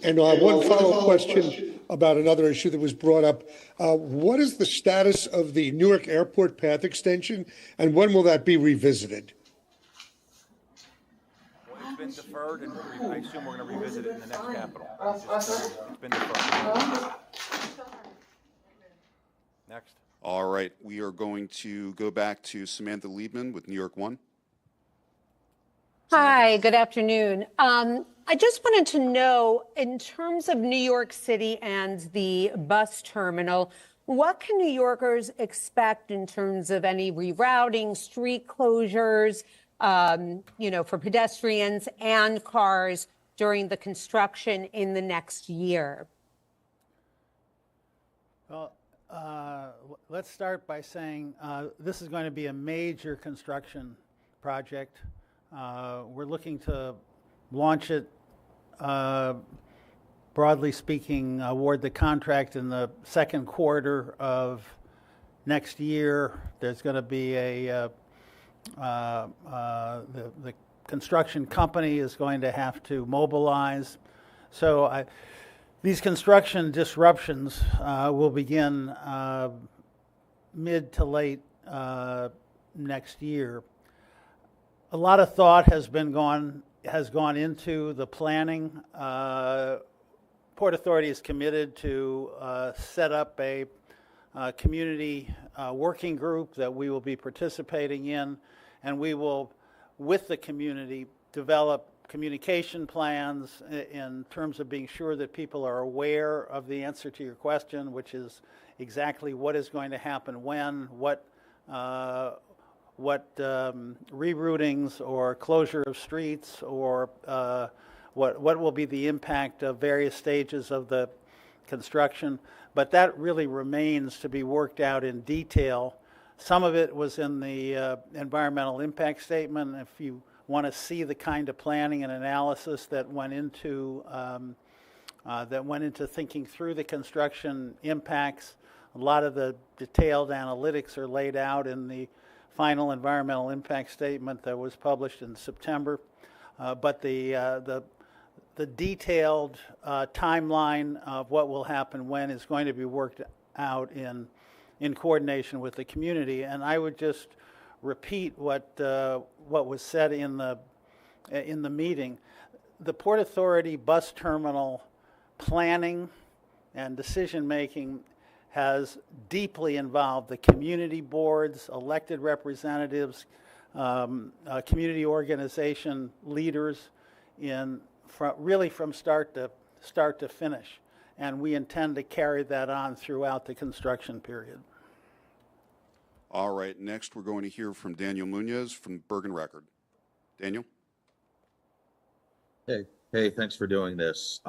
And one follow-up question about another issue that was brought up. What is the status of the Newark Airport path extension, and when will that be revisited? Well, it's been deferred, and I assume we're going to revisit it in the next capital. It's been deferred. Next. All right, we are going to go back to Samantha Liebman with New York One. Hi, good afternoon. I just wanted to know, in terms of New York City and the bus terminal, what can New Yorkers expect in terms of any rerouting, street closures, for pedestrians and cars during the construction in the next year? Well, let's start by saying this is going to be a major construction project. We're looking to launch it, broadly speaking, award the contract in the second quarter of next year. There's going to be the construction company is going to have to mobilize. So these construction disruptions will begin mid to late next year. A lot of thought has gone into the planning. Port Authority is committed to set up a community working group that we will be participating in, and we will, with the community, develop communication plans in terms of being sure that people are aware of the answer to your question, which is exactly what is going to happen when, what reroutings or closure of streets, or what will be the impact of various stages of the construction, but that really remains to be worked out in detail. Some of it was in the environmental impact statement. If you want to see the kind of planning and analysis that went into thinking through the construction impacts, a lot of the detailed analytics are laid out in the final environmental impact statement that was published in September. But the detailed timeline of what will happen when is going to be worked out in coordination with the community. And I would just repeat what was said in the meeting. The Port Authority bus terminal planning and decision making has deeply involved the community boards, elected representatives, community organization leaders really from start to finish. And we intend to carry that on throughout the construction period. All right, next we're going to hear from Daniel Munoz from Bergen Record. Daniel? Hey, thanks for doing this.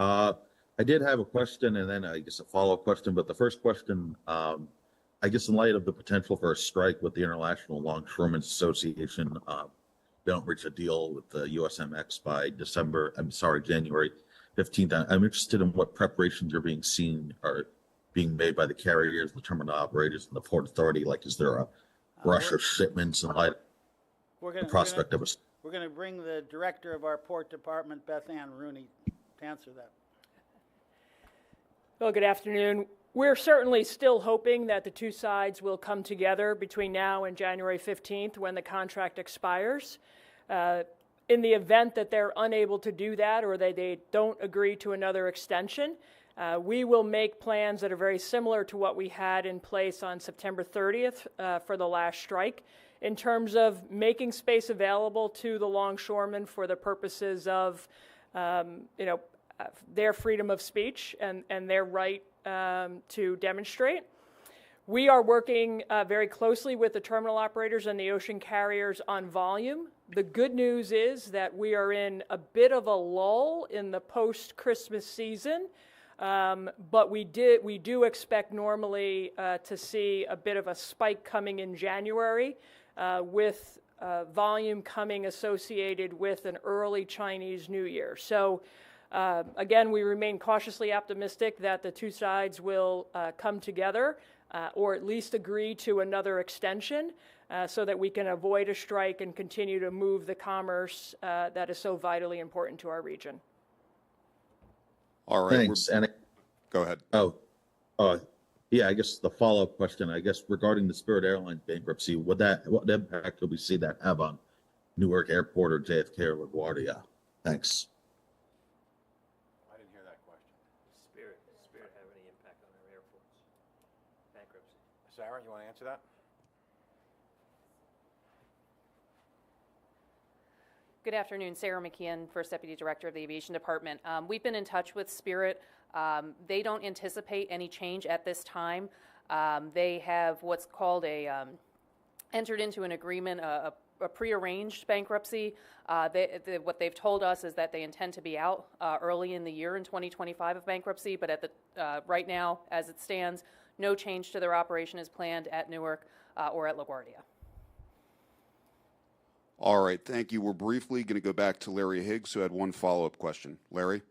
I did have a question and then I guess a follow-up question, but the first question, I guess in light of the potential for a strike with the International Longshoremen's Association, they don't reach a deal with the USMX by January 15th. I'm interested in what preparations are being made by the carriers, the terminal operators, and the Port Authority. Like, is there a rush of shipments in light of the prospect of a... We're going to bring the director of our port department, Beth Ann Rooney, to answer that. Well, good afternoon. We're certainly still hoping that the two sides will come together between now and January 15th when the contract expires. In the event that they're unable to do that or they don't agree to another extension, we will make plans that are very similar to what we had in place on September 30th for the last strike in terms of making space available to the longshoremen for the purposes of, their freedom of speech and their right to demonstrate. We are working very closely with the terminal operators and the ocean carriers on volume. The good news is that we are in a bit of a lull in the post-Christmas season, but we do expect normally to see a bit of a spike coming in January with volume coming associated with an early Chinese New Year. So again, we remain cautiously optimistic that the two sides will come together or at least agree to another extension so that we can avoid a strike and continue to move the commerce that is so vitally important to our region. All right. Thanks. And go ahead. Yeah, I guess the follow-up question, I guess, regarding the Spirit Airlines bankruptcy, what impact could we see that have on Newark Airport or JFK or LaGuardia? Thanks. I didn't hear that question. Spirit have any impact on our airports? Bankruptcy. Sarah, you want to answer that? Good afternoon, Sarah McKeon, First Deputy Director of the Aviation Department. We've been in touch with Spirit. They don't anticipate any change at this time. They have what's called entered into an agreement, a prearranged bankruptcy. What they've told us is that they intend to be out early in the year in 2025 of bankruptcy, but at right now, as it stands, no change to their operation is planned at Newark or at LaGuardia. All right, thank you. We're briefly going to go back to Larry Higgs, who had one follow-up question. Larry?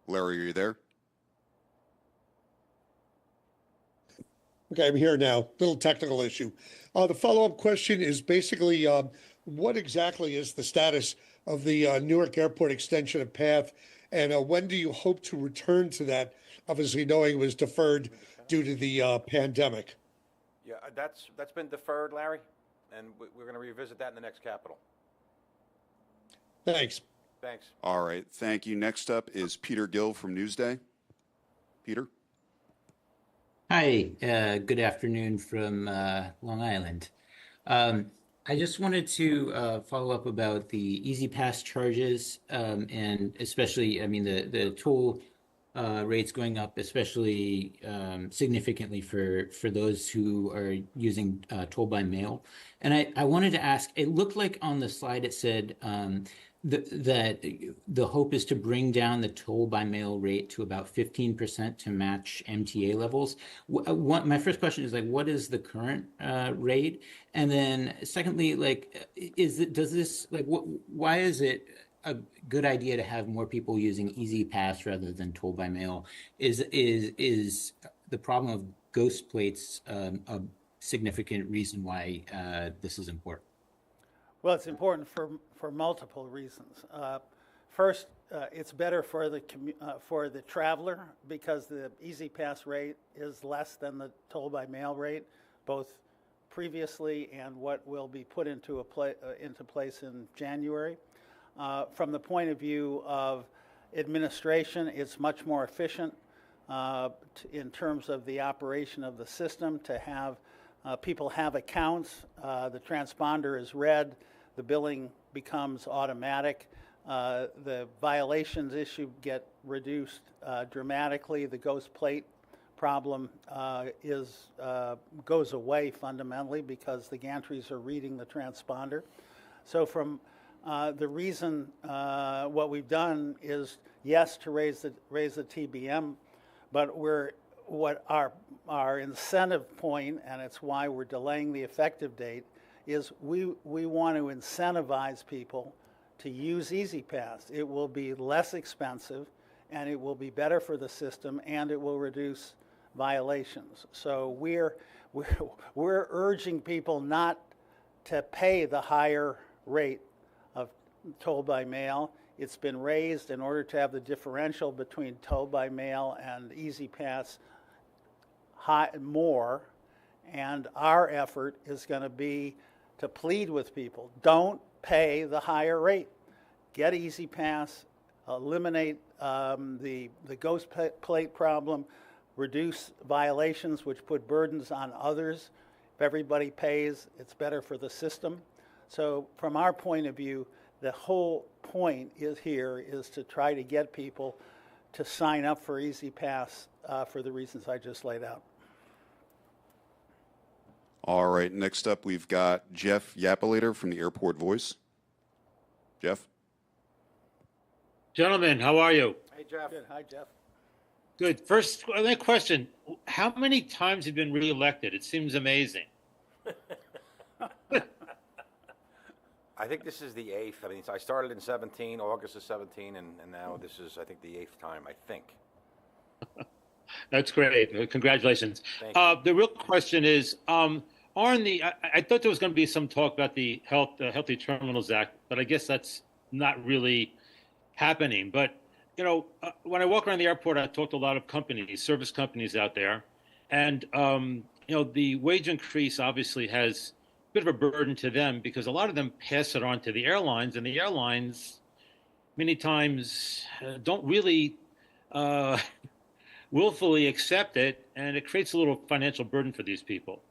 Larry, are you there? Okay, I'm here now. Little technical issue. The follow-up question is basically, what exactly is the status of the Newark Airport extension of path, and when do you hope to return to that? Obviously, knowing it was deferred due to the pandemic. Yeah, that's been deferred, Larry, and we're going to revisit that in the next capital. Thanks. Thanks. All right, thank you. Next up is Peter Gill from Newsday. Peter? Hi, good afternoon from Long Island. I just wanted to follow up about the Easy Pass charges and especially, I mean, the toll rates going up, especially significantly for those who are using toll by mail. And I wanted to ask, it looked like on the slide it said that the hope is to bring down the toll by mail rate to about 15% to match MTA levels. My first question is what is the current rate? And then secondly, why is it a good idea to have more people using Easy Pass rather than toll by mail? Is the problem of ghost plates a significant reason why this is important? Well, it's important for multiple reasons. First, it's better for the traveler because the Easy Pass rate is less than the toll by mail rate, both previously and what will be put into place in January. From the point of view of administration, it's much more efficient in terms of the operation of the system to have people have accounts. The transponder is read. The billing becomes automatic. The violations issue get reduced dramatically. The ghost plate problem goes away fundamentally because the gantries are reading the transponder. So from the reason what we've done is, yes, to raise the TBM, but what our incentive point, and it's why we're delaying the effective date, is we want to incentivize people to use Easy Pass. It will be less expensive, and it will be better for the system, and it will reduce violations. So we're urging people not to pay the higher rate of toll by mail. It's been raised in order to have the differential between toll by mail and Easy Pass more, and our effort is going to be to plead with people. Don't pay the higher rate. Get Easy Pass, eliminate the ghost plate problem, reduce violations which put burdens on others. If everybody pays, it's better for the system. So from our point of view, the whole point is to try to get people to sign up for Easy Pass for the reasons I just laid out. All right, next up we've got Jeff Yapolator from the Airport Voice. Jeff? Gentlemen, how are you? Hey, Jeff. Good. Hi, Jeff. Good. First question, how many times have you been reelected? It seems amazing. I think this is the 8th. I mean, I started in 17, August of 17, and now this is, I think, the 8th time, I think. That's great. Congratulations. Thank you. The real question is, I thought there was going to be some talk about the Healthy Terminals Act, but I guess that's not really happening. But, when I walk around the airport, I talk to a lot of companies, service companies out there. And, the wage increase obviously has a bit of a burden to them because a lot of them pass it on to the airlines, and the airlines many times don't really willfully accept it, and it creates a little financial burden for these people.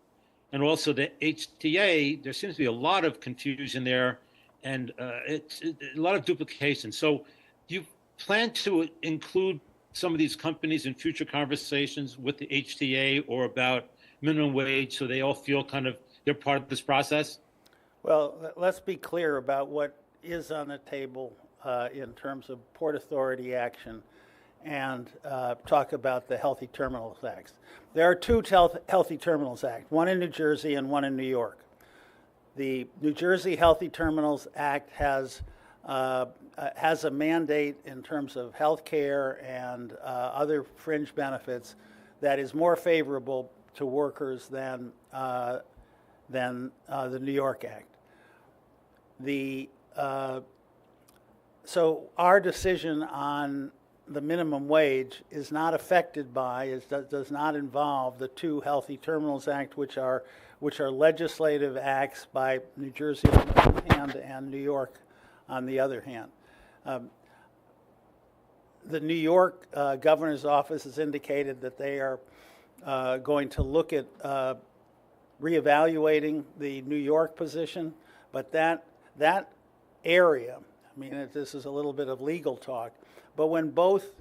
And also the HTA, there seems to be a lot of confusion there, and it's a lot of duplication. So do you plan to include some of these companies in future conversations with the HTA or about minimum wage so they all feel kind of they're part of this process? Well, let's be clear about what is on the table in terms of Port Authority action and talk about the Healthy Terminals Act. There are two Healthy Terminals Act, one in New Jersey and one in New York. The New Jersey Healthy Terminals Act has a mandate in terms of health care and other fringe benefits that is more favorable to workers than the New York Act. So our decision on the minimum wage is not affected by, does not involve the two Healthy Terminals Act, which are legislative acts by New Jersey on the one hand and New York on the other hand. The New York governor's office has indicated that they are going to look at reevaluating the New York position, but that area, I mean, this is a little bit of legal talk, but when both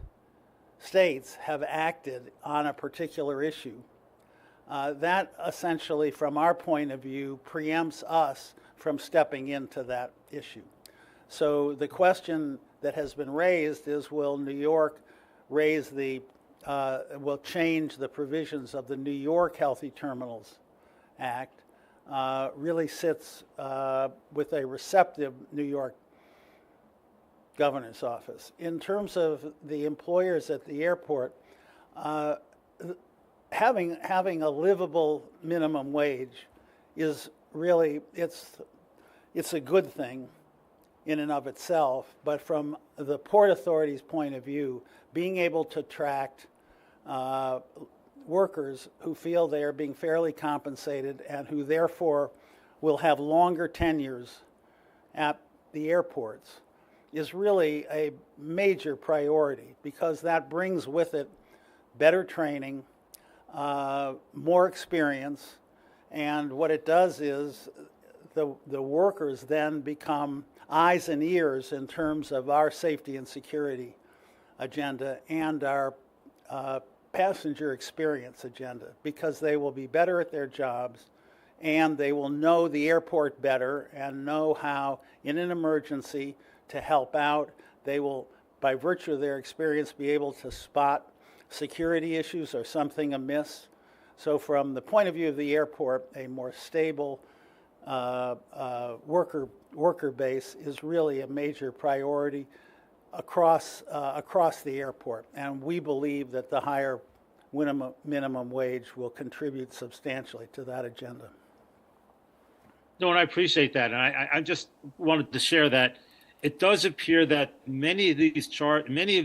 states have acted on a particular issue, that essentially, from our point of view, preempts us from stepping into that issue. So the question that has been raised is, will New York raise will change the provisions of the New York Healthy Terminals Act? Really sits with a receptive New York governor's office. In terms of the employers at the airport, having a livable minimum wage is really, it's a good thing in and of itself, but from the Port Authority's point of view, being able to attract workers who feel they are being fairly compensated and who therefore will have longer tenures at the airports is really a major priority, because that brings with it better training, more experience, and what it does is the workers then become eyes and ears in terms of our safety and security agenda and our passenger experience agenda, because they will be better at their jobs and they will know the airport better and know how, in an emergency, to help out. They will, by virtue of their experience, be able to spot security issues or something amiss. So from the point of view of the airport, a more stable worker base is really a major priority across the airport, and we believe that the higher minimum wage will contribute substantially to that agenda. No, and I appreciate that, and I just wanted to share that it does appear that many of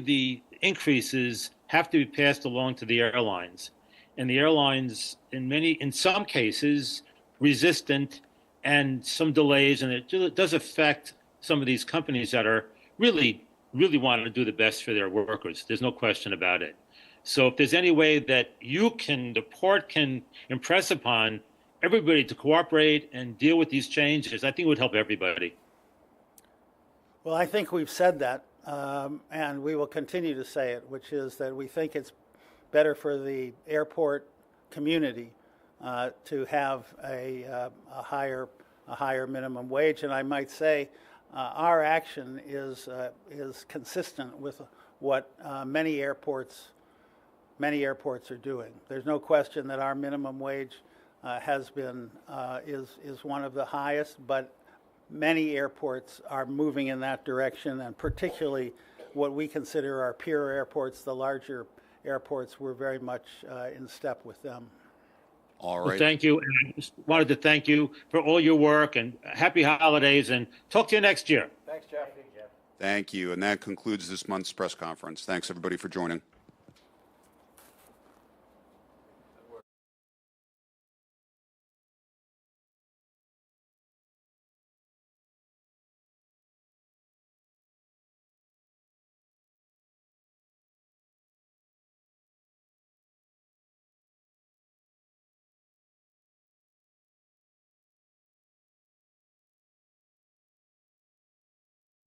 the increases have to be passed along to the airlines, and the airlines, in some cases, resistant, and some delays, and it does affect some of these companies that are really wanting to do the best for their workers. There's no question about it. So if there's any way that the port can impress upon everybody to cooperate and deal with these changes, I think it would help everybody. Well, I think we've said that, and we will continue to say it, which is that we think it's better for the airport community to have a higher minimum wage. And I might say our action is consistent with what many airports are doing. There's no question that our minimum wage is one of the highest, but many airports are moving in that direction, and particularly what we consider our peer airports, the larger airports, we're very much in step with them. All right. Well, thank you. And I just wanted to thank you for all your work, and happy holidays, and talk to you next year. Thanks, Jeff. Thank you. And that concludes this month's press conference. Thanks, everybody, for joining.